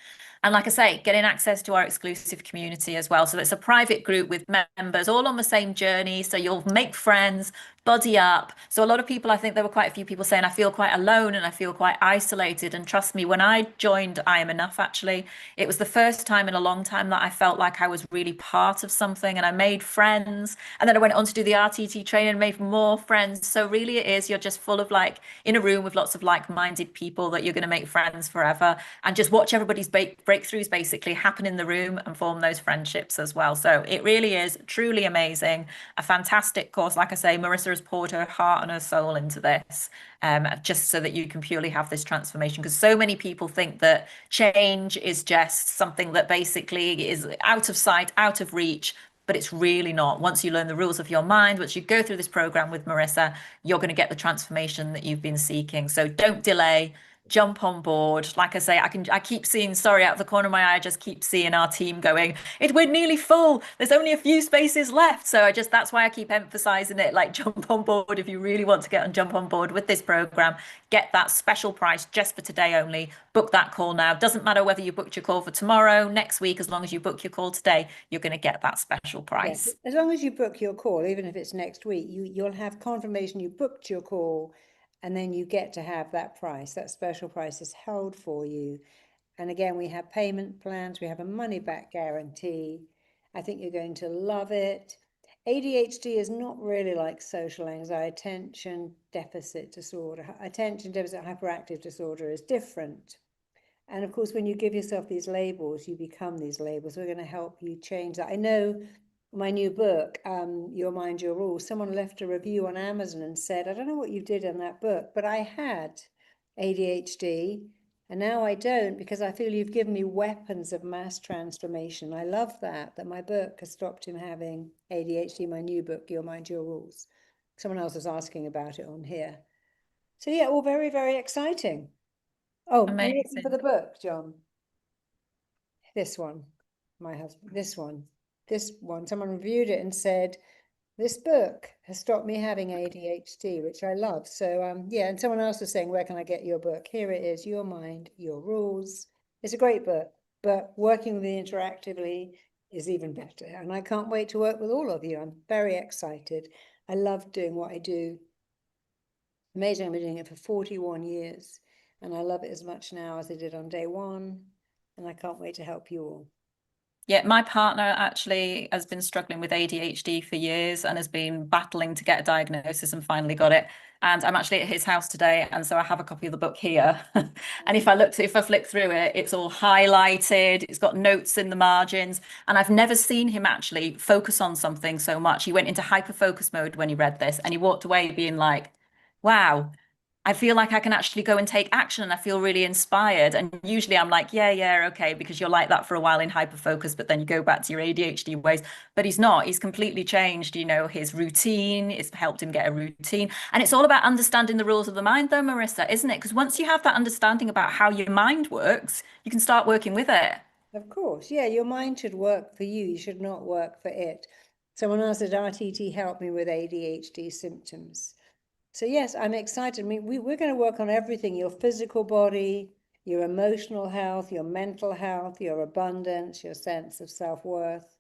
And like I say, getting access to our exclusive community as well. So it's a private group with members all on the same journey. So you'll make friends, buddy up. So a lot of people, I think there were quite a few people saying, I feel quite alone and I feel quite isolated. And trust me, when I joined I Am Enough, actually, it was the first time in a long time that I felt like I was really part of something and I made friends. And then I went on to do the RTT training and made more friends. So really it is, you're just full of like in a room with lots of like-minded people that you're going to make friends forever and just watch everybody's breakthroughs basically happen in the room and form those friendships as well. So it really is truly amazing. A fantastic course. Like I say, Marissa has poured her heart and her soul into this, just so that you can purely have this transformation. Because so many people think that change is just something that basically is out of sight, out of reach, but it's really not. Once you learn the rules of your mind, once you go through this program with Marissa, you're going to get the transformation that you've been seeking. So don't delay. jump on board. Like I say, I keep seeing, sorry, out of the corner of my eye, I just keep seeing our team going, we're nearly full. There's only a few spaces left. So that's why I keep emphasizing it, like jump on board if you really want to jump on board with this program. Get that special price just for today only. Book that call now. Doesn't matter whether you booked your call for tomorrow, next week, as long as you book your call today, you're going to get that special price. Yes, as long as you book your call, even if it's next week, you'll have confirmation you booked your call, and then you get to have that price. That special price is held for you. And again, we have payment plans, we have a money back guarantee. I think you're going to love it. ADHD is not really like social anxiety. Attention deficit hyperactive disorder is different. And of course, when you give yourself these labels, you become these labels. We're going to help you change that. I know my new book, Your Mind, Your Rules, someone left a review on Amazon and said, I don't know what you did in that book, but I had ADHD and now I don't, because I feel you've given me weapons of mass transformation. I love that my book has stopped him having ADHD, my new book, Your Mind, Your Rules. Someone else was asking about it on here. So yeah, all very, very exciting. Oh, you're looking for the book, John. This one, my husband, this one, someone reviewed it and said, this book has stopped me having ADHD, which I love. So yeah, and someone else was saying, where can I get your book? Here it is, Your Mind, Your Rules. It's a great book, but working with it interactively is even better. And I can't wait to work with all of you. I'm very excited. I love doing what I do. Amazing, I've been doing it for 41 years. And I love it as much now as I did on day one. And I can't wait to help you all. Yeah, my partner actually has been struggling with ADHD for years and has been battling to get a diagnosis and finally got it. And I'm actually at his house today, and so I have a copy of the book here. And if I flick through it, it's all highlighted, it's got notes in the margins, and I've never seen him actually focus on something so much. He went into hyper focus mode when he read this, and he walked away being like, wow, I feel like I can actually go and take action and I feel really inspired. And usually I'm like, yeah, okay, because you're like that for a while in hyperfocus, but then you go back to your ADHD ways. But he's not. He's completely changed, his routine. It's helped him get a routine. And it's all about understanding the rules of the mind, though, Marissa, isn't it? Because once you have that understanding about how your mind works, you can start working with it. Of course. Yeah, your mind should work for you. You should not work for it. Someone else at RTT helped me with ADHD symptoms. So yes, I'm excited. I mean, we're going to work on everything, your physical body, your emotional health, your mental health, your abundance, your sense of self-worth,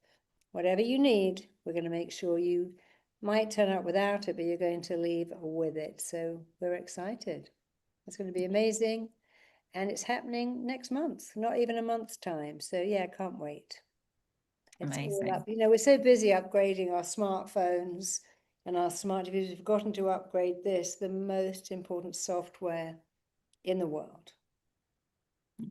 whatever you need. We're going to make sure you might turn up without it, but you're going to leave with it. So we're excited. It's going to be amazing. And it's happening next month, not even a month's time. So yeah, can't wait. It's Amazing. all up. We're so busy upgrading our smartphones and our smart TVs, we've forgotten to upgrade this, the most important software in the world.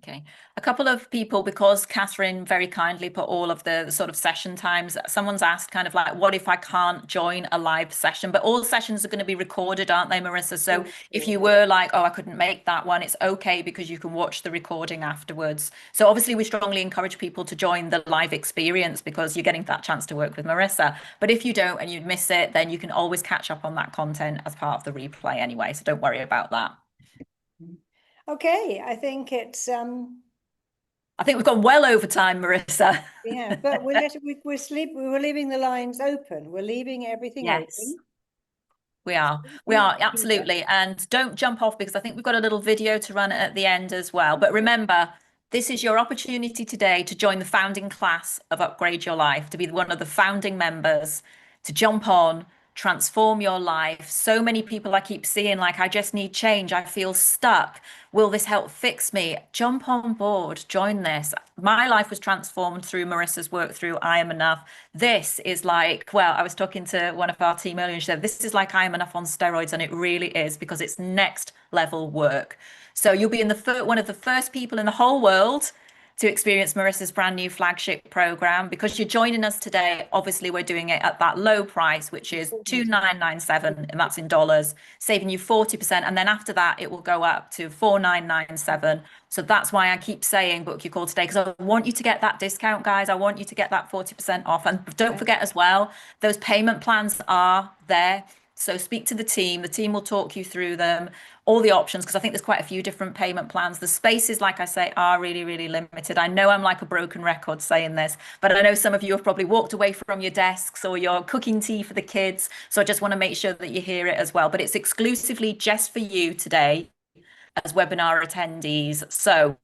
Okay. A couple of people, because Catherine very kindly put all of the sort of session times, someone's asked kind of like, what if I can't join a live session? But all sessions are going to be recorded, aren't they, Marissa? So if you were like, oh, I couldn't make that one, it's okay because you can watch the recording afterwards. So obviously we strongly encourage people to join the live experience because you're getting that chance to work with Marissa. But if you don't and you miss it, then you can always catch up on that content as part of the replay anyway. So don't worry about that. Okay, I think it's I think we've gone well over time, Marissa. Yeah, but we're leaving the lines open. We're leaving everything open. We are absolutely. And don't jump off because I think we've got a little video to run at the end as well. But remember, this is your opportunity today to join the founding class of Upgrade Your Life, to be one of the founding members, to jump on, transform your life. So many people I keep seeing, like, I just need change. I feel stuck. Will this help fix me? Jump on board, join this. My life was transformed through Marissa's work through I Am Enough. This is like, well, I was talking to one of our team earlier and she said, this is like I Am Enough on steroids. And it really is, because it's next level work. So you'll be in one of the first people in the whole world to experience Marissa's brand new flagship program. Because you're joining us today, obviously we're doing it at that low price, which is $2,997, and that's in dollars, saving you 40%. And then after that, it will go up to $4,997. So that's why I keep saying book your call today, because I want you to get that discount, guys. I want you to get that 40% off. And don't forget as well, those payment plans are there. So speak to the team. The team will talk you through them, all the options, because I think there's quite a few different payment plans. The spaces, like I say, are really, really limited. I know I'm like a broken record saying this, but I know some of you have probably walked away from your desks or you're cooking tea for the kids. So I just want to make sure that you hear it as well. But it's exclusively just for you today as webinar attendees. So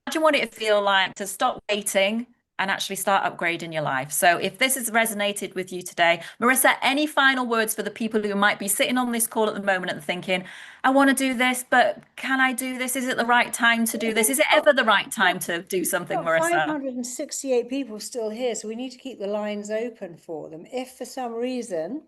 imagine what it'd feel like to stop waiting and actually start upgrading your life. So if this has resonated with you today, Marissa, any final words for the people who might be sitting on this call at the moment and thinking, I want to do this, but can I do this? Is it the right time to do this? Is it ever the right time to do something, We've got Marissa? 568 people still here, so we need to keep the lines open for them. If for some reason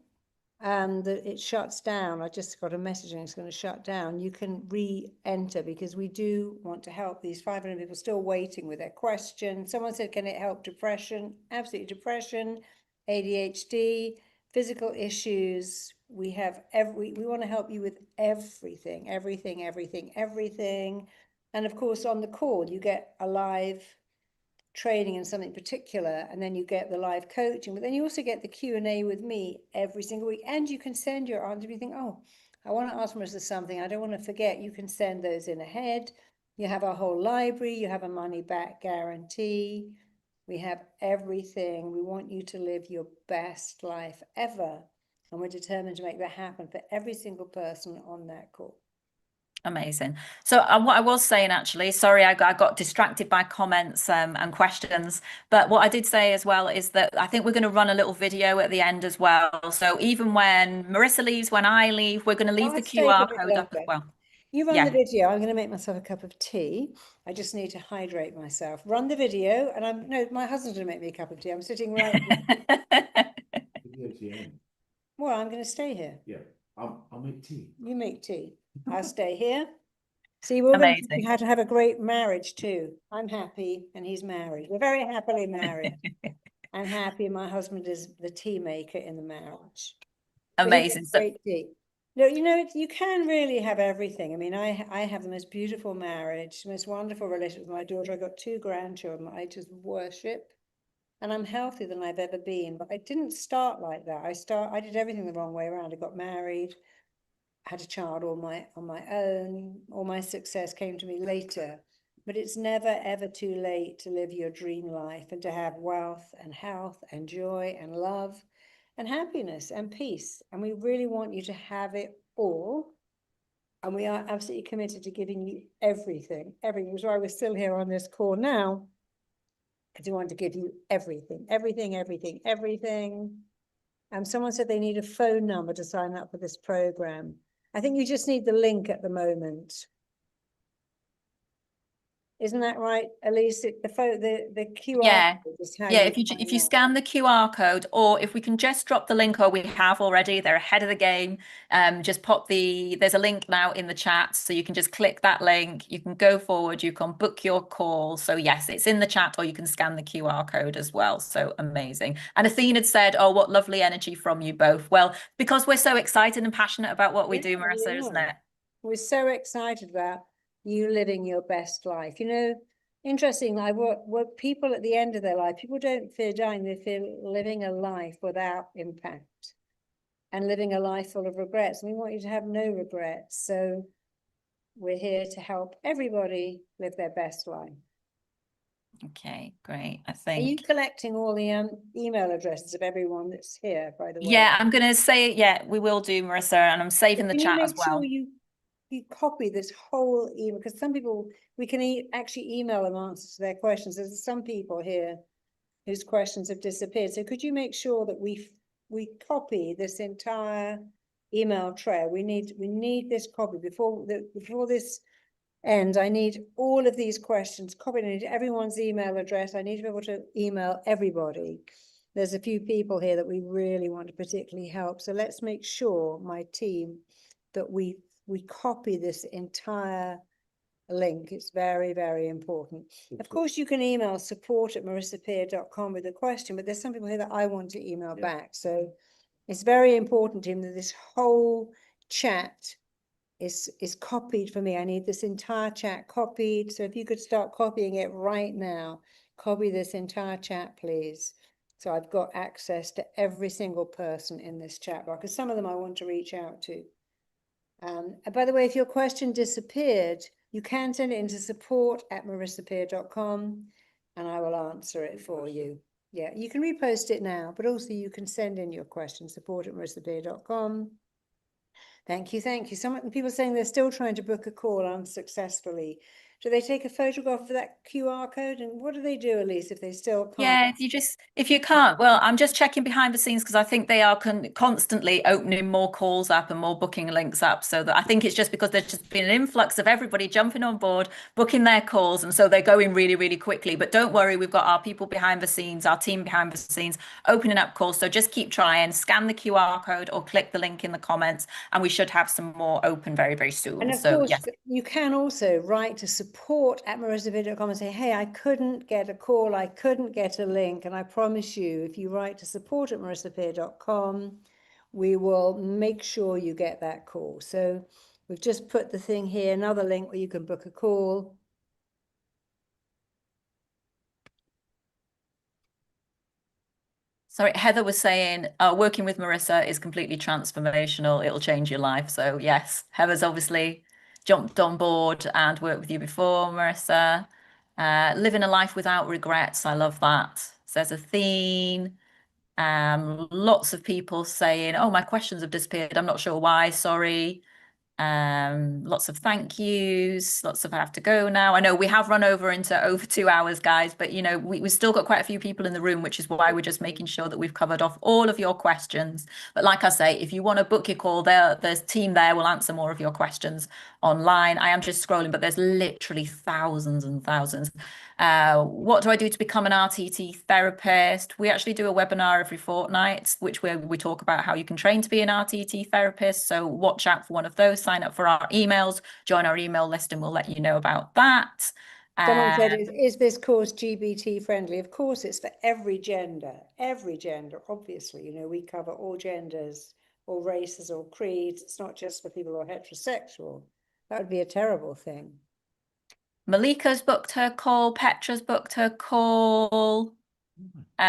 it shuts down, I just got a message and it's going to shut down, you can re-enter, because we do want to help these 500 people still waiting with their question. Someone said, can it help depression? Absolutely. Depression, ADHD, physical issues. We have we want to help you with everything. And of course, on the call, you get a live training in something particular, and then you get the live coaching, but then you also get the Q&A with me every single week, and you can send your answer. If you think, oh, I want to ask Marissa something, I don't want to forget, you can send those in ahead. You have our whole library, you have a money back guarantee, we have everything. We want you to live your best life ever, and we're determined to make that happen for every single person on that call. Amazing. So what I was saying, actually, sorry, I got distracted by comments and questions. But what I did say as well is that I think we're going to run a little video at the end as well. So even when Marissa leaves, when I leave, we're going to leave the QR code up as well. You run the video. I'm going to make myself a cup of tea. I just need to hydrate myself. Run the video, and my husband's going to make me a cup of tea. I'm sitting right here. Well, I'm going to stay here. Yeah, I'll make tea. You make tea. I'll stay here. See, we're going to have to have a great marriage too. I'm happy and he's married. We're very happily married. I'm happy my husband is the tea maker in the marriage. Amazing. Great tea. No, you can really have everything. I mean, I have the most beautiful marriage, the most wonderful relationship with my daughter. I got 2 grandchildren I just worship, and I'm healthier than I've ever been. But I didn't start like that. I did everything the wrong way around. I got married, had a child on my own. All my success came to me later. But it's never, ever too late to live your dream life and to have wealth and health and joy and love and happiness and peace. And we really want you to have it all. And we are absolutely committed to giving you everything. Everything. Which is why we're still here on this call now, because we want to give you everything. Someone said they need a phone number to sign up for this program. I think you just need the link at the moment. Isn't that right, Elise? The QR code is how if you scan the QR code, or if we can just drop the link, or we have already, they're ahead of the game. Just pop there's a link now in the chat, so you can just click that link. You can go forward, you can book your call. So yes, it's in the chat, or you can scan the QR code as well. So amazing. And Athena had said, oh, what lovely energy from you both. Well, because we're so excited and passionate about what we do, Marissa, isn't it? We're so excited about you living your best life. Interestingly, I work people at the end of their life. People don't fear dying, they fear living a life without impact and living a life full of regrets. And we want you to have no regrets. So we're here to help everybody live their best life. Okay, great. I think. Are you collecting all the email addresses of everyone that's here, by the way? Yeah, I'm going to say, we will do, Marissa, and I'm saving the chat as well. You copy this whole email, because some people, we can actually email them answers to their questions. There's some people here whose questions have disappeared. So could you make sure that we copy this entire email trail? We need this copy before this ends. I need all of these questions copied. I need everyone's email address. I need to be able to email everybody. There's a few people here that we really want to particularly help. So let's make sure, my team, that we copy this entire link. It's very, very important. Of course, you can email support@marissappear.com with a question, but there's some people here that I want to email back. So it's very important to him that this whole chat is copied for me. I need this entire chat copied. So if you could start copying it right now, copy this entire chat, please. So I've got access to every single person in this chat bar, because some of them I want to reach out to. And by the way, if your question disappeared, you can send it into support@marissapeer.com and I will answer it for you. Yeah, you can repost it now, but also you can send in your question, support@marissapeer.com. Thank you, thank you. Some people saying they're still trying to book a call unsuccessfully. Do they take a photograph of that QR code? And what do they do, Elise, if they still can't? Yeah, if you can't, well, I'm just checking behind the scenes because I think they are constantly opening more calls up and more booking links up. So that I think it's just because there's just been an influx of everybody jumping on board, booking their calls, and so they're going really, really quickly. But don't worry, we've got our people behind the scenes, our team behind the scenes, opening up calls. So just keep trying, scan the QR code or click the link in the comments, and we should have some more open very, very soon. And of So course, yes. you can also write to support@marissapeer.com and say, hey, I couldn't get a call, I couldn't get a link. And I promise you, if you write to support@marissapeer.com, we will make sure you get that call. So we've just put the thing here, another link where you can book a call. Sorry, Heather was saying working with Marissa is completely transformational. It'll change your life. So yes, Heather's obviously jumped on board and worked with you before, Marissa. Living a life without regrets. I love that. Says Athene. Lots of people saying, oh, my questions have disappeared. I'm not sure why. Sorry. Lots of thank yous, lots of I have to go now. I know we have run into over 2 hours, guys, but you know, we've still got quite a few people in the room, which is why we're just making sure that we've covered off all of your questions. But like I say, if you want to book your call, there's team there will answer more of your questions online. I am just scrolling, but there's literally thousands and thousands. What do I do to become an RTT therapist? We actually do a webinar every fortnight, which we talk about how you can train to be an RTT therapist. So watch out for one of those, sign up for our emails, join our email list, and we'll let you know about that. Someone said, is this course GBT friendly? Of course, it's for every gender, obviously. You know, we cover all genders, all races, all creeds. It's not just for people who are heterosexual. That would be a terrible thing. Malika's booked her call. Petra's booked her call.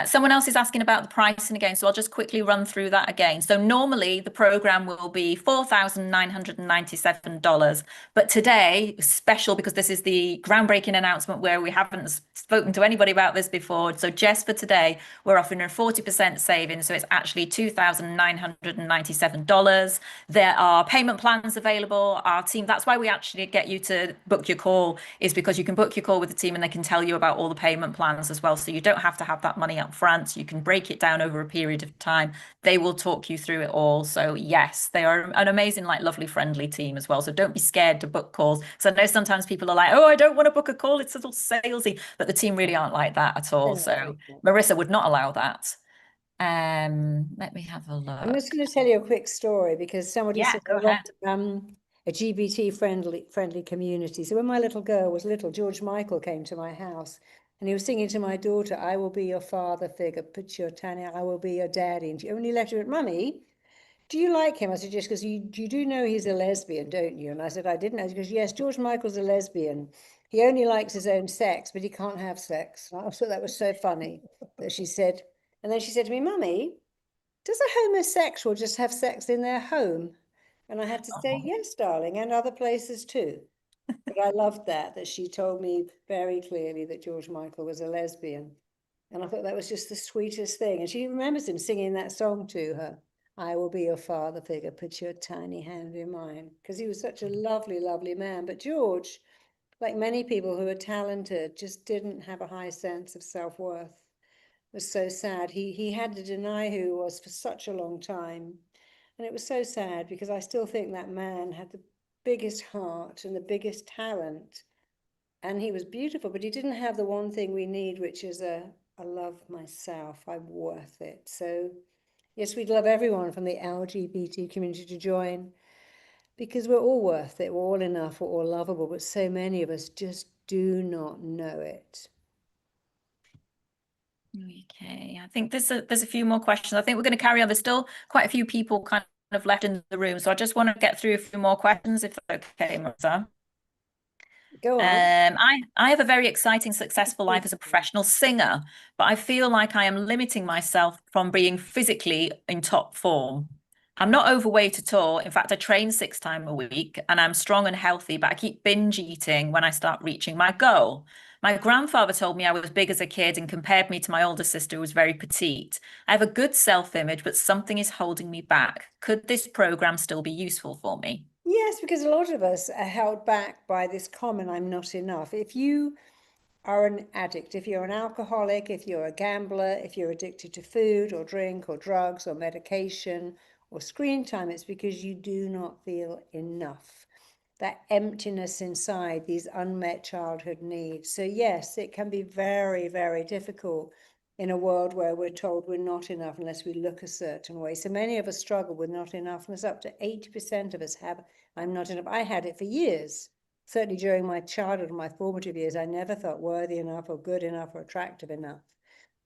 Someone else is asking about the pricing again, so I'll just quickly run through that again. So normally the program will be $4,997, but today special because this is the groundbreaking announcement where we haven't spoken to anybody about this before. So just for today, we're offering a 40% saving, so it's actually $2,997. There are payment plans available. Our team, that's why we actually get you to book your call, is because you can book your call with the team and they can tell you about all the payment plans as well. So you don't have to have that money up front. You can break it down over a period of time. They will talk you through it all. So yes, they are an amazing, like lovely, friendly team as well. So don't be scared to book calls. So I know sometimes people are like, oh, I don't want to book a call. It's a little salesy, but the team really aren't like that at all. So Marissa would not allow that. Let me have a look. I'm just going to tell you a quick story because somebody said go ahead. A GBT friendly community. So when my little girl was little, George Michael came to my house and he was singing to my daughter, I will be your father figure, put your Tanya, I will be your daddy. And she only left her with, Mummy, do you like him? I said, yes, because you do know he's a lesbian, don't you? And I said, I didn't know. She goes, yes, George Michael's a lesbian. He only likes his own sex, but he can't have sex. And I thought that was so funny that she said, and then she said to me, Mummy, does a homosexual just have sex in their home? And I had to say, yes, darling, and other places too. But I loved that she told me very clearly that George Michael was a lesbian. And I thought that was just the sweetest thing. And she remembers him singing that song to her. I will be your father figure, put your tiny hand in mine. Because he was such a lovely, lovely man. But George, like many people who are talented, just didn't have a high sense of self-worth. It was so sad. He had to deny who he was for such a long time. And it was so sad because I still think that man had the biggest heart and the biggest talent. And he was beautiful, but he didn't have the one thing we need, which is I love myself, I'm worth it. So yes, we'd love everyone from the LGBT community to join because we're all worth it, we're all enough, we're all lovable, but so many of us just do not know it. Okay, I think there's a few more questions. I think we're going to carry on. There's still quite a few people kind of left in the room, so I just want to get through a few more questions if that's okay, Marissa. Go on. I have a very exciting, successful life as a professional singer, but I feel like I am limiting myself from being physically in top form. I'm not overweight at all. In fact, I train 6 times a week and I'm strong and healthy, but I keep binge eating when I start reaching my goal. My grandfather told me I was big as a kid and compared me to my older sister who was very petite. I have a good self-image, but something is holding me back. Could this program still be useful for me? Yes, because a lot of us are held back by this common I'm not enough. If you are an addict, if you're an alcoholic, if you're a gambler, if you're addicted to food or drink or drugs or medication or screen time, it's because you do not feel enough. That emptiness inside, these unmet childhood needs. So yes, it can be very, very difficult in a world where we're told we're not enough unless we look a certain way. So many of us struggle with not enoughness. Up to 80% of us have I'm not enough. I had it for years. Certainly during my childhood and my formative years, I never felt worthy enough or good enough or attractive enough.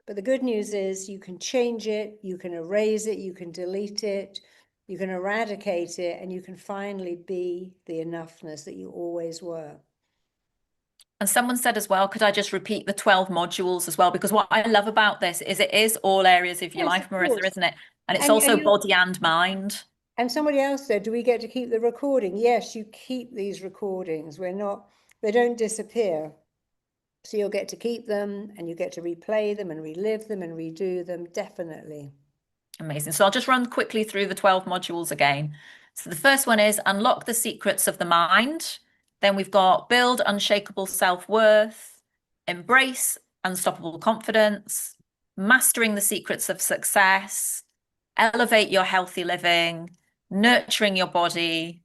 But the good news is you can change it, you can erase it, you can delete it, you can eradicate it, and you can finally be the enoughness that you always were. And someone said as well, could I just repeat the 12 modules as well? Because what I love about this is it is all areas of your Yes, life, of Marissa, course. isn't it? And it's And also you body and mind. and somebody else said, do we get to keep the recording? Yes, you keep these recordings. They don't disappear. So you'll get to keep them and you get to replay them and relive them and redo them, definitely. Amazing. So I'll just run quickly through the 12 modules again. So the first one is unlock the secrets of the mind. Then we've got build unshakable self-worth, embrace unstoppable confidence, mastering the secrets of success, elevate your healthy living, nurturing your body,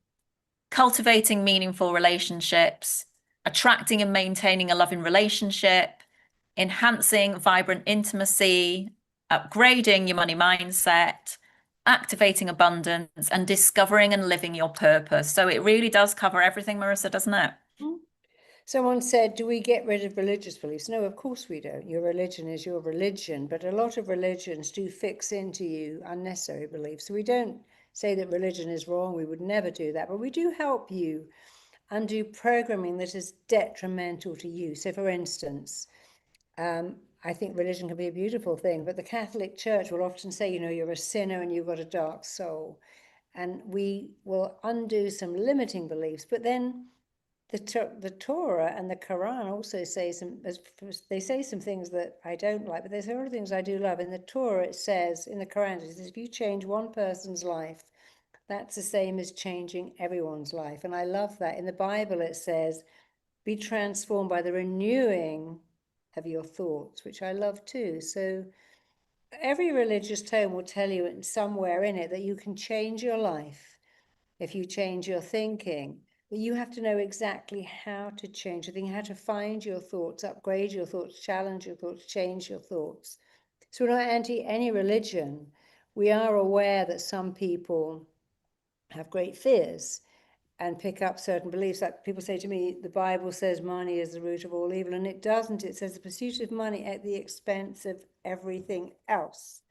cultivating meaningful relationships, attracting and maintaining a loving relationship, enhancing vibrant intimacy, upgrading your money mindset, activating abundance, and discovering and living your purpose. So it really does cover everything, Marissa, doesn't it? Someone said, do we get rid of religious beliefs? No, of course we don't. Your religion is your religion, but a lot of religions do fix into you unnecessary beliefs. So we don't say that religion is wrong. We would never do that, but we do help you undo programming that is detrimental to you. So for instance, I think religion can be a beautiful thing, but the Catholic Church will often say, you know, you're a sinner and you've got a dark soul. And we will undo some limiting beliefs, but then the Torah and the Quran also say some things that I don't like, but there's other things I do love. In the Torah, it says, in the Quran, it says, if you change one person's life, that's the same as changing everyone's life. And I love that. In the Bible, it says, be transformed by the renewing of your thoughts, which I love too. So every religious tome will tell you somewhere in it that you can change your life if you change your thinking. But you have to know exactly how to change your thinking, how to find your thoughts, upgrade your thoughts, challenge your thoughts, change your thoughts. So we're not anti any religion. We are aware that some people have great fears and pick up certain beliefs. Like people say to me, the Bible says money is the root of all evil, and it doesn't. It says the pursuit of money at the expense of everything else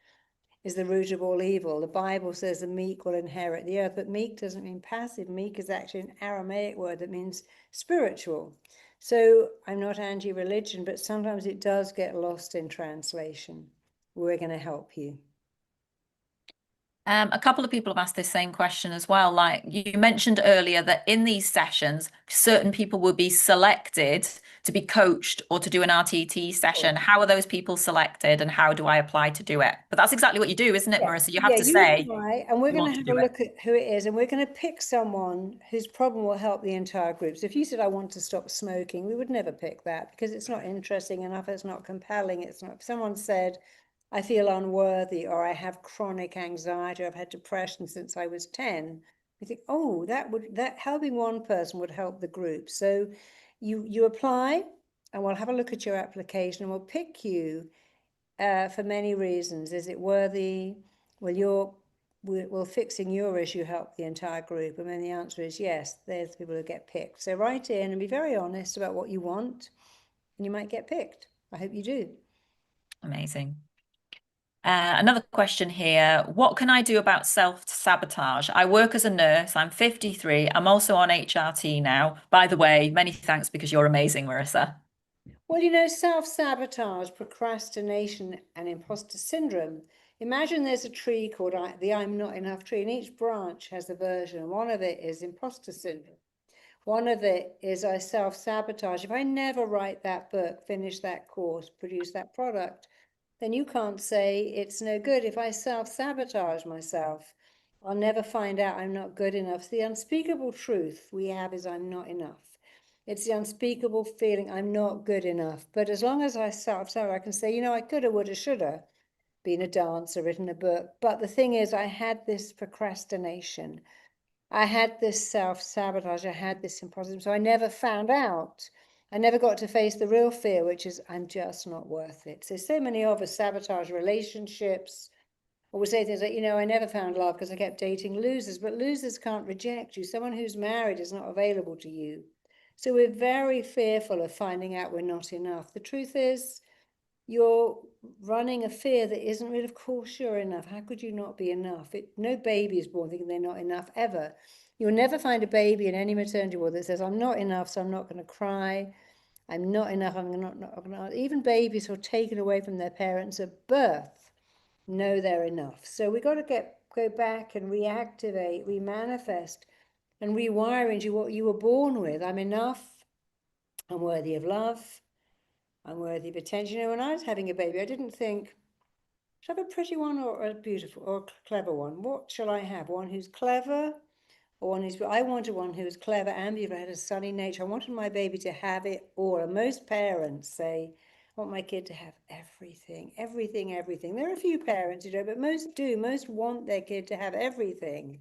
is the root of all evil. The Bible says the meek will inherit the earth, but meek doesn't mean passive. Meek is actually an Aramaic word that means spiritual. So I'm not anti-religion, but sometimes it does get lost in translation. We're going to help you. A couple of people have asked this same question as well. Like you mentioned earlier that in these sessions, certain people will be selected to be coached or to do an RTT session. How are those people selected and how do I apply to do it? But that's exactly what you do, isn't it, Marissa? You have to say, apply, and we're you going want to to have a do it. look at who it is, and we're going to pick someone whose problem will help the entire group. So if you said, I want to stop smoking, we would never pick that because it's not interesting enough, it's not compelling, it's not. If someone said, I feel unworthy, or I have chronic anxiety, or I've had depression since I was 10, we think, oh, that helping one person would help the group. So you apply, and we'll have a look at your application, and we'll pick you for many reasons. Is it worthy? Will fixing your issue help the entire group? And then the answer is yes, there's the people who get picked. So write in and be very honest about what you want, and you might get picked. I hope you do. Amazing. Another question here. What can I do about self-sabotage? I work as a nurse. I'm 53. I'm also on HRT now. By the way, many thanks because you're amazing, Marissa. Well, you know, self-sabotage, procrastination, and imposter syndrome. Imagine there's a tree called the I'm Not Enough tree, and each branch has a version. One of it is imposter syndrome. One of it is I self-sabotage. If I never write that book, finish that course, produce that product, then you can't say it's no good. If I self-sabotage myself, I'll never find out I'm not good enough. The unspeakable truth we have is I'm not enough. It's the unspeakable feeling I'm not good enough. But as long as I self-sabotage, I can say, you know, I coulda, woulda, shoulda been a dancer, written a book. But the thing is, I had this procrastination. I had this self-sabotage. I had this imposter. So I never found out. I never got to face the real fear, which is I'm just not worth it. So many of us sabotage relationships, or we say things like, you know, I never found love because I kept dating losers, but losers can't reject you. Someone who's married is not available to you. So we're very fearful of finding out we're not enough. The truth is, you're running a fear that isn't real. Of course you're enough. How could you not be enough? No baby is born thinking they're not enough ever. You'll never find a baby in any maternity ward that says, I'm not enough, so I'm not going to cry. I'm not enough, I'm not going to. Even babies who are taken away from their parents at birth know they're enough. So we got to go back and reactivate, remanifest, and rewire into what you were born with. I'm enough. I'm worthy of love. I'm worthy of attention. You know, when I was having a baby, I didn't think, should I have a pretty one or a beautiful or a clever one? What shall I have? One who's clever or one who's, I wanted one who was clever and beautiful, had a sunny nature. I wanted my baby to have it all. And most parents say, I want my kid to have everything, everything, everything. There are a few parents who don't, but most do. Most want their kid to have everything.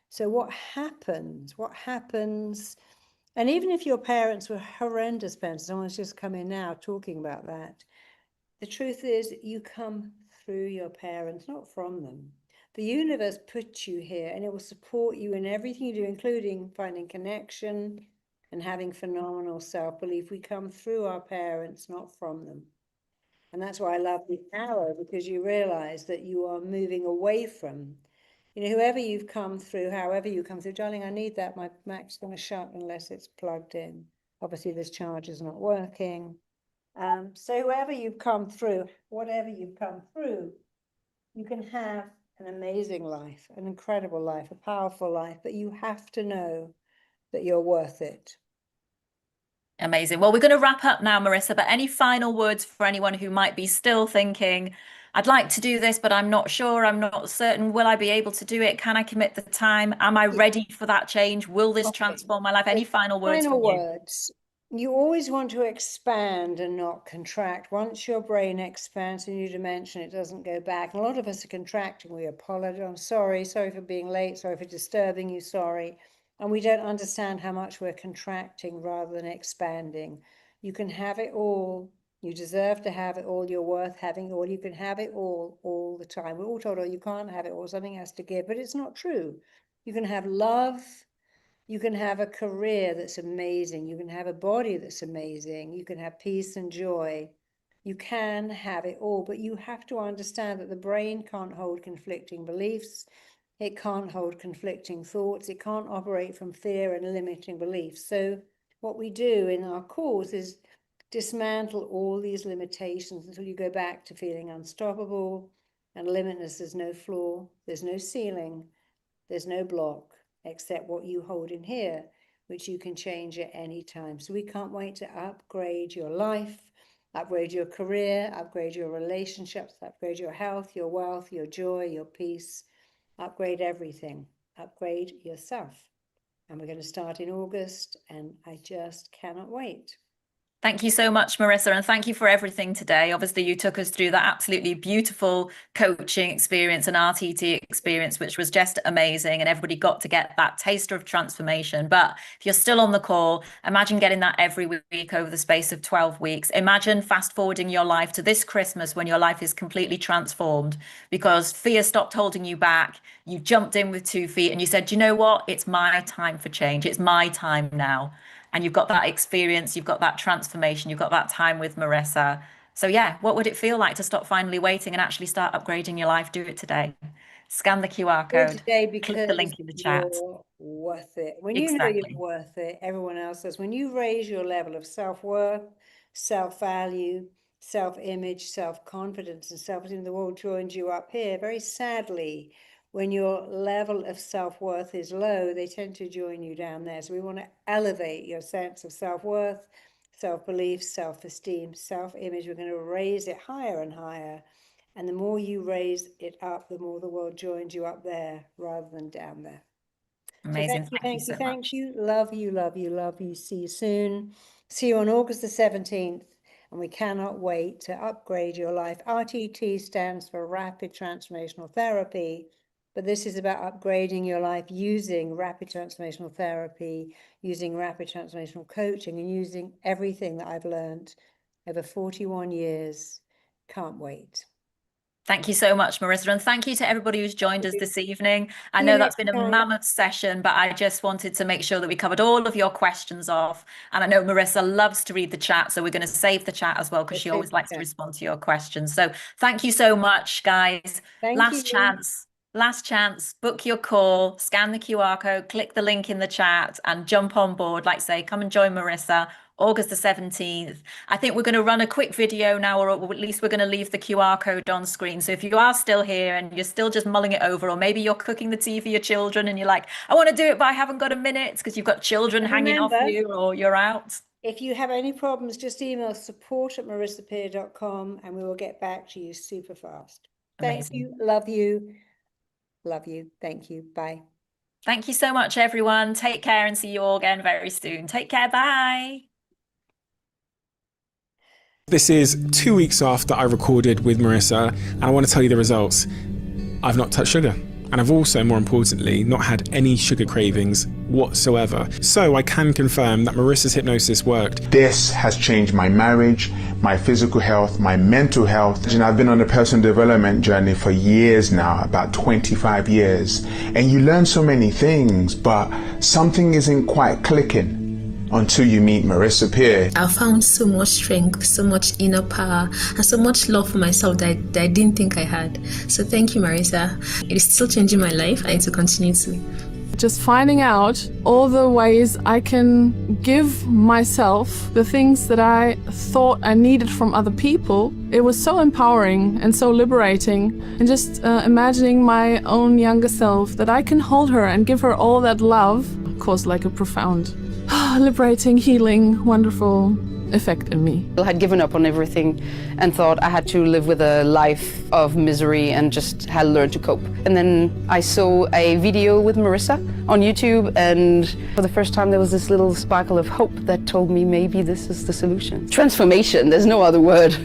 So what happens? What happens? And even if your parents were horrendous parents, someone's just come in now talking about that. The truth is, you come through your parents, not from them. The universe puts you here and it will support you in everything you do, including finding connection and having phenomenal self-belief. We come through our parents, not from them. And that's why I love the arrow, because you realize that you are moving away from, you know, whoever you've come through, however you come through. Darling, I need that. My Mac's going to shut unless it's plugged in. Obviously, this charge is not working. So whoever you've come through, whatever you've come through, you can have an amazing life, an incredible life, a powerful life, but you have to know that you're worth it. Amazing. Well, we're going to wrap up now, Marissa, but any final words for anyone who might be still thinking, I'd like to do this, but I'm not sure, I'm not certain. Will I be able to do it? Can I commit the time? Am I ready for that change? Will this transform my life? Any final words Final from you? words. You always want to expand and not contract. Once your brain expands a new dimension, it doesn't go back. And a lot of us are contracting. We apologize. I'm sorry for being late. Sorry for disturbing you. Sorry. And we don't understand how much we're contracting rather than expanding. You can have it all. You deserve to have it all. You're worth having it all. You can have it all the time. We're all told, oh, you can't have it all. Something has to give. But it's not true. You can have love. You can have a career that's amazing. You can have a body that's amazing. You can have peace and joy. You can have it all, but you have to understand that the brain can't hold conflicting beliefs. It can't hold conflicting thoughts. It can't operate from fear and limiting beliefs. So what we do in our course is dismantle all these limitations until you go back to feeling unstoppable and limitless. There's no floor, there's no ceiling, there's no block except what you hold in here, which you can change at any time. So we can't wait to upgrade your life, upgrade your career, upgrade your relationships, upgrade your health, your wealth, your joy, your peace, upgrade everything, upgrade yourself. And we're going to start in August, and I just cannot wait. Thank you so much, Marissa, and thank you for everything today. Obviously, you took us through that absolutely beautiful coaching experience and RTT experience, which was just amazing, and everybody got to get that taster of transformation. But if you're still on the call, imagine getting that every week over the space of 12 weeks. Imagine fast forwarding your life to this Christmas when your life is completely transformed because fear stopped holding you back. You jumped in with 2 feet and you said, you know what? It's my time for change. It's my time now. And you've got that experience, you've got that transformation, you've got that time with Marissa. So yeah, what would it feel like to stop finally waiting and actually start upgrading your life? Do it today. Scan the QR Do it code, today click the because link in the chat. you're worth it. When you know Exactly. you're worth it, everyone else does. When you raise your level of self-worth, self-value, self-image, self-confidence, and self-esteem, the world joins you up here. Very sadly, when your level of self-worth is low, they tend to join you down there. So we want to elevate your sense of self-worth, self-belief, self-esteem, self-image. We're going to raise it higher and higher. And the more you raise it up, the more the world joins you up there rather than down there. Amazing. So Thank you so thank much. you. Love you, love you, love you. See you soon. See you on August the 17th. And we cannot wait to upgrade your life. RTT stands for Rapid Transformational Therapy. But this is about upgrading your life using rapid transformational therapy, using rapid transformational coaching, and using everything that I've learned over 41 years. Can't wait. Thank you so much, Marissa. And thank you to everybody who's joined us this evening. I See you know that's next been a time. mammoth session, but I just wanted to make sure that we covered all of your questions off. And I know Marissa loves to read the chat, so we're going to save the chat as well, because she always likes to respond to your questions. So thank you so much, guys. Last chance, book your call, scan the QR code, click the link in the chat and jump on board. Like I say, come and join Marissa. August the 17th. I think we're going to run a quick video now, or at least we're going to leave the QR code on screen. So if you are still here and you're still just mulling it over, or maybe you're cooking the tea for your children and you're like, I want to do it, but I haven't got a minute because you've got children hanging off you or you're out. If you have any problems, just email support@marissapeer.com and we will get back to you super fast. Thank you. Love you. Love you. Thank you. Bye. Thank you so much, everyone. Take care and see you all again very soon. Take care. Bye. This is 2 weeks after I recorded with Marissa, and I want to tell you the results. I've not touched sugar, and I've also, more importantly, not had any sugar cravings whatsoever. So I can confirm that Marissa's hypnosis worked. This has changed my marriage, my physical health, my mental health. And I've been on a personal development journey for years now, about 25 years. And you learn so many things, but something isn't quite clicking until you meet Marissa Peer. I found so much strength, so much inner power, and so much love for myself that I didn't think I had. So thank you, Marissa. It is still changing my life. I need to continue to. Just finding out all the ways I can give myself the things that I thought I needed from other people. It was so empowering and so liberating. And just imagining my own younger self, that I can hold her and give her all that love, caused like a profound, liberating, healing, wonderful effect in me. I had given up on everything and thought I had to live with a life of misery and just had learned to cope. And then I saw a video with Marissa on YouTube, and for the first time there was this little sparkle of hope that told me maybe this is the solution. Transformation, there's no other word.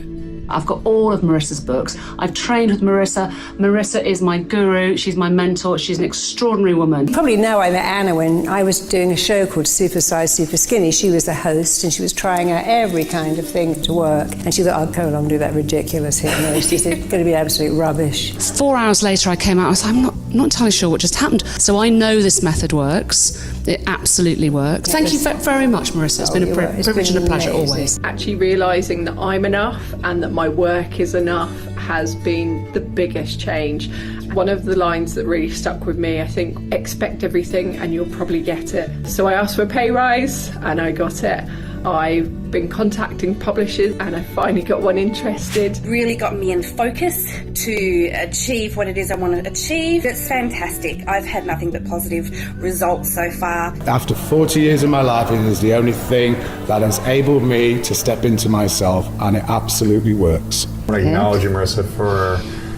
I've got all of Marissa's books. I've trained with Marissa. Marissa is my guru. She's my mentor. She's an extraordinary woman. You probably know I met Anna when I was doing a show called Super Size, Super Skinny. She was the host and she was trying out every kind of thing to work. And she thought, I'll come along and do that ridiculous hypnosis. It's going to be absolute rubbish. 4 hours later I came out, I was like, I'm not entirely sure what just happened. So I know this method works. It absolutely works. Thank you very much, Marissa. It's been a privilege and a pleasure always. Actually realising that I'm enough and that my work is enough has been the biggest change. One of the lines that really stuck with me, I think, expect everything and you'll probably get it. So I asked for a pay rise and I got it. I've been contacting publishers and I finally got one interested. Really got me in focus to achieve what it is I want to achieve. It's fantastic. I've had nothing but positive results so far. After 40 years of my life, it is the only thing that has enabled me to step into myself, and it absolutely works. I want to acknowledge you, Marissa,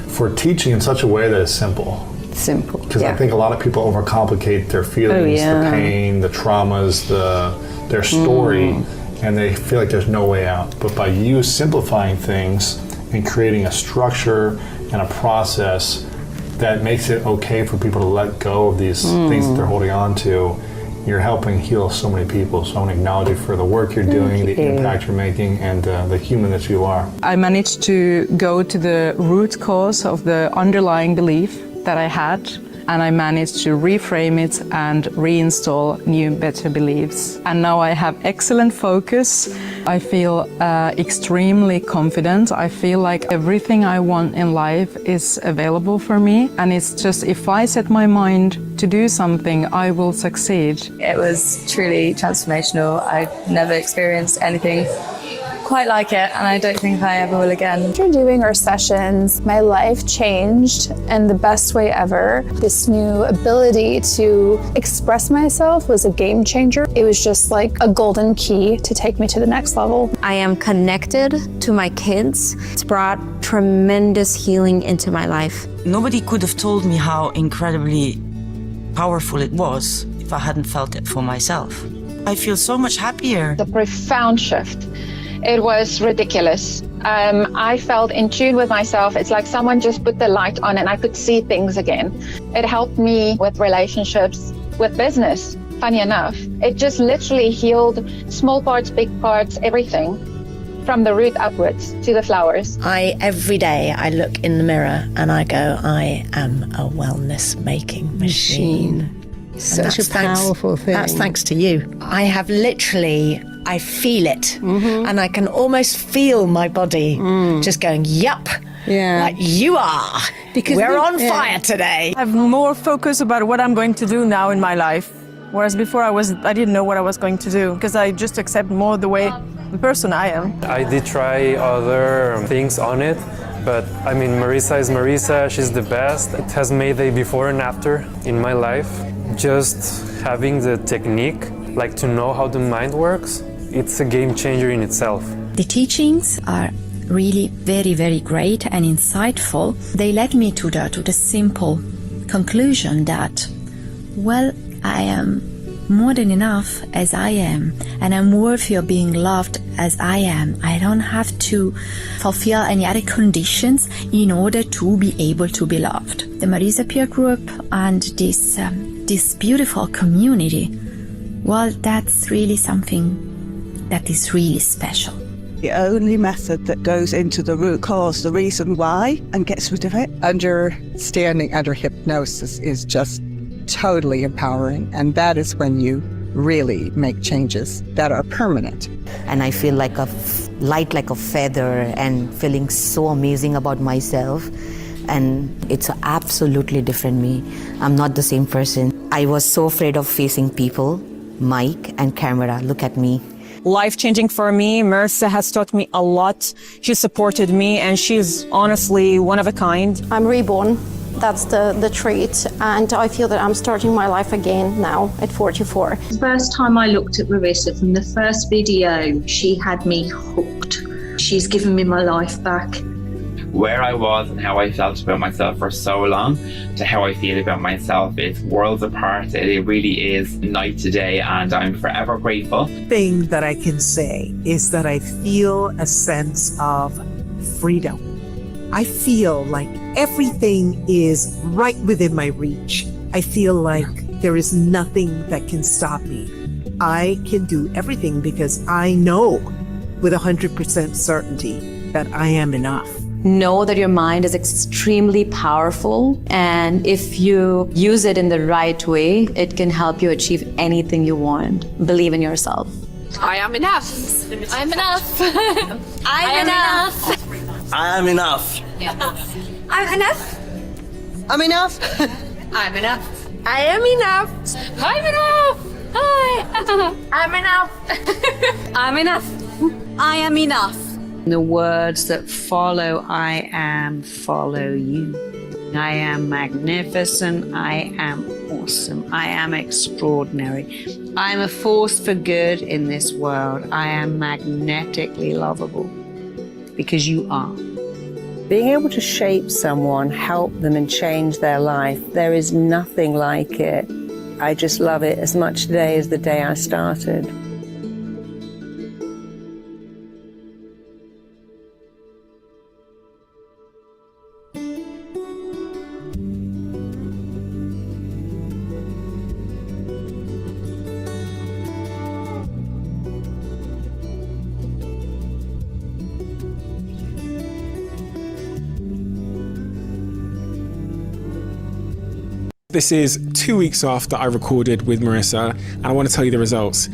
for teaching in such a way that is simple. Simple. Because I think a lot of people overcomplicate their feelings, the pain, the traumas, their story, and they feel like there's no way out. But by you simplifying things and creating a structure and a process that makes it okay for people to let go of these things that they're holding on to, you're helping heal so many people. So I want to acknowledge you for the work you're doing, the impact you're making, and the human that you are. I managed to go to the root cause of the underlying belief that I had, and I managed to reframe it and reinstall new, better beliefs. And now I have excellent focus, I feel extremely confident. I feel like everything I want in life is available for me. And it's just, if I set my mind to do something, I will succeed. It was truly transformational. I'd never experienced anything quite like it, and I don't think I ever will again. After doing our sessions, my life changed in the best way ever. This new ability to express myself was a game changer. It was just like a golden key to take me to the next level. I am connected to my kids. It's brought tremendous healing into my life. Nobody could have told me how incredibly powerful it was if I hadn't felt it for myself. I feel so much happier. The profound shift. It was ridiculous. I felt in tune with myself. It's like someone just put the light on and I could see things again. It helped me with relationships, with business, funny enough. It just literally healed small parts, big parts, everything, from the root upwards to the flowers. Every day I look in the mirror and I go, I am a wellness making machine. Such a powerful thing. That's thanks to you. I have literally, I feel it. And I can almost feel my body just going, yup. Yeah. Like you are. Because we're on fire today. I have more focus about what I'm going to do now in my life. Whereas before I didn't know what I was going to do because I just accept more the person I am. I did try other things on it. But I mean, Marisa is Marisa, she's the best. It has made a before and after in my life. Just having the technique, like to know how the mind works, it's a game changer in itself. The teachings are really very, very great and insightful. They led me to the simple conclusion that, well, I am more than enough as I am, and I'm worthy of being loved as I am. I don't have to fulfill any other conditions in order to be able to be loved. The Marisa Peer Group and this beautiful community, well, that's really something that is really special. The only method that goes into the root cause, the reason why, and gets rid of it. Understanding under hypnosis is just totally empowering, and that is when you really make changes that are permanent. And I feel like light like a feather and feeling so amazing about myself. And it's an absolutely different me. I'm not the same person. I was so afraid of facing people, mic and camera. Look at me. Life-changing for me. Marisa has taught me a lot. She supported me, and she's honestly one of a kind. I'm reborn. That's the trait, and I feel that I'm starting my life again now at 44. The first time I looked at Marisa, from the first video, she had me hooked. She's given me my life back. Where I was and how I felt about myself for so long to how I feel about myself is worlds apart. It really is night to day, and I'm forever grateful. The thing that I can say is that I feel a sense of freedom. I feel like everything is right within my reach. I feel like there is nothing that can stop me. I can do everything because I know with 100% certainty that I am enough. Know that your mind is extremely powerful, and if you use it in the right way, it can help you achieve anything you want. Believe in yourself. I am enough. I'm enough. I'm enough. I am enough. I'm enough. I'm enough. I'm enough. I am enough. I'm enough. Hi. I'm enough. I'm enough. I am enough. The words that follow I am follow you. I am magnificent. I am awesome. I am extraordinary. I am a force for good in this world. I am magnetically lovable because you are. Being able to shape someone, help them and change their life, there is nothing like it. I just love it as much today as the day I started. This is 2 weeks after I recorded with Marisa, and I want to tell you the results.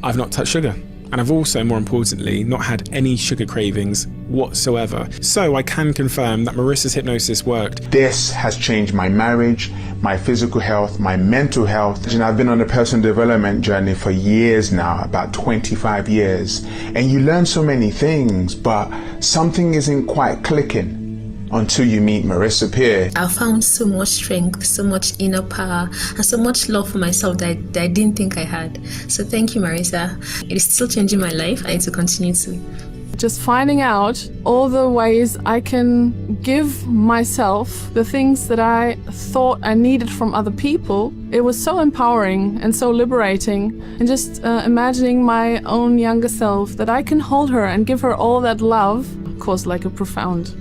I've not touched sugar, And I've also, more importantly, not had any sugar cravings whatsoever. So I can confirm that Marissa's hypnosis worked. This has changed my marriage, my physical health, my mental health. And I've been on a personal development journey for years now, about 25 years. And you learn so many things, but something isn't quite clicking until you meet Marissa Peer. I found so much strength, so much inner power, and so much love for myself that I didn't think I had. So thank you, Marissa. It is still changing my life. I need to continue to. Just finding out all the ways I can give myself the things that I thought I needed from other people. It was so empowering and so liberating. And just imagining my own younger self, that I can hold her and give her all that love, caused like a profound,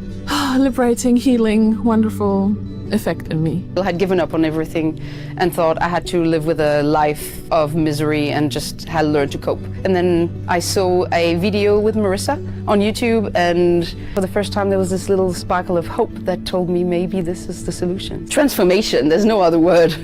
liberating, healing, wonderful effect in me. I had given up on everything and thought I had to live with a life of misery and just had learned to cope. And then I saw a video with Marissa on YouTube, and for the first time there was this little sparkle of hope that told me maybe this is the solution. Transformation, there's no other word.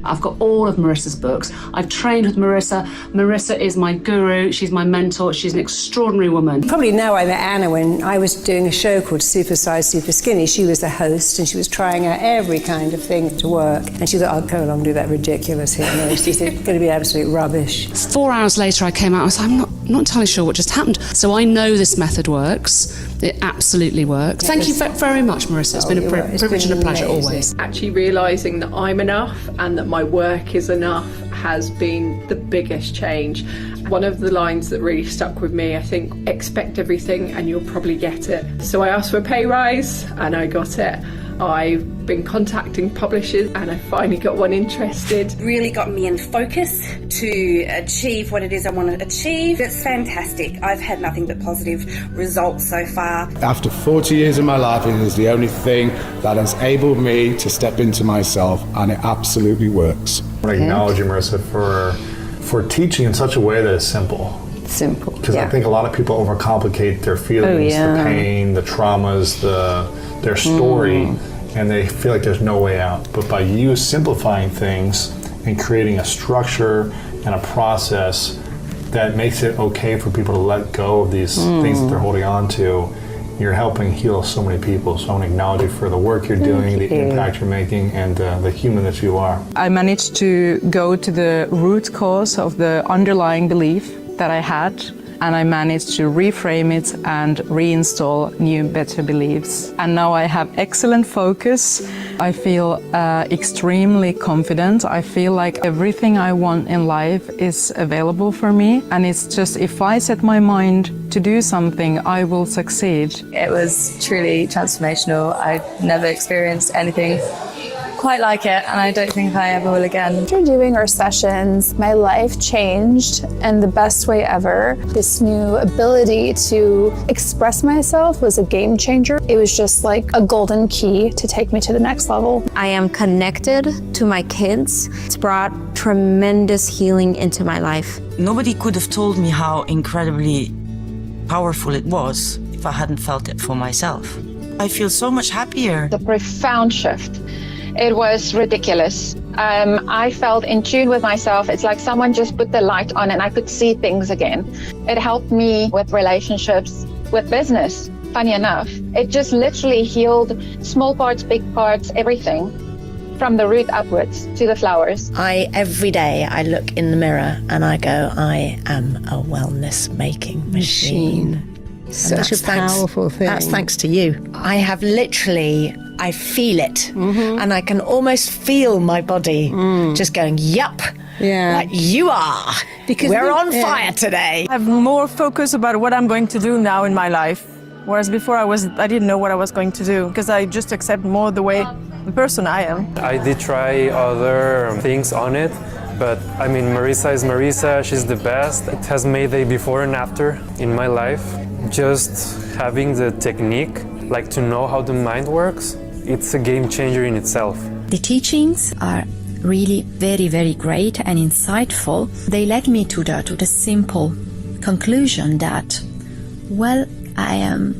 I've got all of Marissa's books. I've trained with Marissa. Marissa is my guru. She's my mentor. She's an extraordinary woman. You probably know I met Anna when I was doing a show called Super Size, Super Skinny. She was the host and she was trying out every kind of thing to work. And she thought, I'll come along and do that ridiculous hypnosis. It's going to be absolute rubbish. 4 hours later I came out, I was like, I'm not entirely sure what just happened. So I know this method works. It absolutely works. Thank you very much, Marissa. It's been a privilege and a pleasure always. Actually realising that I'm enough and that my work is enough has been the biggest change. One of the lines that really stuck with me, I think, expect everything and you'll probably get it. So I asked for a pay rise and I got it. I've been contacting publishers and I finally got one interested. Really got me in focus to achieve what it is I want to achieve. It's fantastic. I've had nothing but positive results so far. After 40 years of my life, it is the only thing that has enabled me to step into myself, and it absolutely works. I want to acknowledge you, Marissa, for teaching in such a way that is simple. Simple. Because I think a lot of people overcomplicate their feelings, the pain, the traumas, their story, and they feel like there's no way out. But by you simplifying things and creating a structure and a process that makes it okay for people to let go of these things that they're holding on to, you're helping heal so many people. So I want to acknowledge you for the work you're doing, the impact you're making, and the human that you are. I managed to go to the root cause of the underlying belief that I had, and I managed to reframe it and reinstall new, better beliefs. And now I have excellent focus. I feel extremely confident. I feel like everything I want in life is available for me. And it's just, if I set my mind to do something, I will succeed. It was truly transformational. I've never experienced anything quite like it, and I don't think I ever will again. After doing our sessions, my life changed in the best way ever. This new ability to express myself was a game changer. It was just like a golden key to take me to the next level. I am connected to my kids. It's brought tremendous healing into my life. Nobody could have told me how incredibly powerful it was if I hadn't felt it for myself. I feel so much happier. The profound shift. It was ridiculous. I felt in tune with myself. It's like someone just put the light on and I could see things again. It helped me with relationships, with business, funny enough. It just literally healed small parts, big parts, everything, from the root upwards to the flowers. Every day I look in the mirror and I go, I am a wellness making machine. Such a powerful thing. That's thanks to you. I have literally, I feel it. And I can almost feel my body just going, yup. Yeah. Like you are. Because we're on fire today. I have more focus about what I'm going to do now in my life. Whereas before I didn't know what I was going to do, because I just accept more the person I am. I did try other things on it, but I mean, Marissa is Marissa, she's the best. It has made a before and after in my life. Just having the technique, like to know how the mind works, it's a game changer in itself. The teachings are really very, very great and insightful. They led me to the simple conclusion that, well, I am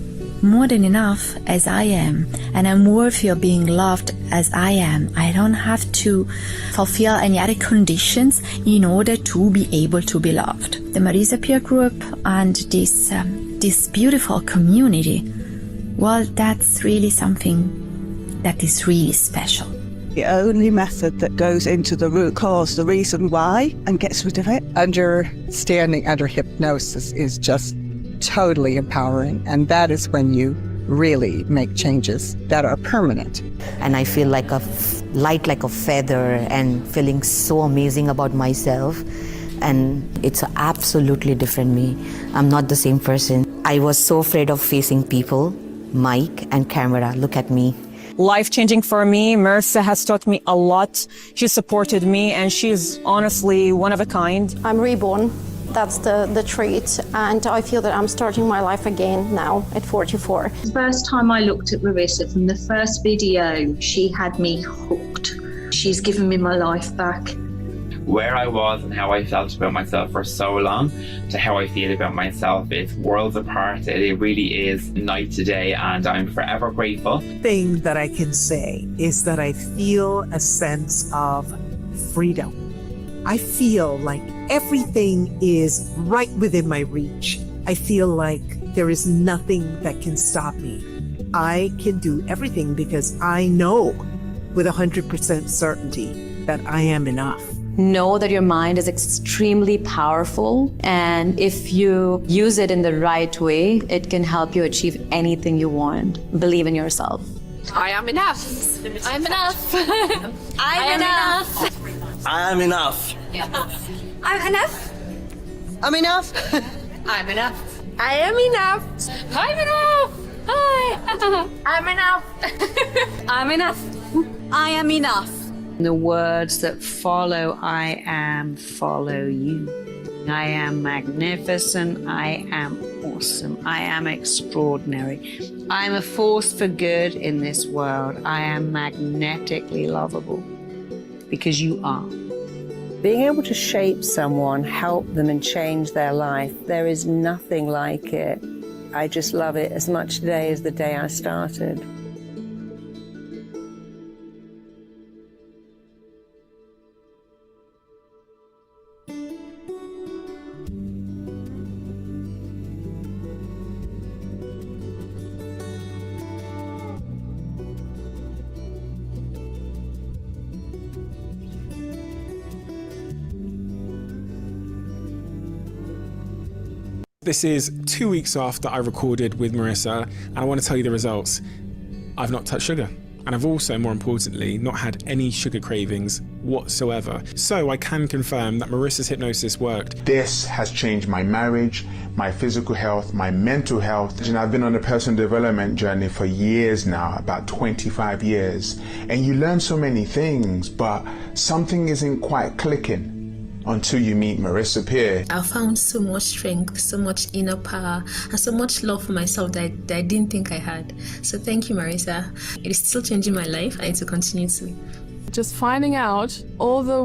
more than enough as I am, and I'm worthy of being loved as I am. I don't have to fulfill any other conditions in order to be able to be loved. The Marisa Peer Group and this beautiful community, well, that's really something that is really special. The only method that goes into the root cause, the reason why, and gets rid of it. Understanding under hypnosis is just totally empowering, and that is when you really make changes that are permanent. And I feel like light like a feather and feeling so amazing about myself. And it's absolutely different me. I'm not the same person. I was so afraid of facing people, mic and camera. Look at me. Life-changing for me. Marisa has taught me a lot. She supported me, and she's honestly one of a kind. I'm reborn. That's the trait, and I feel that I'm starting my life again now at 44. The first time I looked at Marisa, from the first video, she had me hooked. She's given me my life back. Where I was and how I felt about myself for so long to how I feel about myself is worlds apart. It really is night to day, and I'm forever grateful. The thing that I can say is that I feel a sense of freedom. I feel like everything is right within my reach. I feel like there is nothing that can stop me. I can do everything because I know with 100% certainty that I am enough. Know that your mind is extremely powerful, and if you use it in the right way, it can help you achieve anything you want. Believe in yourself. I am enough. I'm enough. I'm enough. I am enough. I'm enough. I'm enough. I'm enough. I am enough. I'm enough. Hi. I'm enough. I'm enough. I am enough. The words that follow I am follow you. I am magnificent. I am awesome. I am extraordinary. I am a force for good in this world. I am magnetically lovable because you are. Being able to shape someone, help them and change their life, there is nothing like it. I just love it as much today as the day I started. This is 2 weeks after I recorded with Marisa, and I want to tell you the results. I've not touched sugar, and I've also, more importantly, not had any sugar cravings whatsoever. So I can confirm that Marisa's hypnosis worked. This has changed my marriage, my physical health, my mental health. And I've been on a personal development journey for years now, about 25 years. And you learn so many things, but something isn't quite clicking until you meet Marisa Peer. I found so much strength, so much inner power, and so much love for myself that I didn't think I had. So thank you, Marisa. It is still changing my life, and to continue to. Just finding out all the